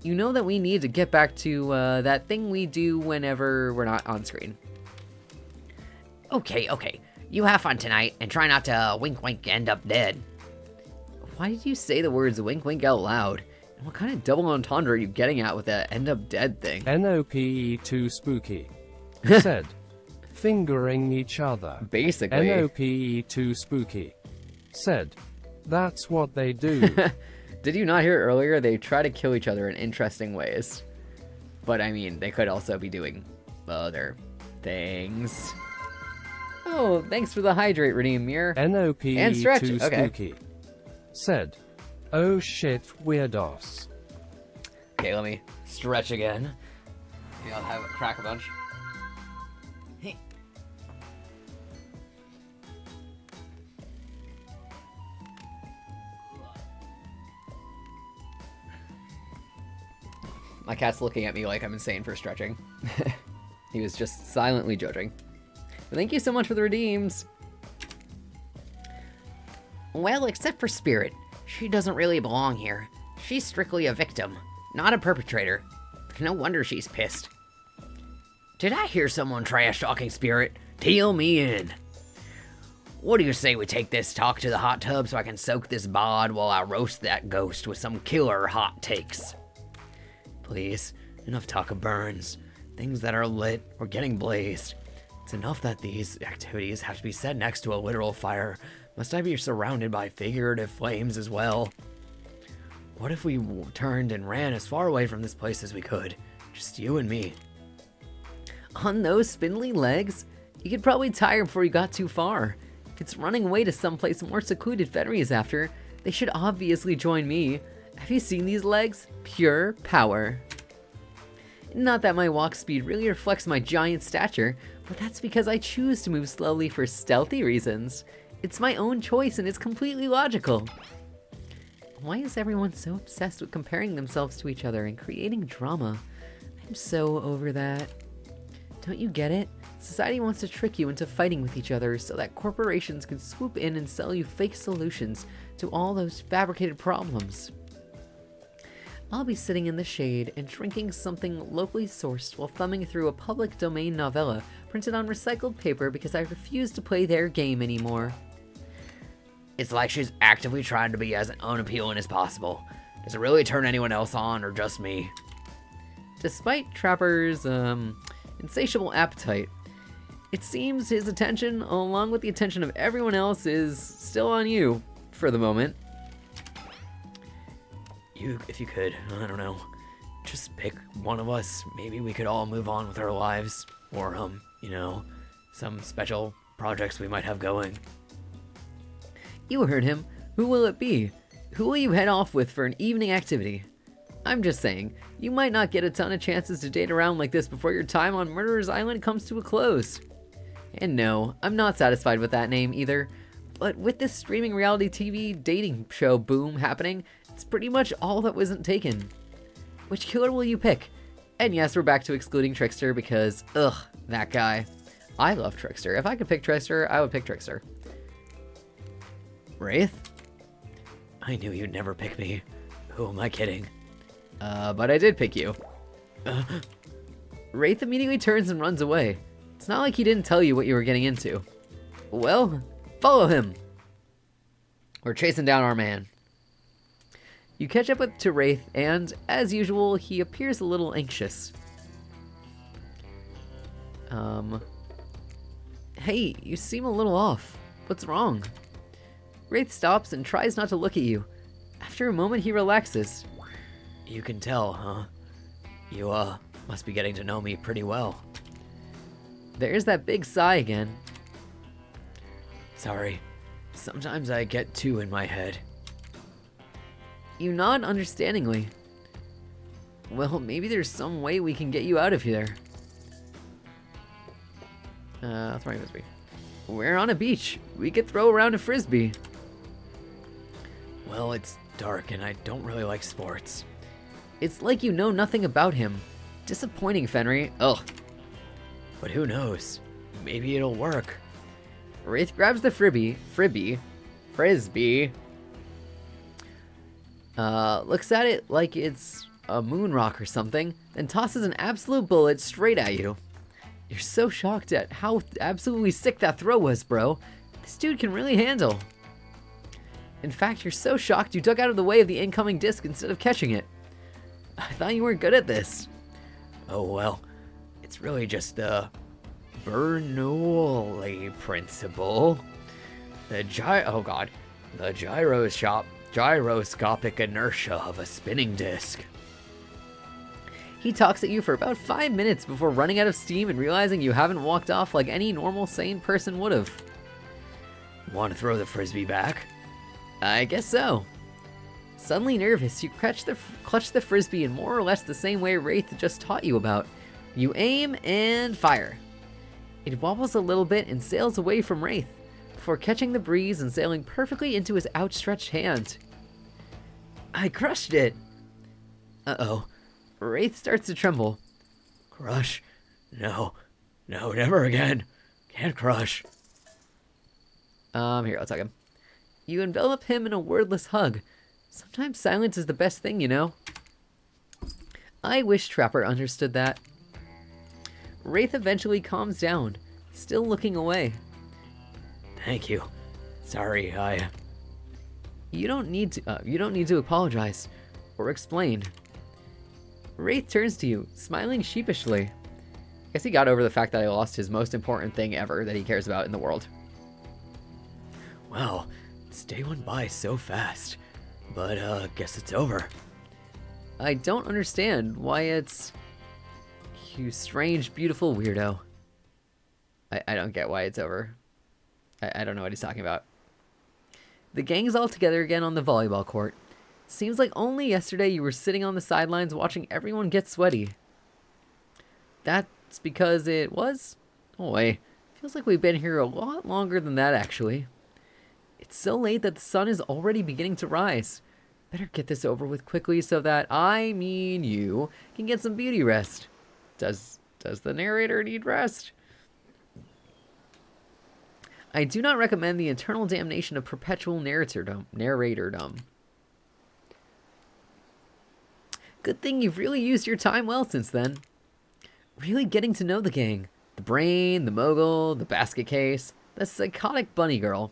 You know that we need to get back to that thing we do whenever we're not on screen. Okay. You have fun tonight, and try not to wink end up dead. Why did you say the words wink out loud? And what kind of double entendre are you getting at with that end up dead thing? NOPE too spooky. Said. Fingering each other. Basically. NOPE too spooky. Said. That's what they do. Did you not hear earlier? They try to kill each other in interesting ways. But I mean, they could also be doing other things. Oh, thanks for the hydrate, Redeem Mirror. NOPE And stretch. too Okay. spooky. Said. Oh shit, weirdos. Okay, let me stretch again. Maybe I'll have it crack a bunch. Hey. My cat's looking at me like I'm insane for stretching. He was just silently judging. But thank you so much for the redeems. Well, except for Spirit. She doesn't really belong here. She's strictly a victim, not a perpetrator. No wonder she's pissed. Did I hear someone trash-talking Spirit? Tell me in. What do you say we take this talk to the hot tub so I can soak this bod while I roast that ghost with some killer hot takes? Please, enough talk of burns. Things that are lit or getting blazed. It's enough that these activities have to be set next to a literal fire. Must I be surrounded by figurative flames as well? What if we turned and ran as far away from this place as we could? Just you and me. On those spindly legs? You could probably tire before you got too far. If it's running away to someplace more secluded Fenry is after, they should obviously join me. Have you seen these legs? Pure power. Not that my walk speed really reflects my giant stature, but that's because I choose to move slowly for stealthy reasons. It's my own choice and it's completely logical. Why is everyone so obsessed with comparing themselves to each other and creating drama? I'm so over that. Don't you get it? Society wants to trick you into fighting with each other so that corporations can swoop in and sell you fake solutions to all those fabricated problems. I'll be sitting in the shade and drinking something locally sourced while thumbing through a public domain novella printed on recycled paper because I refuse to play their game anymore. It's like she's actively trying to be as unappealing as possible. Does it really turn anyone else on, or just me? Despite Trapper's insatiable appetite, it seems his attention, along with the attention of everyone else, is still on you for the moment. If you could, I don't know, just pick one of us. Maybe we could all move on with our lives, or some special projects we might have going. You heard him. Who will it be? Who will you head off with for an evening activity? I'm just saying, you might not get a ton of chances to date around like this before your time on Murderer's Island comes to a close. And no, I'm not satisfied with that name either. But with this streaming reality TV dating show boom happening, it's pretty much all that wasn't taken. Which killer will you pick? And yes, we're back to excluding Trickster because, ugh, that guy. I love Trickster. If I could pick Trickster, I would pick Trickster. Wraith? I knew you'd never pick me. Who am I kidding? But I did pick you. Wraith immediately turns and runs away. It's not like he didn't tell you what you were getting into. Well, follow him. We're chasing down our man. You catch up to Wraith, and, as usual, he appears a little anxious. Hey, you seem a little off. What's wrong? Wraith stops and tries not to look at you. After a moment, he relaxes. You can tell, huh? You, must be getting to know me pretty well. There's that big sigh again. Sorry. Sometimes I get too in my head. You nod understandingly. Well, maybe there's some way we can get you out of here. Throwing a frisbee. We're on a beach. We could throw around a frisbee. Well, it's dark and I don't really like sports. It's like you know nothing about him. Disappointing, Fenry. Ugh. But who knows? Maybe it'll work. Wraith grabs the frisbee. Looks at it like it's a moon rock or something, then tosses an absolute bullet straight at you. You're so shocked at how absolutely sick that throw was, bro. This dude can really handle. In fact, you're so shocked you duck out of the way of the incoming disc instead of catching it. I thought you weren't good at this. Oh well, it's really just the Bernoulli principle. The gyroscopic inertia of a spinning disc. He talks at you for about 5 minutes before running out of steam and realizing you haven't walked off like any normal sane person would have. Want to throw the frisbee back? I guess so. Suddenly nervous, you clutch the frisbee in more or less the same way Wraith just taught you about. You aim and fire. It wobbles a little bit and sails away from Wraith, before catching the breeze and sailing perfectly into his outstretched hand. I crushed it! Uh-oh. Wraith starts to tremble. Crush? No, never again. Can't crush. Here, let's hug him. You envelop him in a wordless hug. Sometimes silence is the best thing, you know. I wish Trapper understood that. Wraith eventually calms down, still looking away. Thank you. Sorry, You don't need to apologize or explain. Wraith turns to you, smiling sheepishly. I guess he got over the fact that I lost his most important thing ever that he cares about in the world. Wow, this day went by so fast. But, guess it's over. I don't understand why it's... You strange, beautiful weirdo. I don't get why it's over. I don't know what he's talking about. The gang's all together again on the volleyball court. Seems like only yesterday you were sitting on the sidelines watching everyone get sweaty. That's because it was? Oh wait, feels like we've been here a lot longer than that actually. It's so late that the sun is already beginning to rise. Better get this over with quickly so that you can get some beauty rest. Does the narrator need rest? I do not recommend the eternal damnation of perpetual narratordom. Good thing you've really used your time well since then. Really getting to know the gang. The brain, the mogul, the basket case, the psychotic bunny girl.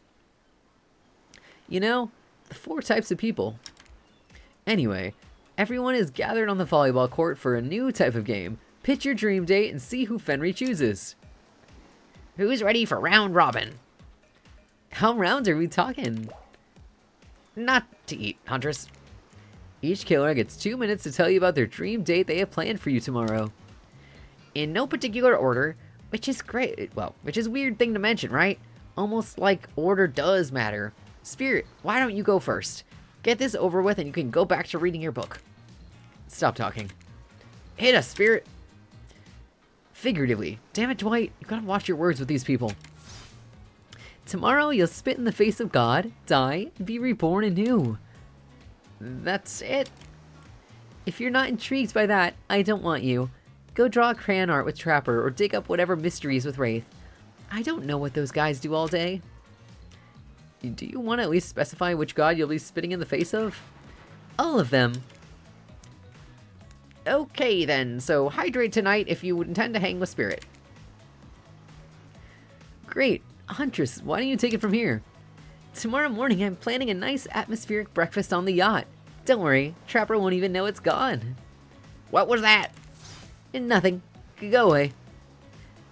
You know, the 4 types of people. Anyway, everyone is gathered on the volleyball court for a new type of game. Pitch your dream date and see who Fenry chooses. Who's ready for round robin? How round are we talking? Not to eat, Huntress. Each killer gets 2 minutes to tell you about their dream date they have planned for you tomorrow. In no particular order, which is great. Well, which is a weird thing to mention, right? Almost like order does matter. Spirit, why don't you go first? Get this over with and you can go back to reading your book. Stop talking. Hit us, Spirit. Figuratively. Damn it, Dwight. You gotta watch your words with these people. Tomorrow you'll spit in the face of God, die, and be reborn anew. That's it. If you're not intrigued by that, I don't want you. Go draw crayon art with Trapper or dig up whatever mysteries with Wraith. I don't know what those guys do all day. Do you want to at least specify which god you'll be spitting in the face of? All of them. Okay then, so hydrate tonight if you intend to hang with Spirit. Great. Huntress, why don't you take it from here? Tomorrow morning I'm planning a nice atmospheric breakfast on the yacht. Don't worry, Trapper won't even know it's gone. What was that? Nothing. Go away.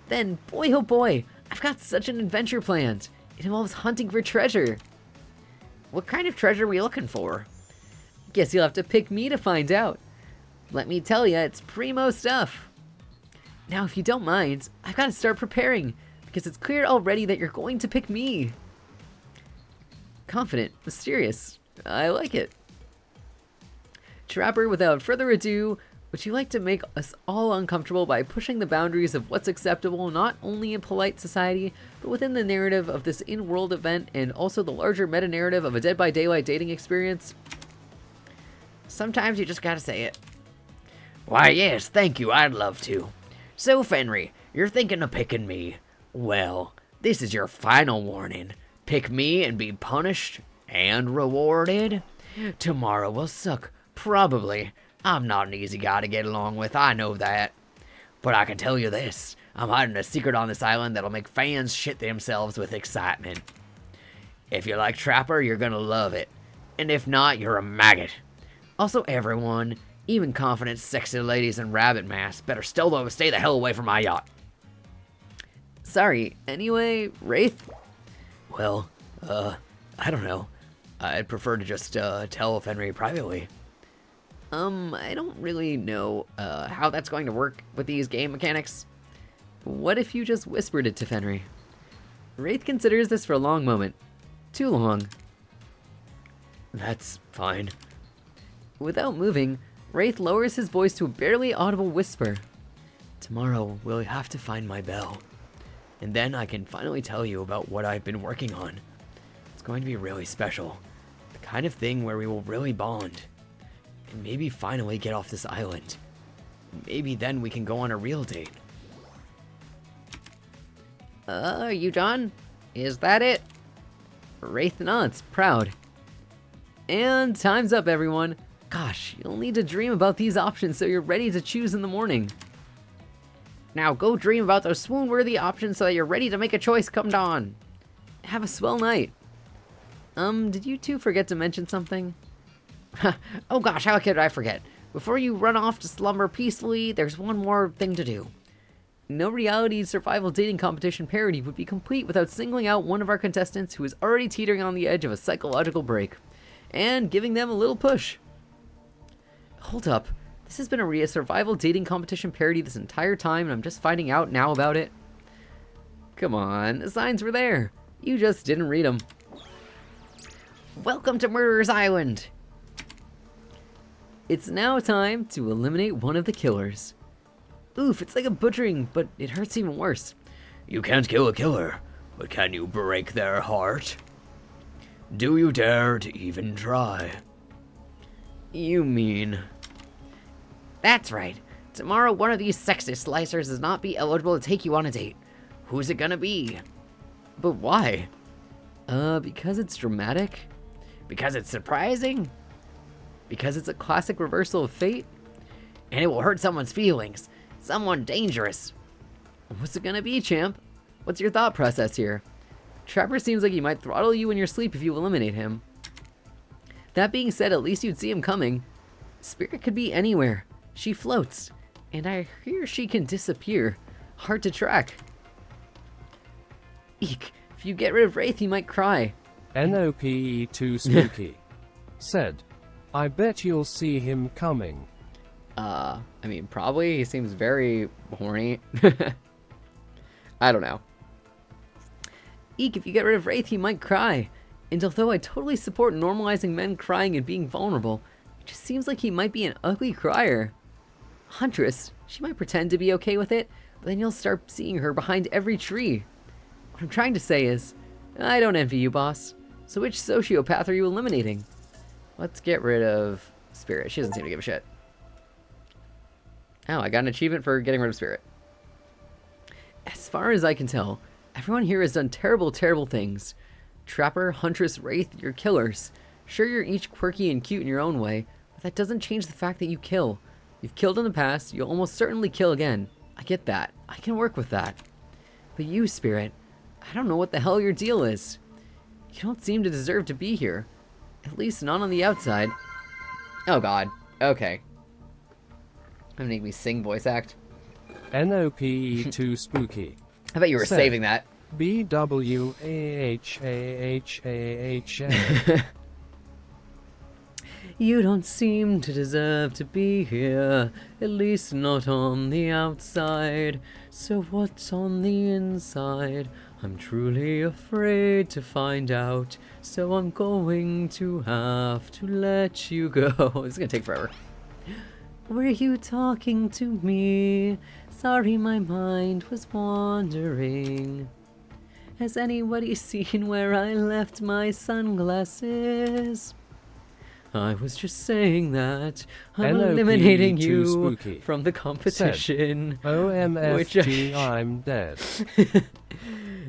Then, boy oh boy, I've got such an adventure planned. It involves hunting for treasure. What kind of treasure are we looking for? Guess you'll have to pick me to find out. Let me tell ya, it's primo stuff. Now, if you don't mind, I've got to start preparing, because it's clear already that you're going to pick me. Confident, mysterious. I like it. Trapper, without further ado, would you like to make us all uncomfortable by pushing the boundaries of what's acceptable not only in polite society, but within the narrative of this in-world event and also the larger meta-narrative of a Dead by Daylight dating experience? Sometimes you just gotta say it. Why, yes, thank you, I'd love to. So, Fenry, you're thinking of picking me. Well, this is your final warning. Pick me and be punished and rewarded. Tomorrow will suck, probably. I'm not an easy guy to get along with, I know that. But I can tell you this, I'm hiding a secret on this island that'll make fans shit themselves with excitement. If you like Trapper, you're gonna love it. And if not, you're a maggot. Also, everyone, even confident, sexy ladies in rabbit masks, better still stay the hell away from my yacht. Sorry, anyway, Wraith? Well, I don't know. I'd prefer to just tell Fenry privately. I don't really know how that's going to work with these game mechanics. What if you just whispered it to Fenry? Wraith considers this for a long moment. Too long. That's fine. Without moving, Wraith lowers his voice to a barely audible whisper. Tomorrow, we'll have to find my bell. And then I can finally tell you about what I've been working on. It's going to be really special. The kind of thing where we will really bond. And maybe finally get off this island. Maybe then we can go on a real date. Are you done? Is that it? Wraith nods, proud. And time's up, everyone. Gosh, you'll need to dream about these options so you're ready to choose in the morning. Now go dream about those swoon-worthy options so that you're ready to make a choice come dawn. Have a swell night. Did you two forget to mention something? Oh gosh, how could I forget? Before you run off to slumber peacefully, there's one more thing to do. No reality survival dating competition parody would be complete without singling out one of our contestants who is already teetering on the edge of a psychological break, and giving them a little push. Hold up, this has been a survival dating competition parody this entire time and I'm just finding out now about it? Come on, the signs were there. You just didn't read them. Welcome to Murderer's Island! It's now time to eliminate one of the killers. Oof, it's like a butchering, but it hurts even worse. You can't kill a killer, but can you break their heart? Do you dare to even try? You mean... That's right. Tomorrow one of these sexist slicers does not be eligible to take you on a date. Who's it gonna be? But why? Because it's dramatic? Because it's surprising? Because it's a classic reversal of fate? And it will hurt someone's feelings. Someone dangerous. What's it gonna be, champ? What's your thought process here? Trapper seems like he might throttle you in your sleep if you eliminate him. That being said, at least you'd see him coming. Spirit could be anywhere. She floats. And I hear she can disappear. Hard to track. Eek, if you get rid of Wraith, he might cry. NOPE too spooky. Said. I bet you'll see him coming. I mean, probably. He seems very horny. I don't know. Eek, if you get rid of Wraith, he might cry. And although I totally support normalizing men crying and being vulnerable, it just seems like he might be an ugly crier. Huntress, she might pretend to be okay with it, but then you'll start seeing her behind every tree. What I'm trying to say is, I don't envy you, boss. So which sociopath are you eliminating? Let's get rid of Spirit. She doesn't seem to give a shit. Oh, I got an achievement for getting rid of Spirit. As far as I can tell, everyone here has done terrible, terrible things. Trapper, Huntress, Wraith, you're killers. Sure, you're each quirky and cute in your own way, but that doesn't change the fact that you kill. You've killed in the past, you'll almost certainly kill again. I get that. I can work with that. But you, Spirit, I don't know what the hell your deal is. You don't seem to deserve to be here. At least not on the outside. Oh god. Okay. Gonna make me sing voice act. NOPE too spooky. I bet you were Said. saving that. BWAHAHAHA. You don't seem to deserve to be here, at least not on the outside. So what's on the inside? I'm truly afraid to find out, so I'm going to have to let you go. This is gonna take forever. Were you talking to me? Sorry, my mind was wandering. Has anybody seen where I left my sunglasses? I was just saying that I'm NOPE eliminating too you spooky. from the competition. OMFG, I'm dead.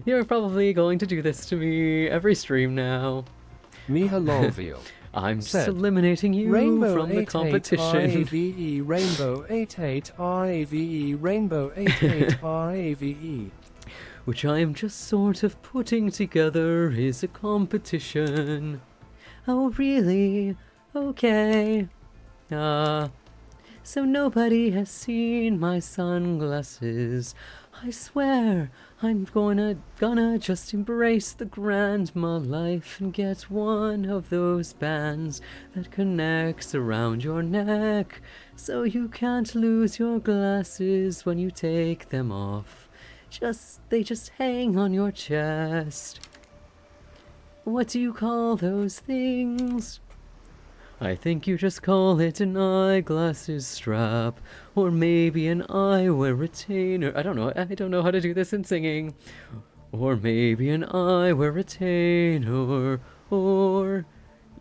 You're probably going to do this to me every stream now. Miha Lolville. I'm just Said. eliminating you Rainbow from the 88 competition. RAVE, Rainbow 88 RAVE, Rainbow 88 RAVE. Which I am just sort of putting together is a competition. Oh, really? Okay. So nobody has seen my sunglasses. I swear, I'm gonna just embrace the grandma life and get one of those bands that connects around your neck, so you can't lose your glasses when you take them off. They just hang on your chest. What do you call those things? I think you just call it an eyeglasses strap, or maybe an eyewear retainer. I don't know how to do this in singing. Or maybe an eyewear retainer, or...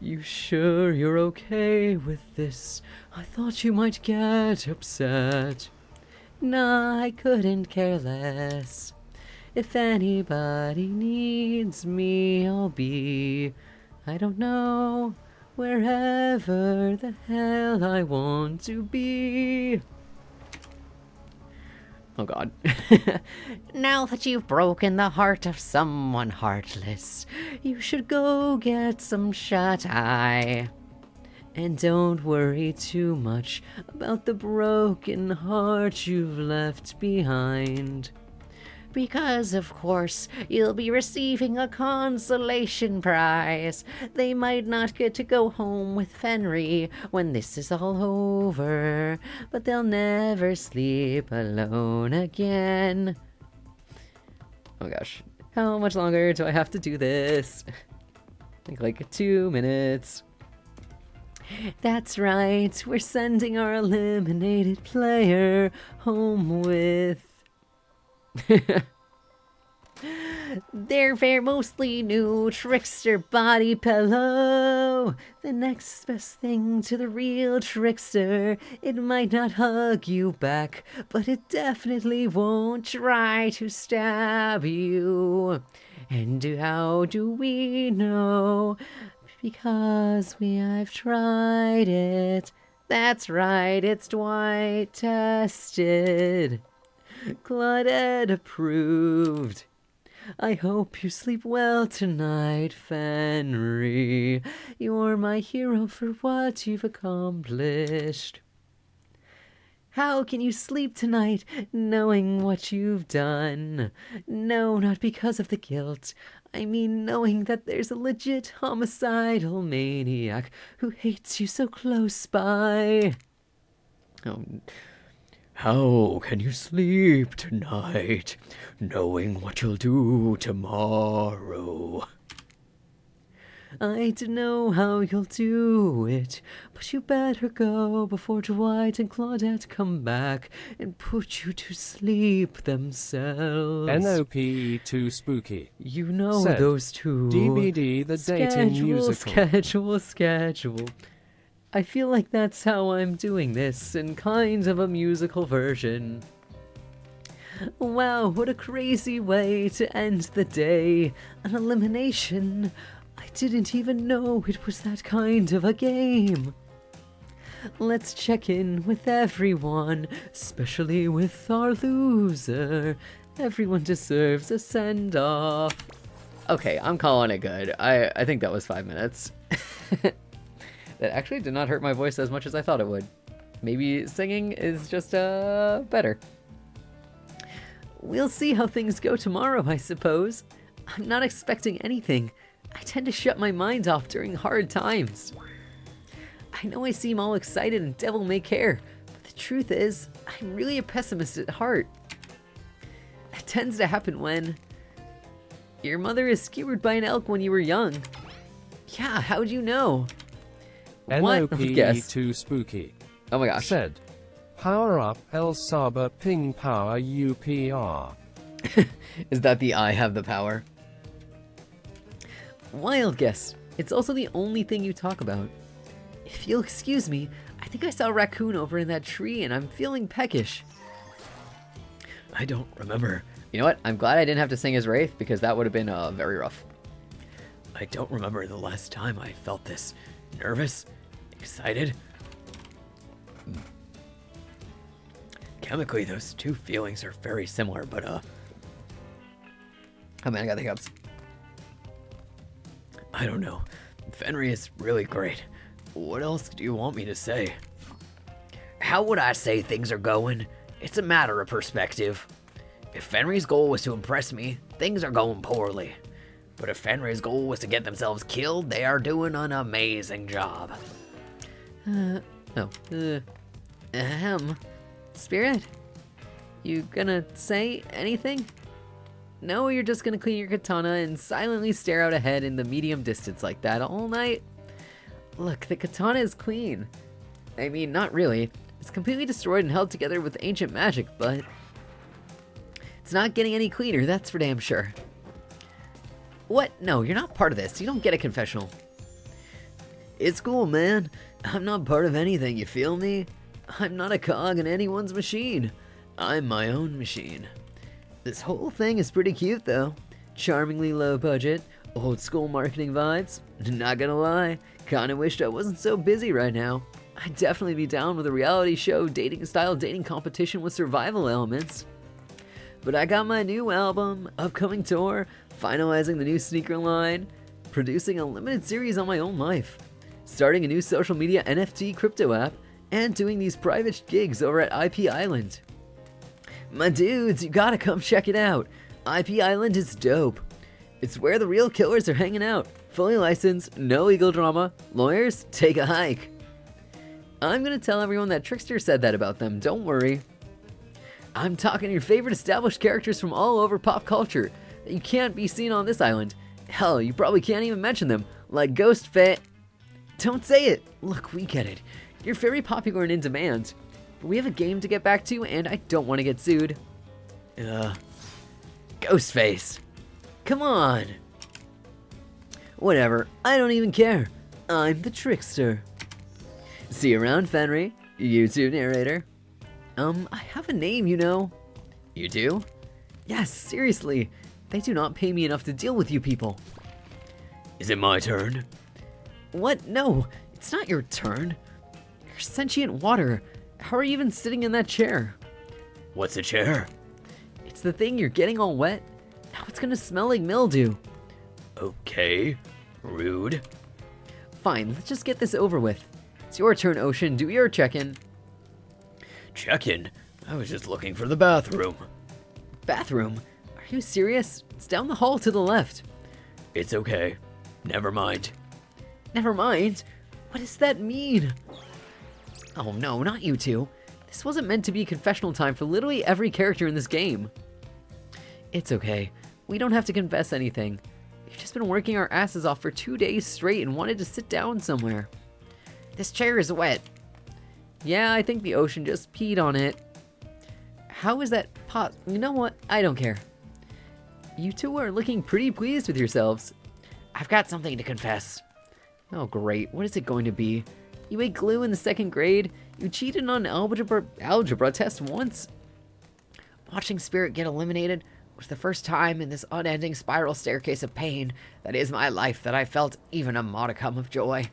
You sure you're okay with this? I thought you might get upset. Nah, I couldn't care less. If anybody needs me, I'll be... I don't know... wherever the hell I want to be. Oh god. Now that you've broken the heart of someone heartless, you should go get some shut-eye. And don't worry too much about the broken heart you've left behind. Because, of course, you'll be receiving a consolation prize. They might not get to go home with Fenry when this is all over, but they'll never sleep alone again. Oh gosh. How much longer do I have to do this? I think like 2 minutes. That's right, we're sending our eliminated player home with... their very mostly new trickster body pillow. The next best thing to the real trickster. It might not hug you back, but it definitely won't try to stab you. And how do we know? Because I've tried it. That's right, it's Dwight tested. Claudette approved. I hope you sleep well tonight, Fenry. You're my hero for what you've accomplished. How can you sleep tonight knowing what you've done? No, not because of the guilt. I mean knowing that there's a legit homicidal maniac who hates you so close by. Oh, How can you sleep tonight, knowing what you'll do tomorrow? I don't know how you'll do it, but you better go before Dwight and Claudette come back and put you to sleep themselves. NOPE too spooky. You know Said, those two. DBD the dating musical. Schedule. I feel like that's how I'm doing this, in kind of a musical version. Wow, what a crazy way to end the day. An elimination. I didn't even know it was that kind of a game. Let's check in with everyone, especially with our loser. Everyone deserves a send-off. Okay, I'm calling it good. I think that was 5 minutes. That actually did not hurt my voice as much as I thought it would. Maybe singing is just better. We'll see how things go tomorrow, I suppose. I'm not expecting anything. I tend to shut my mind off during hard times. I know I seem all excited and devil may care, but the truth is, I'm really a pessimist at heart. It tends to happen when your mother is skewered by an elk when you were young. Yeah, how'd you know? What? NOPE Guess. too spooky. Oh my gosh. Said, power up El Saba ping power UPR. Is that the I have the power? Wild guess. It's also the only thing you talk about. If you'll excuse me, I think I saw a raccoon over in that tree and I'm feeling peckish. I don't remember. You know what? I'm glad I didn't have to sing as Wraith, because that would have been very rough. I don't remember the last time I felt this nervous, excited. Chemically, those two feelings are very similar, but Oh man, I got the hiccups. I don't know. Fenry is really great. What else do you want me to say? How would I say things are going? It's a matter of perspective. If Fenry's goal was to impress me, things are going poorly. But if Fenry's goal was to get themselves killed, they are doing an amazing job. Spirit? You gonna say anything? No, you're just gonna clean your katana and silently stare out ahead in the medium distance like that all night? Look, the katana is clean. I mean, not really. It's completely destroyed and held together with ancient magic, but it's not getting any cleaner, that's for damn sure. What? No, you're not part of this. You don't get a confessional. It's cool, man. I'm not part of anything, you feel me? I'm not a cog in anyone's machine. I'm my own machine. This whole thing is pretty cute, though. Charmingly low budget, old school marketing vibes. Not gonna lie, kinda wished I wasn't so busy right now. I'd definitely be down with a reality show dating-style dating competition with survival elements. But I got my new album, upcoming tour, finalizing the new sneaker line, producing a limited series on my own life, starting a new social media NFT crypto app, and doing these private gigs over at IP Island. My dudes, you gotta come check it out. IP Island is dope. It's where the real killers are hanging out. Fully licensed, no legal drama. Lawyers, take a hike. I'm gonna tell everyone that Trickster said that about them, don't worry. I'm talking your favorite established characters from all over pop culture that you can't be seen on this island. Hell, you probably can't even mention them, like Ghostface. Don't say it! Look, we get it. You're very popular and in demand. But we have a game to get back to, and I don't want to get sued. Ghostface. Come on! Whatever, I don't even care. I'm the Trickster. See you around, Fenry. YouTube narrator. I have a name, you know. You do? Yes, seriously. They do not pay me enough to deal with you people. Is it my turn? What? No, it's not your turn. You're sentient water. How are you even sitting in that chair? What's a chair? It's the thing you're getting all wet. Now it's gonna smell like mildew. Okay. Rude. Fine, let's just get this over with. It's your turn, Ocean. Do your check-in. Check-in? I was just looking for the bathroom. Bathroom? Are you serious? It's down the hall to the left. It's okay. Never mind. Never mind. What does that mean? Oh no, not you two. This wasn't meant to be confessional time for literally every character in this game. It's okay. We don't have to confess anything. We've just been working our asses off for 2 days straight and wanted to sit down somewhere. This chair is wet. Yeah, I think the ocean just peed on it. How is that You know what? I don't care. You two are looking pretty pleased with yourselves. I've got something to confess. Oh great, what is it going to be? You ate glue in the 2nd grade? You cheated on algebra test once? Watching Spirit get eliminated was the first time in this unending spiral staircase of pain that is my life that I felt even a modicum of joy.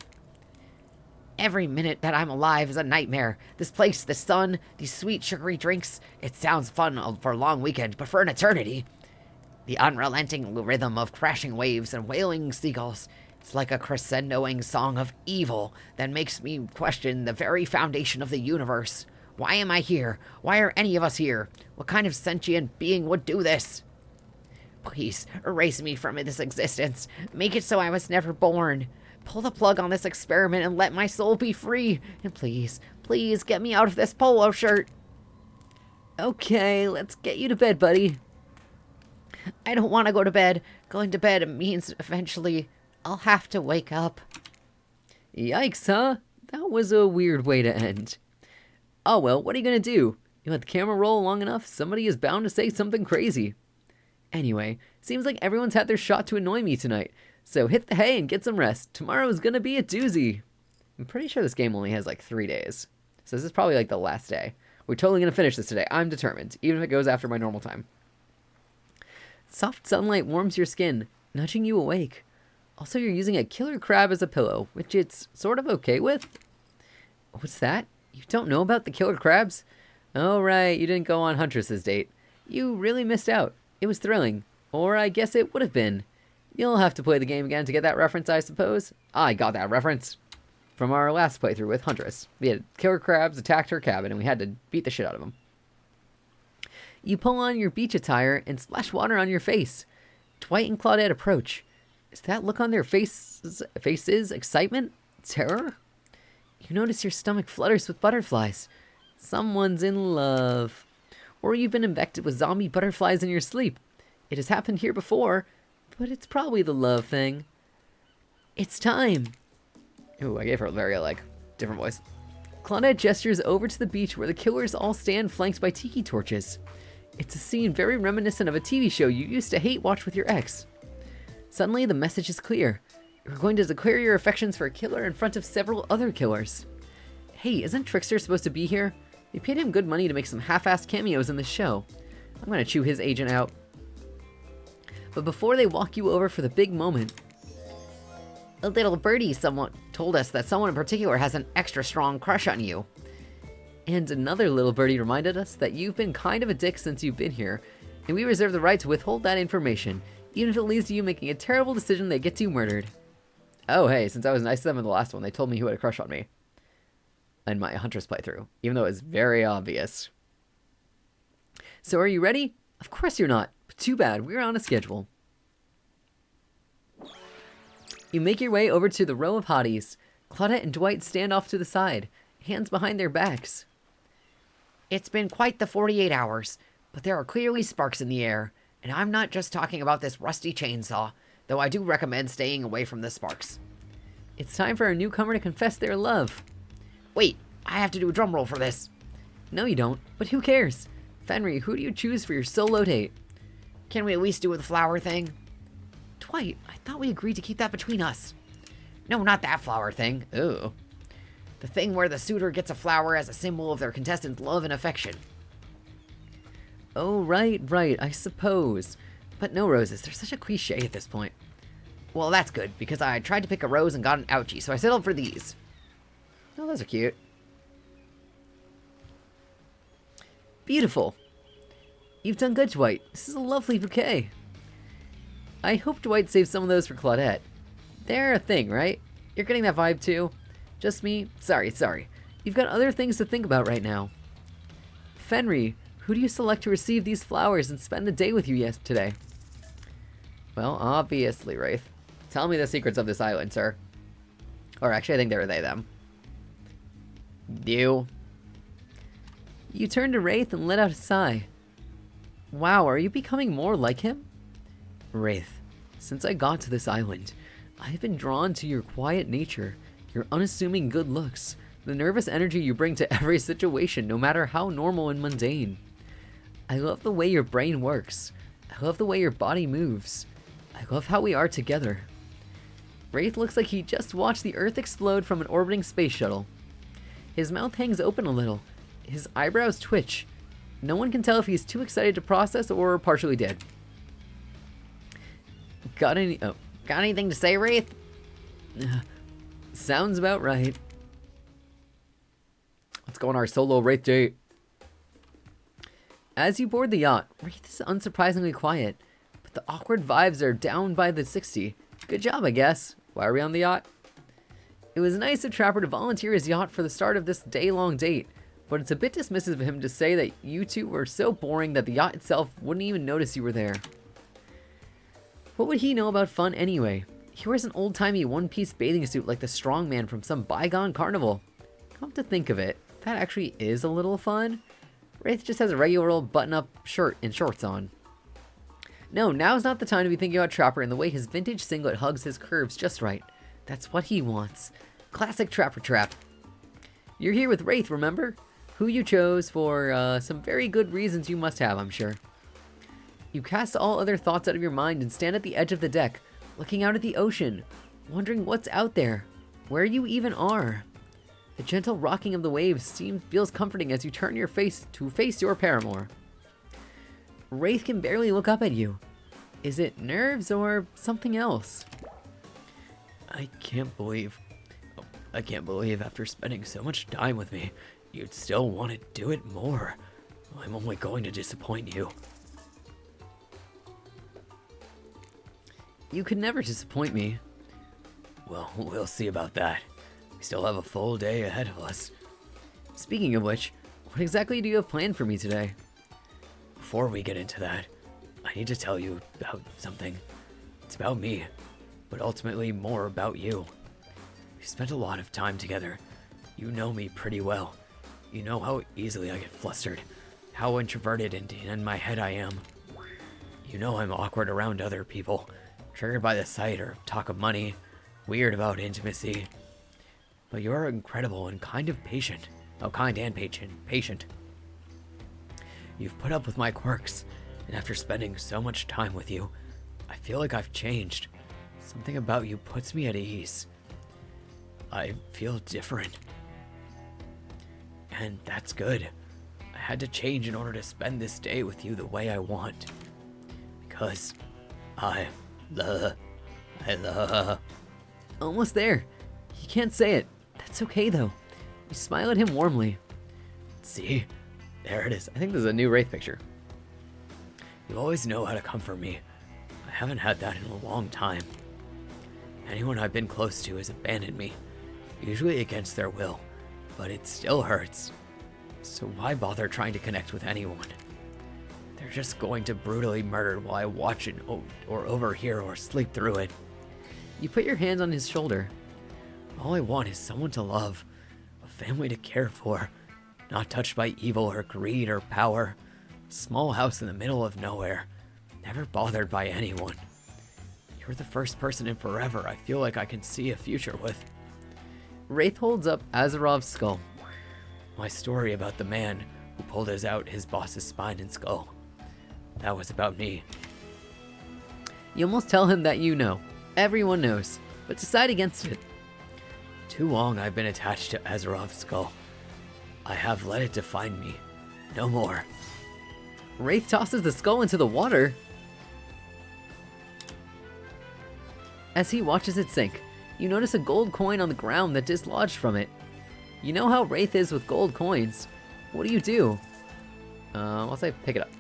Every minute that I'm alive is a nightmare. This place, the sun, these sweet sugary drinks, it sounds fun for a long weekend, but for an eternity. The unrelenting rhythm of crashing waves and wailing seagulls, it's like a crescendoing song of evil that makes me question the very foundation of the universe. Why am I here? Why are any of us here? What kind of sentient being would do this? Please, erase me from this existence. Make it so I was never born. Pull the plug on this experiment and let my soul be free. And please, please get me out of this polo shirt. Okay, let's get you to bed, buddy. I don't want to go to bed. Going to bed means eventually I'll have to wake up. Yikes, huh? That was a weird way to end. Oh well, what are you gonna do? You let the camera roll long enough, somebody is bound to say something crazy. Anyway, seems like everyone's had their shot to annoy me tonight, so hit the hay and get some rest. Tomorrow's gonna be a doozy. I'm pretty sure this game only has like 3 days, so this is probably like the last day. We're totally gonna finish this today. I'm determined, even if it goes after my normal time. Soft sunlight warms your skin, nudging you awake. Also, you're using a killer crab as a pillow, which it's sort of okay with. What's that? You don't know about the killer crabs? Oh, right, you didn't go on Huntress's date. You really missed out. It was thrilling. Or I guess it would have been. You'll have to play the game again to get that reference, I suppose. I got that reference from our last playthrough with Huntress. We had killer crabs attacked her cabin, and we had to beat the shit out of them. You pull on your beach attire and splash water on your face. Dwight and Claudette approach. Is that look on their faces excitement? Terror? You notice your stomach flutters with butterflies. Someone's in love. Or you've been infected with zombie butterflies in your sleep. It has happened here before, but it's probably the love thing. It's time. Ooh, I gave her a very, different voice. Claudette gestures over to the beach where the killers all stand flanked by tiki torches. It's a scene very reminiscent of a TV show you used to hate watch with your ex. Suddenly, the message is clear. You're going to declare your affections for a killer in front of several other killers. Hey, isn't Trickster supposed to be here? They paid him good money to make some half-assed cameos in this show. I'm gonna chew his agent out. But before they walk you over for the big moment... A little birdie someone told us that someone in particular has an extra strong crush on you. And another little birdie reminded us that you've been kind of a dick since you've been here, and we reserve the right to withhold that information, even if it leads to you making a terrible decision that gets you murdered. Oh, hey, since I was nice to them in the last one, they told me who had a crush on me. In my Huntress playthrough, even though it was very obvious. So are you ready? Of course you're not, but too bad, we're on a schedule. You make your way over to the row of hotties. Claudette and Dwight stand off to the side, hands behind their backs. It's been quite the 48 hours, but there are clearly sparks in the air, and I'm not just talking about this rusty chainsaw, though I do recommend staying away from the sparks. It's time for a newcomer to confess their love. Wait, I have to do a drum roll for this. No you don't, but who cares? Fenry, who do you choose for your solo date? Can we at least do the flower thing? Dwight, I thought we agreed to keep that between us. No, not that flower thing. Ooh. The thing where the suitor gets a flower as a symbol of their contestant's love and affection. Oh, right, I suppose. But no roses, they're such a cliche at this point. Well, that's good, because I tried to pick a rose and got an ouchie, so I settled for these. Oh, those are cute. Beautiful. You've done good, Dwight. This is a lovely bouquet. I hope Dwight saves some of those for Claudette. They're a thing, right? You're getting that vibe too? Just me? Sorry. You've got other things to think about right now. Fenry, who do you select to receive these flowers and spend the day with you today? Well, obviously, Wraith. Tell me the secrets of this island, sir. Or actually, I think they were they, them. You. You turn to Wraith and let out a sigh. Wow, are you becoming more like him? Wraith, Since I got to this island, I have been drawn to your quiet nature, your unassuming good looks, the nervous energy you bring to every situation, no matter how normal and mundane. I love the way your brain works. I love the way your body moves. I love how we are together. Wraith looks like he just watched the Earth explode from an orbiting space shuttle. His mouth hangs open a little. His eyebrows twitch. No one can tell if he's too excited to process or partially dead. Got anything to say, Wraith? Sounds about right. Let's go on our solo Wraith date. As you board the yacht, Wraith is unsurprisingly quiet, but the awkward vibes are down by the 60. Good job, I guess. Why are we on the yacht? It was nice of Trapper to volunteer his yacht for the start of this day-long date, but it's a bit dismissive of him to say that you two were so boring that the yacht itself wouldn't even notice you were there. What would he know about fun anyway? He wears an old-timey one-piece bathing suit like the strongman from some bygone carnival. Come to think of it, that actually is a little fun. Wraith just has a regular old button-up shirt and shorts on. No, now's not the time to be thinking about Trapper and the way his vintage singlet hugs his curves just right. That's what he wants. Classic Trapper Trap. You're here with Wraith, remember? Who you chose for some very good reasons you must have, I'm sure. You cast all other thoughts out of your mind and stand at the edge of the deck, looking out at the ocean, wondering what's out there, where you even are. The gentle rocking of the waves feels comforting as you turn your face to face your paramour. Wraith can barely look up at you. Is it nerves or something else? I can't believe after spending so much time with me, you'd still want to do it more. I'm only going to disappoint you. You could never disappoint me. Well, we'll see about that. We still have a full day ahead of us. Speaking of which, what exactly do you have planned for me today? Before we get into that, I need to tell you about something. It's about me, but ultimately more about you. We spent a lot of time together. You know me pretty well. You know how easily I get flustered, how introverted and in my head I am. You know I'm awkward around other people, triggered by the sight or talk of money, weird about intimacy. But you're incredible and kind of patient. Oh, kind and patient. You've put up with my quirks, and after spending so much time with you, I feel like I've changed. Something about you puts me at ease. I feel different. And that's good. I had to change in order to spend this day with you the way I want. Because I love. Almost there. You can't say it. That's okay though. You smile at him warmly. See? There it is. I think this is a new Wraith picture. You always know how to comfort me. I haven't had that in a long time. Anyone I've been close to has abandoned me, usually against their will, but it still hurts. So why bother trying to connect with anyone? They're just going to brutally murder while I watch it or overhear or sleep through it. You put your hands on his shoulder. All I want is someone to love, a family to care for, not touched by evil or greed or power. Small house in the middle of nowhere, never bothered by anyone. You're the first person in forever I feel like I can see a future with. Wraith holds up Azarov's skull. My story about the man who pulled out his boss's spine and skull. That was about me. You almost tell him that you know. Everyone knows, but decide against it. Too long I've been attached to Azarov's skull. I have let it define me. No more. Wraith tosses the skull into the water. As he watches it sink, you notice a gold coin on the ground that dislodged from it. You know how Wraith is with gold coins. What do? I'll say pick it up.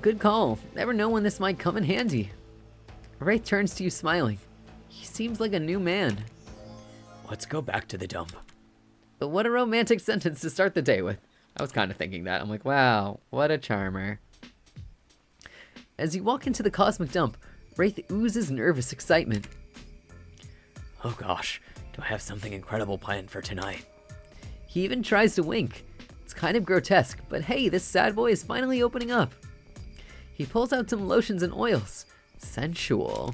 Good call. Never know when this might come in handy. Wraith turns to you smiling. He seems like a new man. Let's go back to the dump. But what a romantic sentence to start the day with. I was kind of thinking that. I'm like, wow, what a charmer. As you walk into the cosmic dump, Wraith oozes nervous excitement. Oh gosh, do I have something incredible planned for tonight? He even tries to wink. It's kind of grotesque, but hey, this sad boy is finally opening up. He pulls out some lotions and oils. Sensual.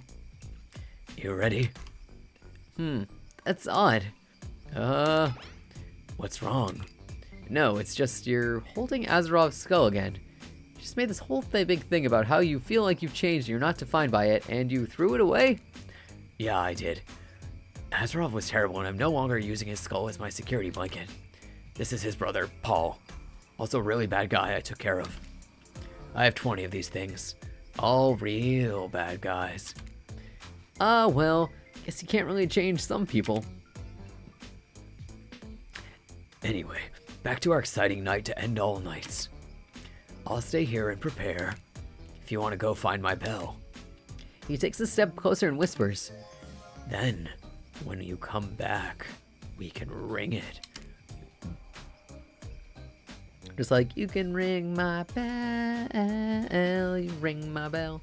You ready? That's odd. What's wrong? No, it's just you're holding Azerov's skull again. You just made this whole big thing about how you feel like you've changed and you're not defined by it, and you threw it away? Yeah, I did. Azarov was terrible, and I'm no longer using his skull as my security blanket. This is his brother, Paul. Also a really bad guy I took care of. I have 20 of these things. All real bad guys. Well, guess you can't really change some people. Anyway, back to our exciting night to end all nights. I'll stay here and prepare if you want to go find my bell. He takes a step closer and whispers. Then, when you come back, we can ring it. Just like, you can ring my bell, you ring my bell.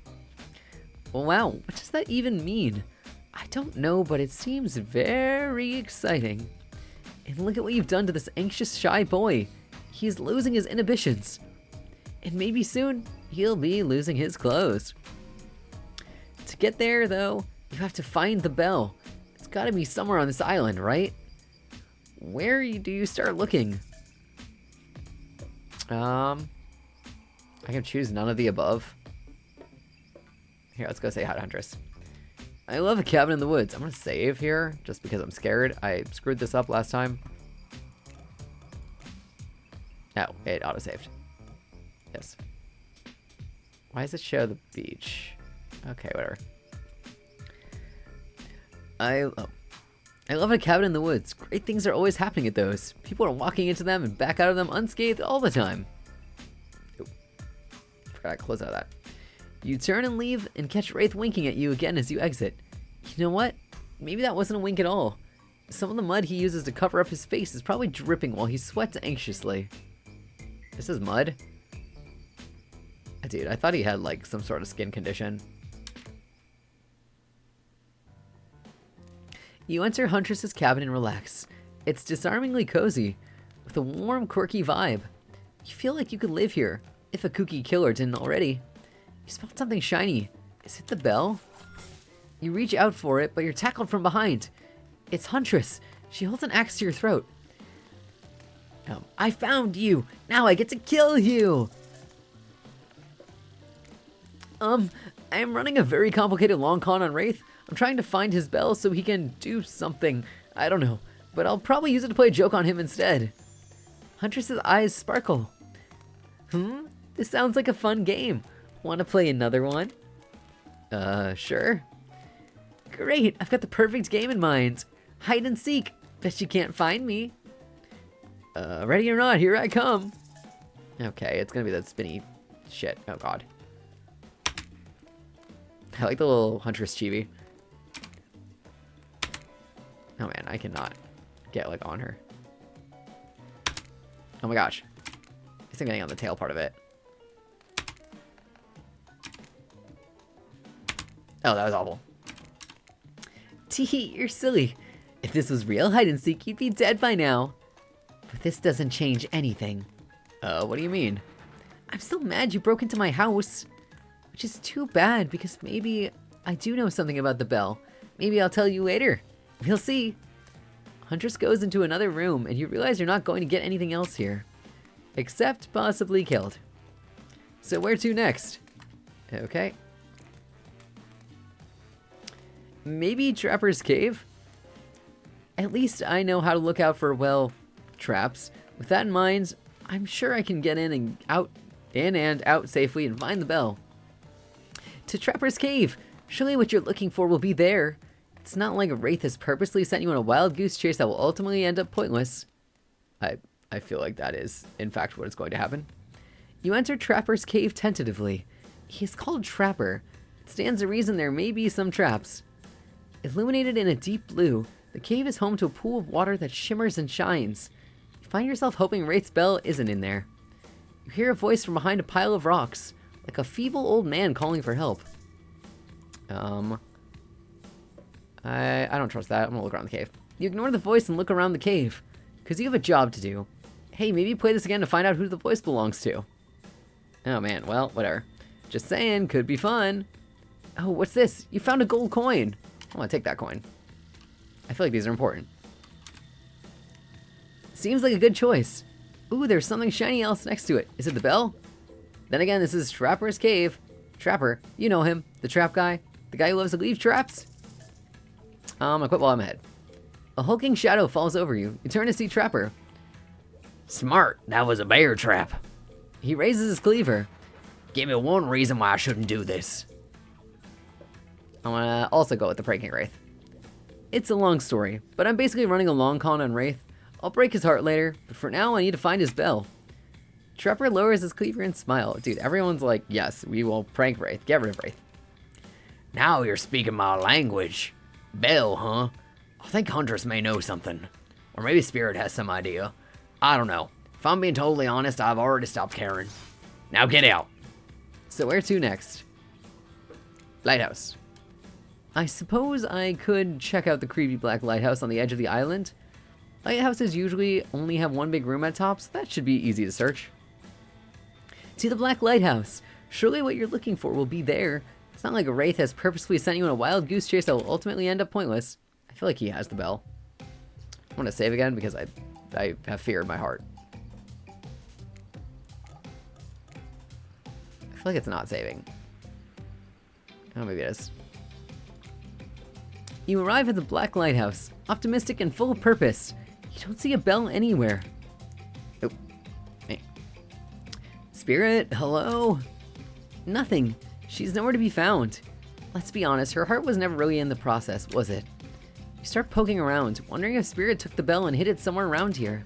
Wow, what does that even mean? I don't know, but it seems very exciting. And look at what you've done to this anxious, shy boy. He's losing his inhibitions. And maybe soon, he'll be losing his clothes. To get there, though, you have to find the bell. It's gotta be somewhere on this island, right? Where do you start looking? I can choose none of the above. Here, let's go say hi to Huntress. I love a cabin in the woods. I'm gonna save here, just because I'm scared. I screwed this up last time. Oh, it auto-saved. Yes. Why does it show the beach? Okay, whatever. I love a cabin in the woods. Great things are always happening at those. People are walking into them and back out of them unscathed all the time. Ooh. Forgot to close out of that. You turn and leave and catch Wraith winking at you again as you exit. You know what? Maybe that wasn't a wink at all. Some of the mud he uses to cover up his face is probably dripping while he sweats anxiously. This is mud? Dude, I thought he had like some sort of skin condition. You enter Huntress's cabin and relax. It's disarmingly cozy, with a warm, quirky vibe. You feel like you could live here, if a kooky killer didn't already. You spot something shiny. Is it the bell? You reach out for it, but you're tackled from behind. It's Huntress. She holds an axe to your throat. I found you! Now I get to kill you! I am running a very complicated long con on Wraith. I'm trying to find his bell so he can do something. I don't know, but I'll probably use it to play a joke on him instead. Huntress's eyes sparkle. This sounds like a fun game. Want to play another one? Sure. Great, I've got the perfect game in mind. Hide and seek. Bet you can't find me. Ready or not, here I come. Okay, it's gonna be that spinny shit. Oh god. I like the little Huntress chibi. Oh man, I cannot get like on her. Oh my gosh. At least I'm getting on the tail part of it. Oh, that was awful. Tee, you're silly. If this was real hide and seek, you'd be dead by now. But this doesn't change anything. What do you mean? I'm still mad you broke into my house. Which is too bad, because maybe I do know something about the bell. Maybe I'll tell you later. We'll see. Huntress goes into another room, and you realize you're not going to get anything else here. Except possibly killed. So where to next? Okay. Maybe Trapper's Cave? At least I know how to look out for, well, traps. With that in mind, I'm sure I can get in and out safely and find the bell. To Trapper's Cave! Surely what you're looking for will be there. It's not like Wraith has purposely sent you on a wild goose chase that will ultimately end up pointless. I feel like that is, in fact, what is going to happen. You enter Trapper's Cave tentatively. He is called Trapper. It stands to reason there may be some traps. Illuminated in a deep blue, the cave is home to a pool of water that shimmers and shines. You find yourself hoping Wraith's bell isn't in there. You hear a voice from behind a pile of rocks, like a feeble old man calling for help. I don't trust that. I'm gonna look around the cave. You ignore the voice and look around the cave, because you have a job to do. Hey, maybe play this again to find out who the voice belongs to. Oh man, well, whatever. Just saying, could be fun. Oh, what's this? You found a gold coin. I want to take that coin. I feel like these are important. Seems like a good choice. Ooh, there's something shiny else next to it. Is it the bell? Then again, this is Trapper's Cave. Trapper, you know him. The trap guy. The guy who loves to leave traps. I quit while I'm ahead. A hulking shadow falls over you. You turn to see Trapper. Smart, that was a bear trap. He raises his cleaver. Give me one reason why I shouldn't do this. I want to also go with the pranking Wraith. It's a long story, but I'm basically running a long con on Wraith. I'll break his heart later, but for now I need to find his bell. Trapper lowers his cleaver and smile. Dude, everyone's like, yes, we will prank Wraith. Get rid of Wraith. Now you're speaking my language. Bell, huh? I think Huntress may know something. Or maybe Spirit has some idea. I don't know. If I'm being totally honest, I've already stopped caring. Now get out. So where to next? Lighthouse. I suppose I could check out the creepy black lighthouse on the edge of the island. Lighthouses usually only have one big room at top, so that should be easy to search. See the black lighthouse. Surely what you're looking for will be there. It's not like a Wraith has purposefully sent you on a wild goose chase that will ultimately end up pointless. I feel like he has the bell. I want to save again because I have fear in my heart. I feel like it's not saving. Oh, maybe it is. You arrive at the Black Lighthouse, optimistic and full of purpose. You don't see a bell anywhere. Oh. Hey. Spirit, hello? Nothing. She's nowhere to be found. Let's be honest, her heart was never really in the process, was it? You start poking around, wondering if Spirit took the bell and hid it somewhere around here.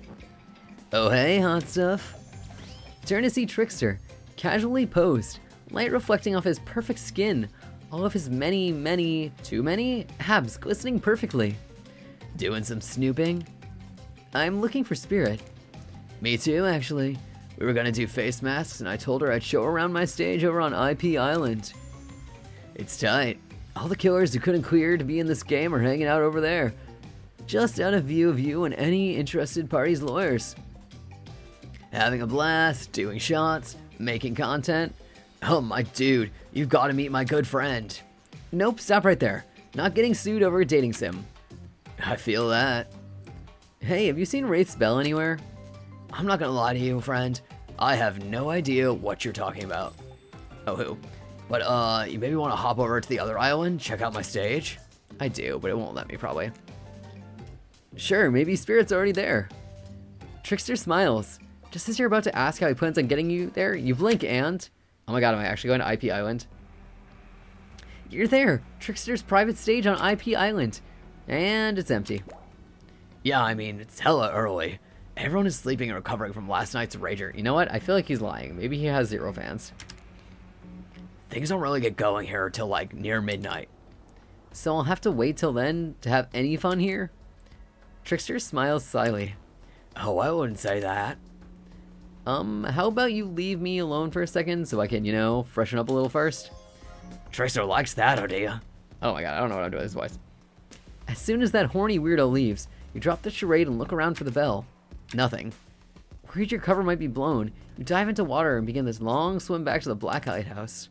Oh hey, hot stuff. Turn to see Trickster, casually posed, light reflecting off his perfect skin, all of his too many abs glistening perfectly. Doing some snooping? I'm looking for Spirit. Me too, actually. We were gonna do face masks and I told her I'd show her around my stage over on IP Island. It's tight. All the killers who couldn't clear to be in this game are hanging out over there. Just out of view of you and any interested party's lawyers. Having a blast, doing shots, making content. Oh my dude, you've got to meet my good friend. Nope, stop right there. Not getting sued over a dating sim. I feel that. Hey, have you seen Wraith's bell anywhere? I'm not gonna lie to you, friend. I have no idea what you're talking about. Oh, who? But, you maybe want to hop over to the other island, check out my stage? I do, but it won't let me, probably. Sure, maybe Spirit's already there. Trickster smiles. Just as you're about to ask how he plans on getting you there, you blink and... Oh my god, am I actually going to IP Island? You're there! Trickster's private stage on IP Island. And it's empty. Yeah, I mean, it's hella early. Everyone is sleeping and recovering from last night's rager. You know what? I feel like he's lying. Maybe he has 0 fans. Things don't really get going here until like near midnight. So I'll have to wait till then to have any fun here? Trickster smiles slyly. Oh, I wouldn't say that. How about you leave me alone for a second so I can, you know, freshen up a little first? Trickster likes that idea. Oh my god, I don't know what I'm doing with his voice. As soon as that horny weirdo leaves, you drop the charade and look around for the bell. Nothing. Worried your cover might be blown, you dive into water and begin this long swim back to the Black Lighthouse.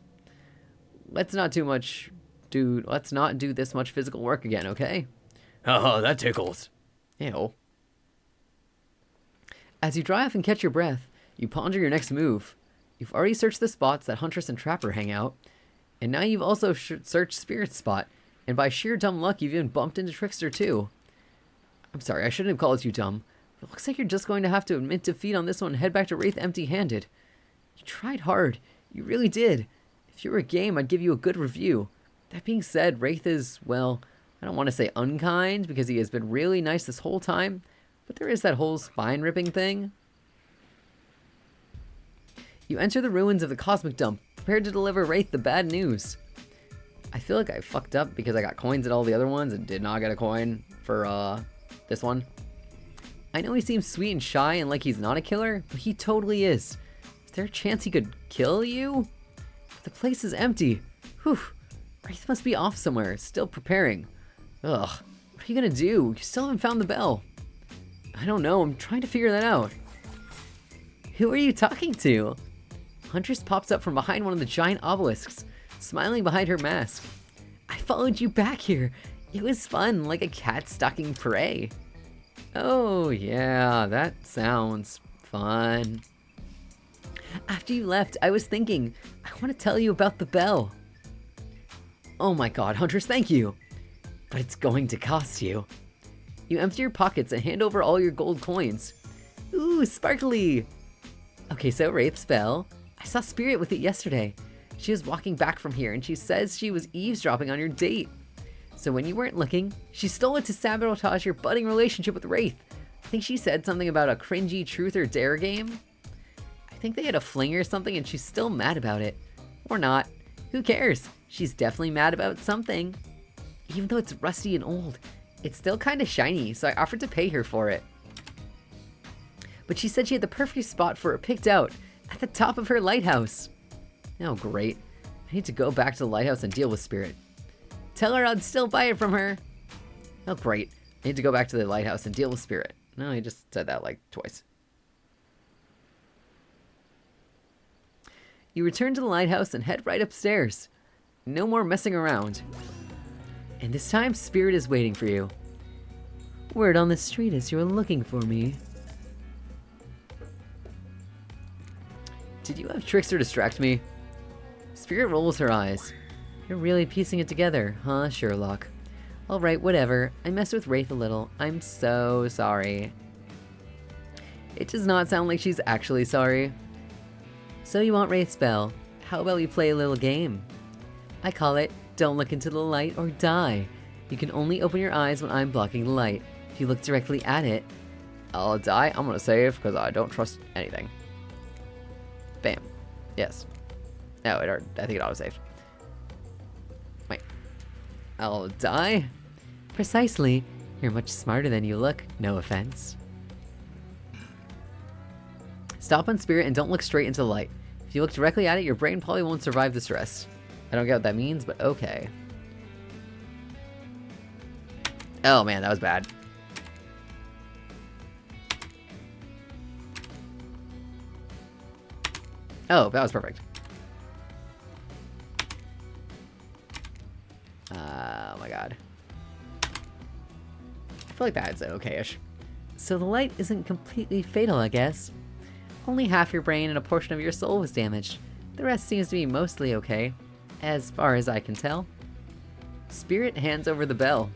Let's not do this much physical work again, okay? Oh, that tickles. Ew. As you dry off and catch your breath, you ponder your next move. You've already searched the spots that Huntress and Trapper hang out, and now you've also searched Spirit's spot, and by sheer dumb luck you've even bumped into Trickster too. I'm sorry, I shouldn't have called you dumb. It looks like you're just going to have to admit defeat on this one and head back to Wraith empty-handed. You tried hard. You really did. If you were a game, I'd give you a good review. That being said, Wraith is, well, I don't want to say unkind, because he has been really nice this whole time, but there is that whole spine-ripping thing. You enter the ruins of the Cosmic Dump, prepared to deliver Wraith the bad news. I feel like I fucked up because I got coins at all the other ones and did not get a coin for, this one. I know he seems sweet and shy and like he's not a killer, but he totally is. Is there a chance he could kill you? The place is empty. Whew. Wraith must be off somewhere, still preparing. Ugh. What are you gonna do? You still haven't found the bell. I don't know, I'm trying to figure that out. Who are you talking to? Huntress pops up from behind one of the giant obelisks, smiling behind her mask. I followed you back here. It was fun, like a cat stalking prey. Oh yeah, that sounds fun. After you left, I was thinking, I want to tell you about the bell. Oh my god, Huntress, thank you. But it's going to cost you. You empty your pockets and hand over all your gold coins. Ooh, sparkly! Okay, so Wraith's bell. I saw Spirit with it yesterday. She was walking back from here and she says she was eavesdropping on your date. So when you weren't looking, she stole it to sabotage your budding relationship with Wraith. I think she said something about a cringy truth or dare game. I think they had a fling or something and she's still mad about it. Or not. Who cares? She's definitely mad about something. Even though it's rusty and old, it's still kind of shiny, so I offered to pay her for it. But she said she had the perfect spot for it picked out, at the top of her lighthouse. Oh great, I need to go back to the lighthouse and deal with Spirit. Tell her I'd still buy it from her. Oh great, I need to go back to the lighthouse and deal with Spirit. No, I just said that like twice. You return to the lighthouse and head right upstairs. No more messing around. And this time, Spirit is waiting for you. Word on the street is you're looking for me. Did you have tricks to distract me? Spirit rolls her eyes. You're really piecing it together, huh, Sherlock? Alright, whatever. I messed with Wraith a little. I'm so sorry. It does not sound like she's actually sorry. So you want Wraith's bell? How about we play a little game? I call it, don't look into the light or die. You can only open your eyes when I'm blocking the light. If you look directly at it, I'll die. I'm gonna save because I don't trust anything. Bam. Yes. No, I think it auto-saved. Wait. I'll die? Precisely. You're much smarter than you look. No offense. Stop on Spirit and don't look straight into the light. If you look directly at it, your brain probably won't survive the stress. I don't get what that means, but okay. Oh man, that was bad. Oh, that was perfect. Oh my god. I feel like that's okay-ish. So the light isn't completely fatal, I guess. Only half your brain and a portion of your soul was damaged. The rest seems to be mostly okay, as far as I can tell. Spirit hands over the bell.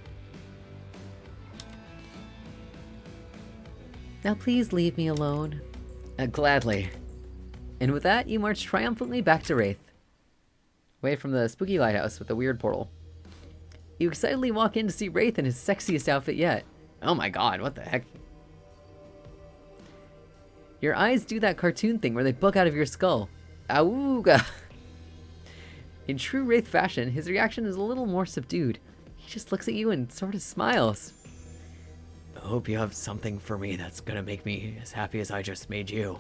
Now please leave me alone. Gladly. And with that, you march triumphantly back to Wraith. Away from the spooky lighthouse with the weird portal. You excitedly walk in to see Wraith in his sexiest outfit yet. Oh my god, what the heck? Your eyes do that cartoon thing where they book out of your skull. Awooga! In true Wraith fashion, his reaction is a little more subdued. He just looks at you and sort of smiles. I hope you have something for me that's gonna make me as happy as I just made you.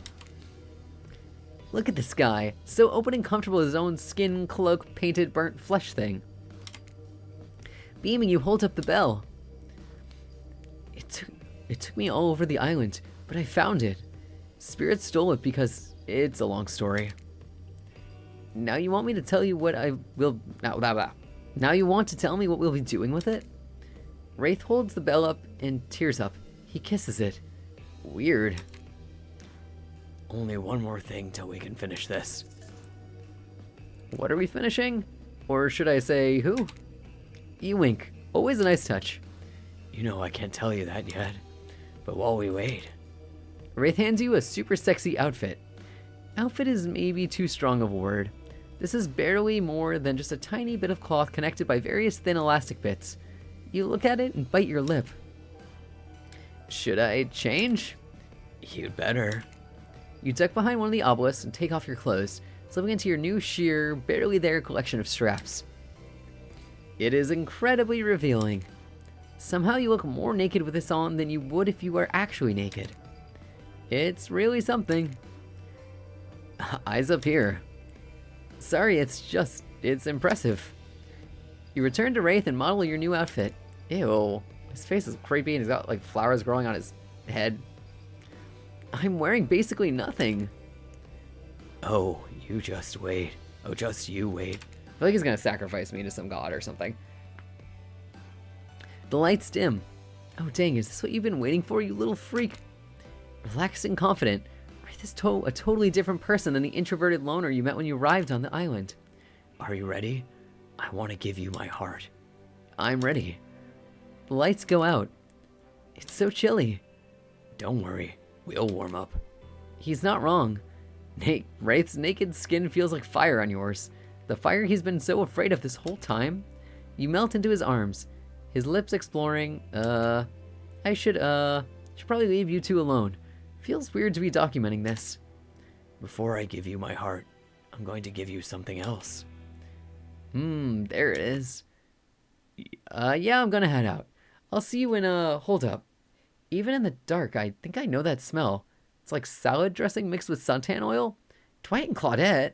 Look at this guy, so open and comfortable with his own skin, cloak, painted, burnt flesh thing. Beaming, you hold up the bell. It took me all over the island, but I found it. Spirit stole it because it's a long story. Now you want me to tell you what I will... Now you want to tell me what we'll be doing with it? Wraith holds the bell up and tears up. He kisses it. Weird. Only one more thing till we can finish this. What are we finishing? Or should I say who? You wink. Always a nice touch. You know I can't tell you that yet. But while we wait... Wraith hands you a super sexy outfit. Outfit is maybe too strong of a word. This is barely more than just a tiny bit of cloth connected by various thin elastic bits. You look at it and bite your lip. Should I change? You'd better. You duck behind one of the obelisks and take off your clothes, slipping into your new sheer, barely there collection of straps. It is incredibly revealing. Somehow you look more naked with this on than you would if you were actually naked. It's really something. Eyes up here. Sorry, it's impressive. You return to Wraith and model your new outfit. Ew, his face is creepy and he's got like flowers growing on his head. I'm wearing basically nothing. Oh, you just wait. Oh, just you wait. I feel like he's gonna sacrifice me to some god or something. The lights dim. Oh dang, is this what you've been waiting for, you little freak? Relaxed and confident. Wraith is a totally different person than the introverted loner you met when you arrived on the island. Are you ready? I want to give you my heart. I'm ready. The lights go out. It's so chilly. Don't worry, we'll warm up. He's not wrong. Wraith's naked skin feels like fire on yours. The fire he's been so afraid of this whole time. You melt into his arms, his lips exploring. I should probably leave you two alone. Feels weird to be documenting this. Before I give you my heart, I'm going to give you something else. There it is. Yeah, I'm gonna head out. I'll see you in, hold up. Even in the dark, I think I know that smell. It's like salad dressing mixed with suntan oil. Dwight and Claudette.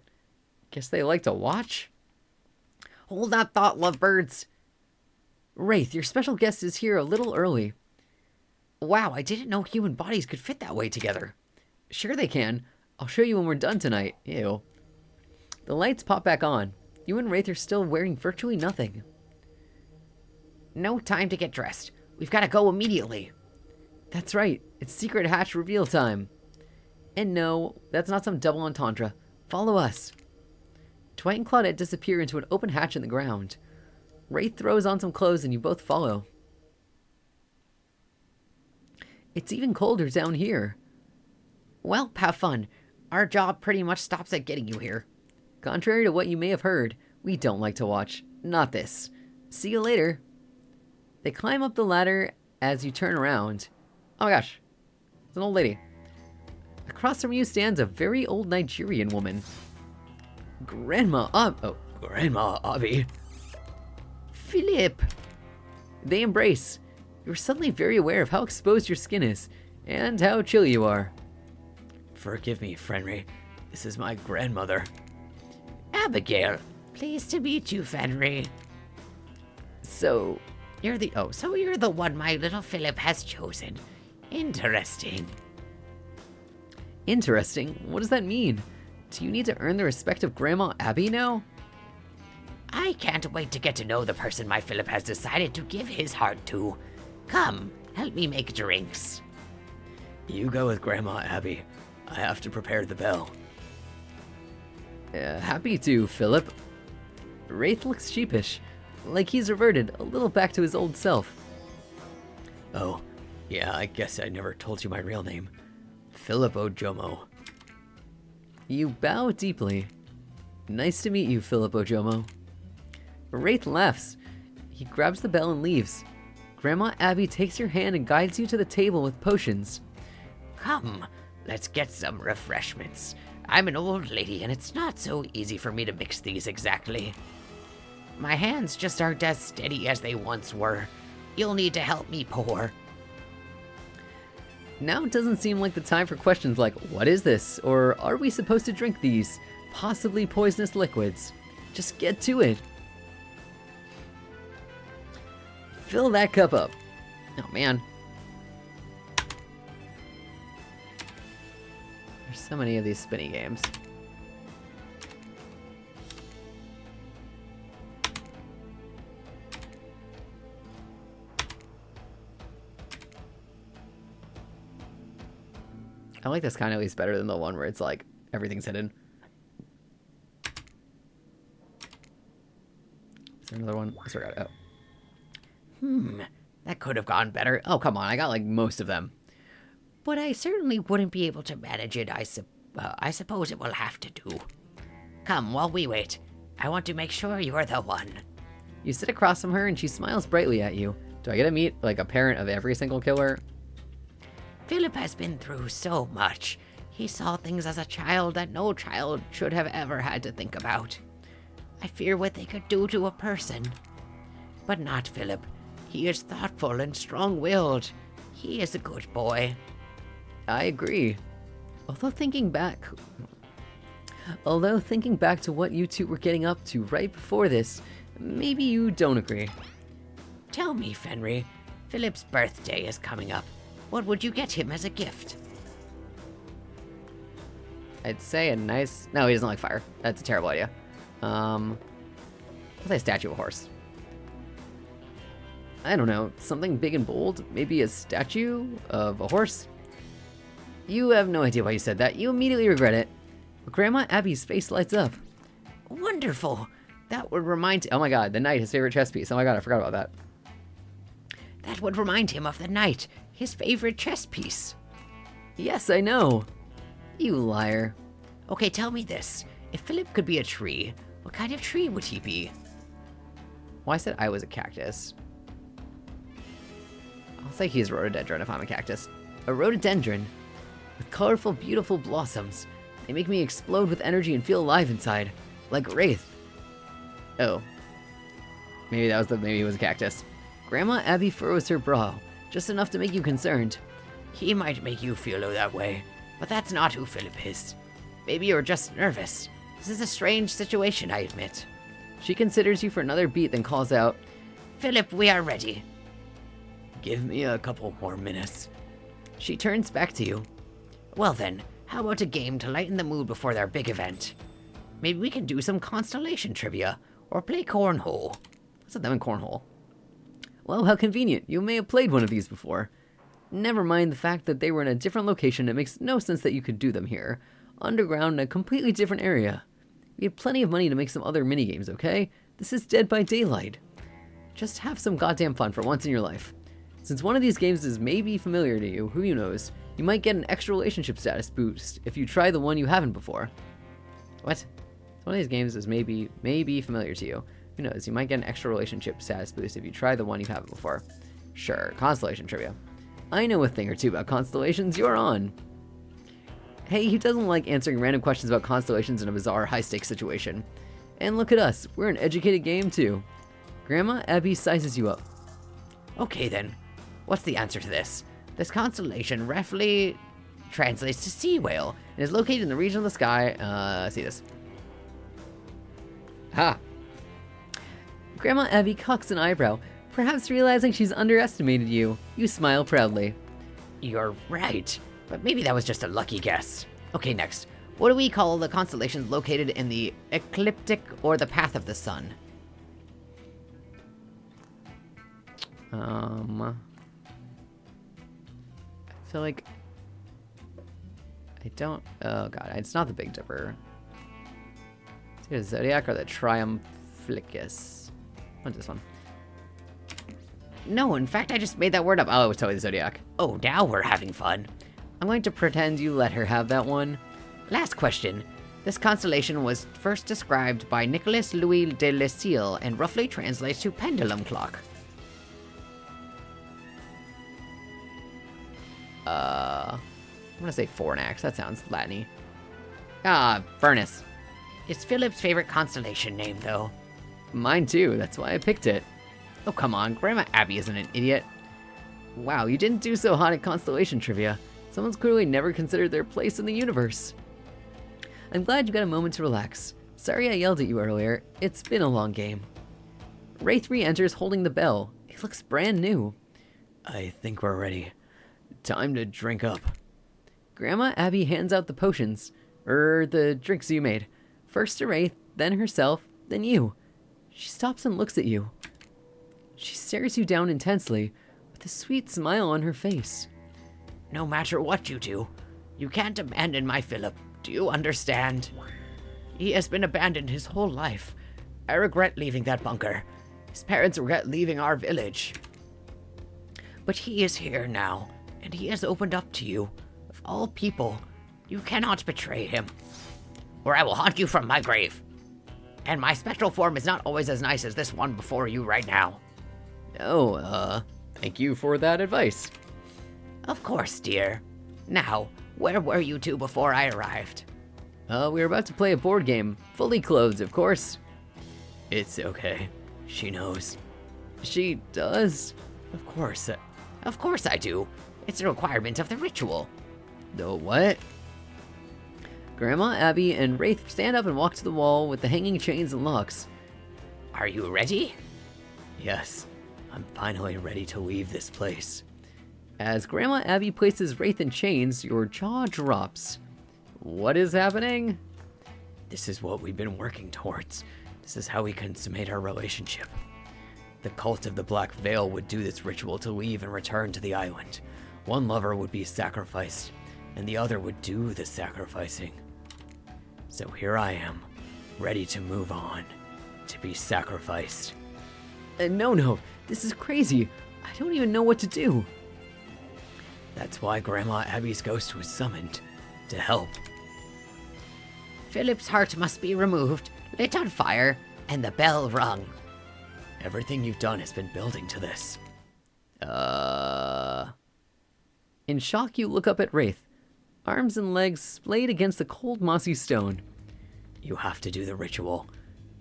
Guess they like to watch? Hold that thought, lovebirds. Wraith, your special guest is here a little early. Wow, I didn't know human bodies could fit that way together. Sure they can. I'll show you when we're done tonight. Ew. The lights pop back on. You and Wraith are still wearing virtually nothing. No time to get dressed. We've got to go immediately. That's right. It's secret hatch reveal time. And no, that's not some double entendre. Follow us. Dwight and Claudette disappear into an open hatch in the ground. Wraith throws on some clothes and you both follow. It's even colder down here. Well, have fun. Our job pretty much stops at getting you here. Contrary to what you may have heard, we don't like to watch. Not this. See you later. They climb up the ladder as you turn around. Oh my gosh. It's an old lady. Across from you stands a very old Nigerian woman. Grandma Abby. Philip. They embrace. You're suddenly very aware of how exposed your skin is, and how chill you are. Forgive me, Fenry. This is my grandmother. Abigail, pleased to meet you, Fenry. So, You're the one my little Philip has chosen. Interesting. interesting. What does that mean? Do you need to earn the respect of Grandma Abby now? I can't wait to get to know the person my Philip has decided to give his heart to. Come, help me make drinks. You go with Grandma Abby. I have to prepare the bell. Happy to, Philip. Wraith looks sheepish, like he's reverted a little back to his old self. Oh, yeah, I guess I never told you my real name. Philip Ojomo. You bow deeply. Nice to meet you, Philip Ojomo. Wraith laughs. He grabs the bell and leaves. Grandma Abby takes your hand and guides you to the table with potions. Come, let's get some refreshments. I'm an old lady and it's not so easy for me to mix these exactly. My hands just aren't as steady as they once were. You'll need to help me pour. Now it doesn't seem like the time for questions like, what is this? Or are we supposed to drink these possibly poisonous liquids? Just get to it. Fill that cup up. Oh man. There's so many of these spinny games. I like this kind of at least better than the one where it's like everything's hidden. Is there another one? I forgot. Oh. That could have gone better. Oh, come on. I got like most of them. But I certainly wouldn't be able to manage it. I suppose it will have to do. Come, while we wait. I want to make sure you're the one. You sit across from her and she smiles brightly at you. Do I get to meet like a parent of every single killer? Philip has been through so much. He saw things as a child that no child should have ever had to think about. I fear what they could do to a person. But not Philip. He is thoughtful and strong-willed. He is a good boy. I agree. Although thinking back to what you two were getting up to right before this, maybe you don't agree. Tell me, Fenry, Philip's birthday is coming up. What would you get him as a gift? I'd say a nice... No, he doesn't like fire. That's a terrible idea. Let's say a statue of a horse. I don't know. Something big and bold? Maybe a statue of a horse? You have no idea why you said that. You immediately regret it. But Grandma Abby's face lights up. Wonderful! That would remind... Oh my god, the knight, his favorite chess piece. Oh my god, I forgot about that. That would remind him of the knight, his favorite chess piece. Yes, I know. You liar. Okay, tell me this. If Philip could be a tree, what kind of tree would he be? Well, I said I was a cactus. I'll say he's a rhododendron if I'm a cactus. A rhododendron with colorful, beautiful blossoms. They make me explode with energy and feel alive inside, like Wraith. Oh. Maybe he was a cactus. Grandma Abby furrows her brow, just enough to make you concerned. He might make you feel that way, but that's not who Philip is. Maybe you're just nervous. This is a strange situation, I admit. She considers you for another beat, then calls out, Philip, we are ready. Give me a couple more minutes. She turns back to you. Well then, how about a game to lighten the mood before their big event? Maybe we can do some constellation trivia, or play cornhole. What's that in cornhole? Well, how convenient. You may have played one of these before. Never mind the fact that they were in a different location. It makes no sense that you could do them here. Underground in a completely different area. We had plenty of money to make some other minigames, okay? This is Dead by Daylight. Just have some goddamn fun for once in your life. Since one of these games is maybe familiar to you, who knows, you might get an extra relationship status boost if you try the one you haven't before. What? One of these games is maybe familiar to you. Who knows, you might get an extra relationship status boost if you try the one you haven't before. Sure, constellation trivia. I know a thing or two about constellations, you're on. Hey, who doesn't like answering random questions about constellations in a bizarre, high-stakes situation? And look at us, we're an educated game too. Grandma Abby sizes you up. Okay then, what's the answer to this? This constellation roughly translates to sea whale and is located in the region of the sky, see this. Ha! Grandma Abby cocks an eyebrow, perhaps realizing she's underestimated you. You smile proudly. You're right, but maybe that was just a lucky guess. Okay, next. What do we call the constellations located in the ecliptic or the path of the sun? I feel like I don't. Oh god, it's not the Big Dipper. It's either the Zodiac or the Triumphalicus. What's this one? No, in fact, I just made that word up. Oh, it was totally the Zodiac. Oh, now we're having fun. I'm going to pretend you let her have that one. Last question. This constellation was first described by Nicolas Louis de Lacaille and roughly translates to pendulum clock. I'm gonna say Fornax. That sounds Latin-y. Ah, Furnace. It's Philip's favorite constellation name, though. Mine too. That's why I picked it. Oh, come on. Grandma Abby isn't an idiot. Wow, you didn't do so hot at constellation trivia. Someone's clearly never considered their place in the universe. I'm glad you got a moment to relax. Sorry I yelled at you earlier. It's been a long game. Wraith re-enters holding the bell. It looks brand new. I think we're ready. Time to drink up. Grandma Abby hands out the potions. The drinks you made. First to Wraith, then herself, then you. She stops and looks at you. She stares you down intensely, with a sweet smile on her face. No matter what you do, you can't abandon my Philip. Do you understand? He has been abandoned his whole life. I regret leaving that bunker. His parents regret leaving our village. But he is here now, and he has opened up to you. Of all people, you cannot betray him, or I will haunt you from my grave. And my spectral form is not always as nice as this one before you right now. Oh, thank you for that advice. Of course, dear. Now, where were you two before I arrived? We were about to play a board game, fully clothed, of course. It's okay. She knows. She does? Of course. Of course I do. It's a requirement of the ritual. The what? Grandma Abby and Wraith stand up and walk to the wall with the hanging chains and locks. Are you ready? Yes. I'm finally ready to leave this place. As Grandma Abby places Wraith in chains, your jaw drops. What is happening? This is what we've been working towards. This is how we consummate our relationship. The cult of the Black Veil would do this ritual to leave and return to the island. One lover would be sacrificed, and the other would do the sacrificing. So here I am, ready to move on, to be sacrificed. No, this is crazy. I don't even know what to do. That's why Grandma Abby's ghost was summoned, to help. Philip's heart must be removed, lit on fire, and the bell rung. Everything you've done has been building to this. In shock, you look up at Wraith, arms and legs splayed against the cold, mossy stone. You have to do the ritual.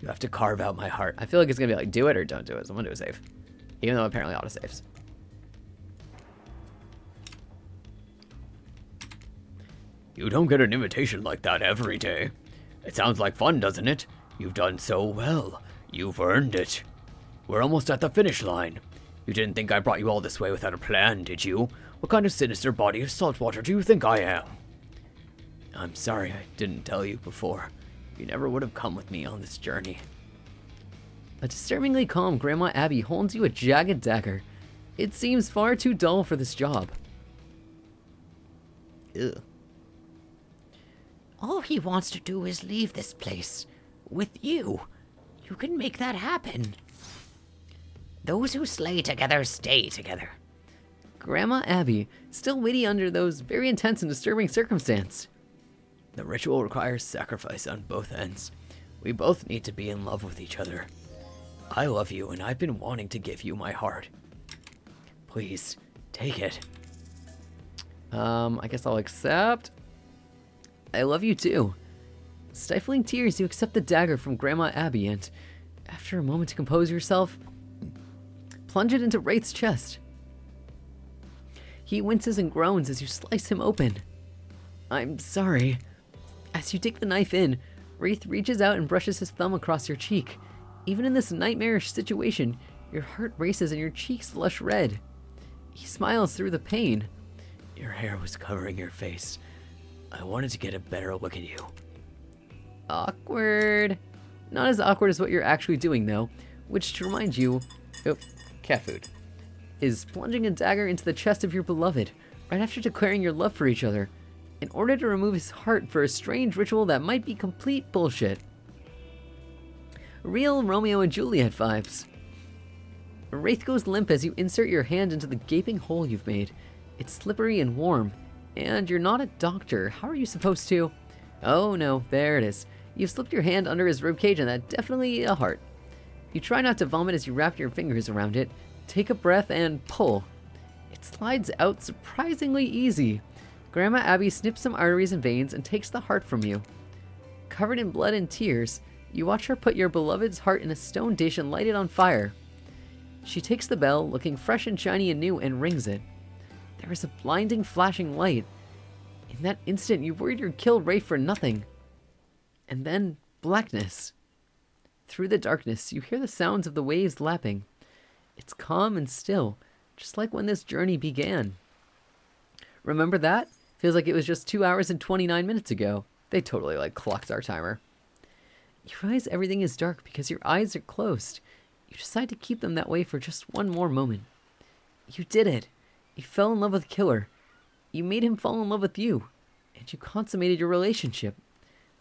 You have to carve out my heart. I feel like it's gonna be like, do it or don't do it. So I'm gonna do a save. Even though apparently autosaves. You don't get an invitation like that every day. It sounds like fun, doesn't it? You've done so well. You've earned it. We're almost at the finish line. You didn't think I brought you all this way without a plan, did you? What kind of sinister body of saltwater do you think I am? I'm sorry I didn't tell you before. You never would have come with me on this journey. A disturbingly calm Grandma Abby holds you a jagged dagger. It seems far too dull for this job. Ugh. All he wants to do is leave this place. With you. You can make that happen. Those who slay together stay together. Grandma Abby, still witty under those very intense and disturbing circumstances. The ritual requires sacrifice on both ends. We both need to be in love with each other. I love you, and I've been wanting to give you my heart. Please, take it. I guess I'll accept. I love you too. Stifling tears, you accept the dagger from Grandma Abby and, after a moment to compose yourself, plunge it into Wraith's chest. He winces and groans as you slice him open. I'm sorry. As you dig the knife in, Wraith reaches out and brushes his thumb across your cheek. Even in this nightmarish situation, your heart races and your cheeks flush red. He smiles through the pain. Your hair was covering your face. I wanted to get a better look at you. Awkward. Not as awkward as what you're actually doing, though, which, to remind you, cat food, is plunging a dagger into the chest of your beloved, right after declaring your love for each other, in order to remove his heart for a strange ritual that might be complete bullshit. Real Romeo and Juliet vibes. Wraith goes limp as you insert your hand into the gaping hole you've made. It's slippery and warm, and you're not a doctor. How are you supposed to? Oh no, there it is. You've slipped your hand under his ribcage and that's definitely a heart. You try not to vomit as you wrap your fingers around it, take a breath and pull. It slides out surprisingly easy. Grandma Abby snips some arteries and veins and takes the heart from you. Covered in blood and tears, you watch her put your beloved's heart in a stone dish and light it on fire. She takes the bell, looking fresh and shiny and new, and rings it. There is a blinding flashing light. In that instant, you worried you'd killed Ray for nothing. And then, blackness. Through the darkness, you hear the sounds of the waves lapping. It's calm and still, just like when this journey began. Remember that? Feels like it was just 2 hours and 29 minutes ago. They totally, clocked our timer. You realize everything is dark because your eyes are closed. You decide to keep them that way for just one more moment. You did it. You fell in love with Killer. You made him fall in love with you. And you consummated your relationship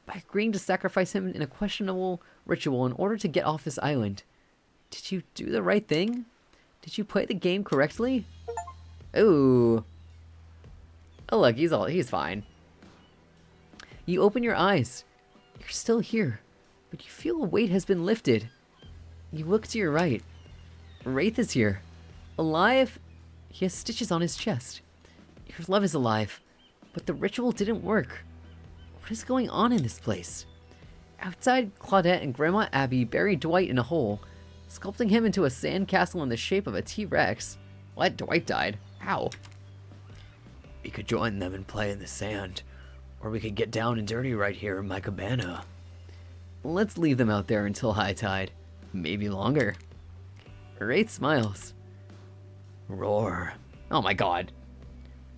by agreeing to sacrifice him in a questionable ritual in order to get off this island. Did you do the right thing? Did you play the game correctly? Ooh. Oh look, he's fine. You open your eyes. You're still here, but you feel a weight has been lifted. You look to your right. Wraith is here. Alive. He has stitches on his chest. Your love is alive, but the ritual didn't work. What is going on in this place? Outside, Claudette and Grandma Abby bury Dwight in a hole, sculpting him into a sandcastle in the shape of a T-Rex. What? Dwight died. How? We could join them and play in the sand, or we could get down and dirty right here in my cabana. Let's leave them out there until high tide. Maybe longer. Wraith smiles. Roar. Oh my god.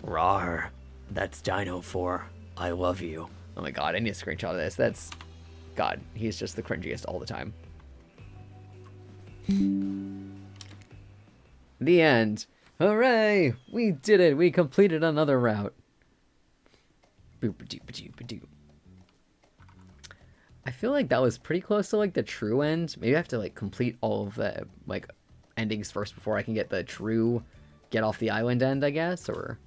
Rawr. That's Dino for I love you. Oh my god, I need a screenshot of this. That's... God, he's just the cringiest all the time. The end. Hooray! We did it! We completed another route. Boop-a-doop-a-doop-a-doop. I feel like that was pretty close to, like, the true end. Maybe I have to, like, complete all of the, like, endings first before I can get the true get off the island end, I guess, or...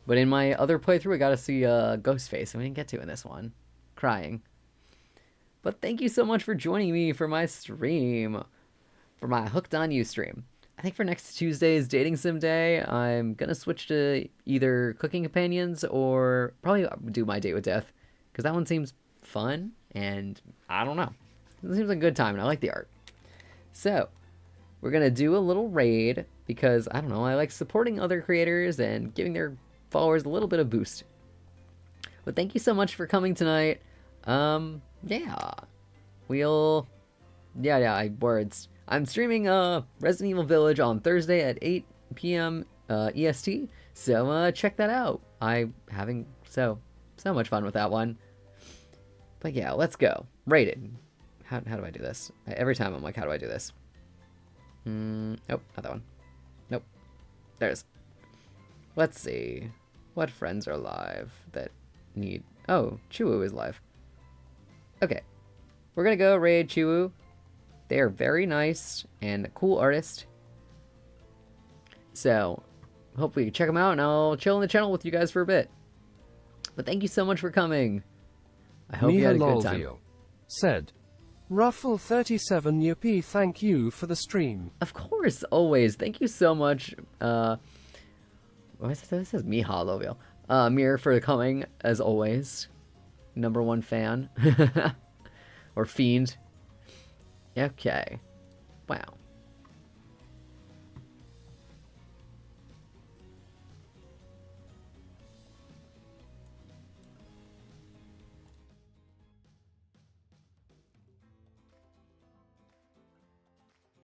But in my other playthrough, I got to see Ghostface, and we didn't get to in this one. Crying. But thank you so much for joining me for my stream. For my Hooked on You stream. I think for next Tuesday's Dating Sim Day, I'm going to switch to either Cooking Companions or probably do My Date with Death. Because that one seems fun, and I don't know. It seems like a good time, and I like the art. So, we're going to do a little raid, because, I don't know, I like supporting other creators and giving their followers a little bit of boost. But thank you so much for coming tonight. Yeah. Words. I'm streaming Resident Evil Village on Thursday at 8 p.m. EST, so check that out. I'm having so much fun with that one. But yeah, let's go. Rated. How do I do this? Every time I'm like, how do I do this? Nope, not that one. Nope. There's. Let's see. What friends are live that need... Oh, Chuwu is live. Okay. We're gonna go raid Chuwu. They are very nice and a cool artist. So, hopefully you check them out, and I'll chill in the channel with you guys for a bit. But thank you so much for coming. I hope you had a good time. Said, Ruffle37 Yuppie, thank you for the stream. Of course, always. Thank you so much. This says Mihaloville. Mir for coming, as always. #1 fan. Or fiend. Okay. Wow.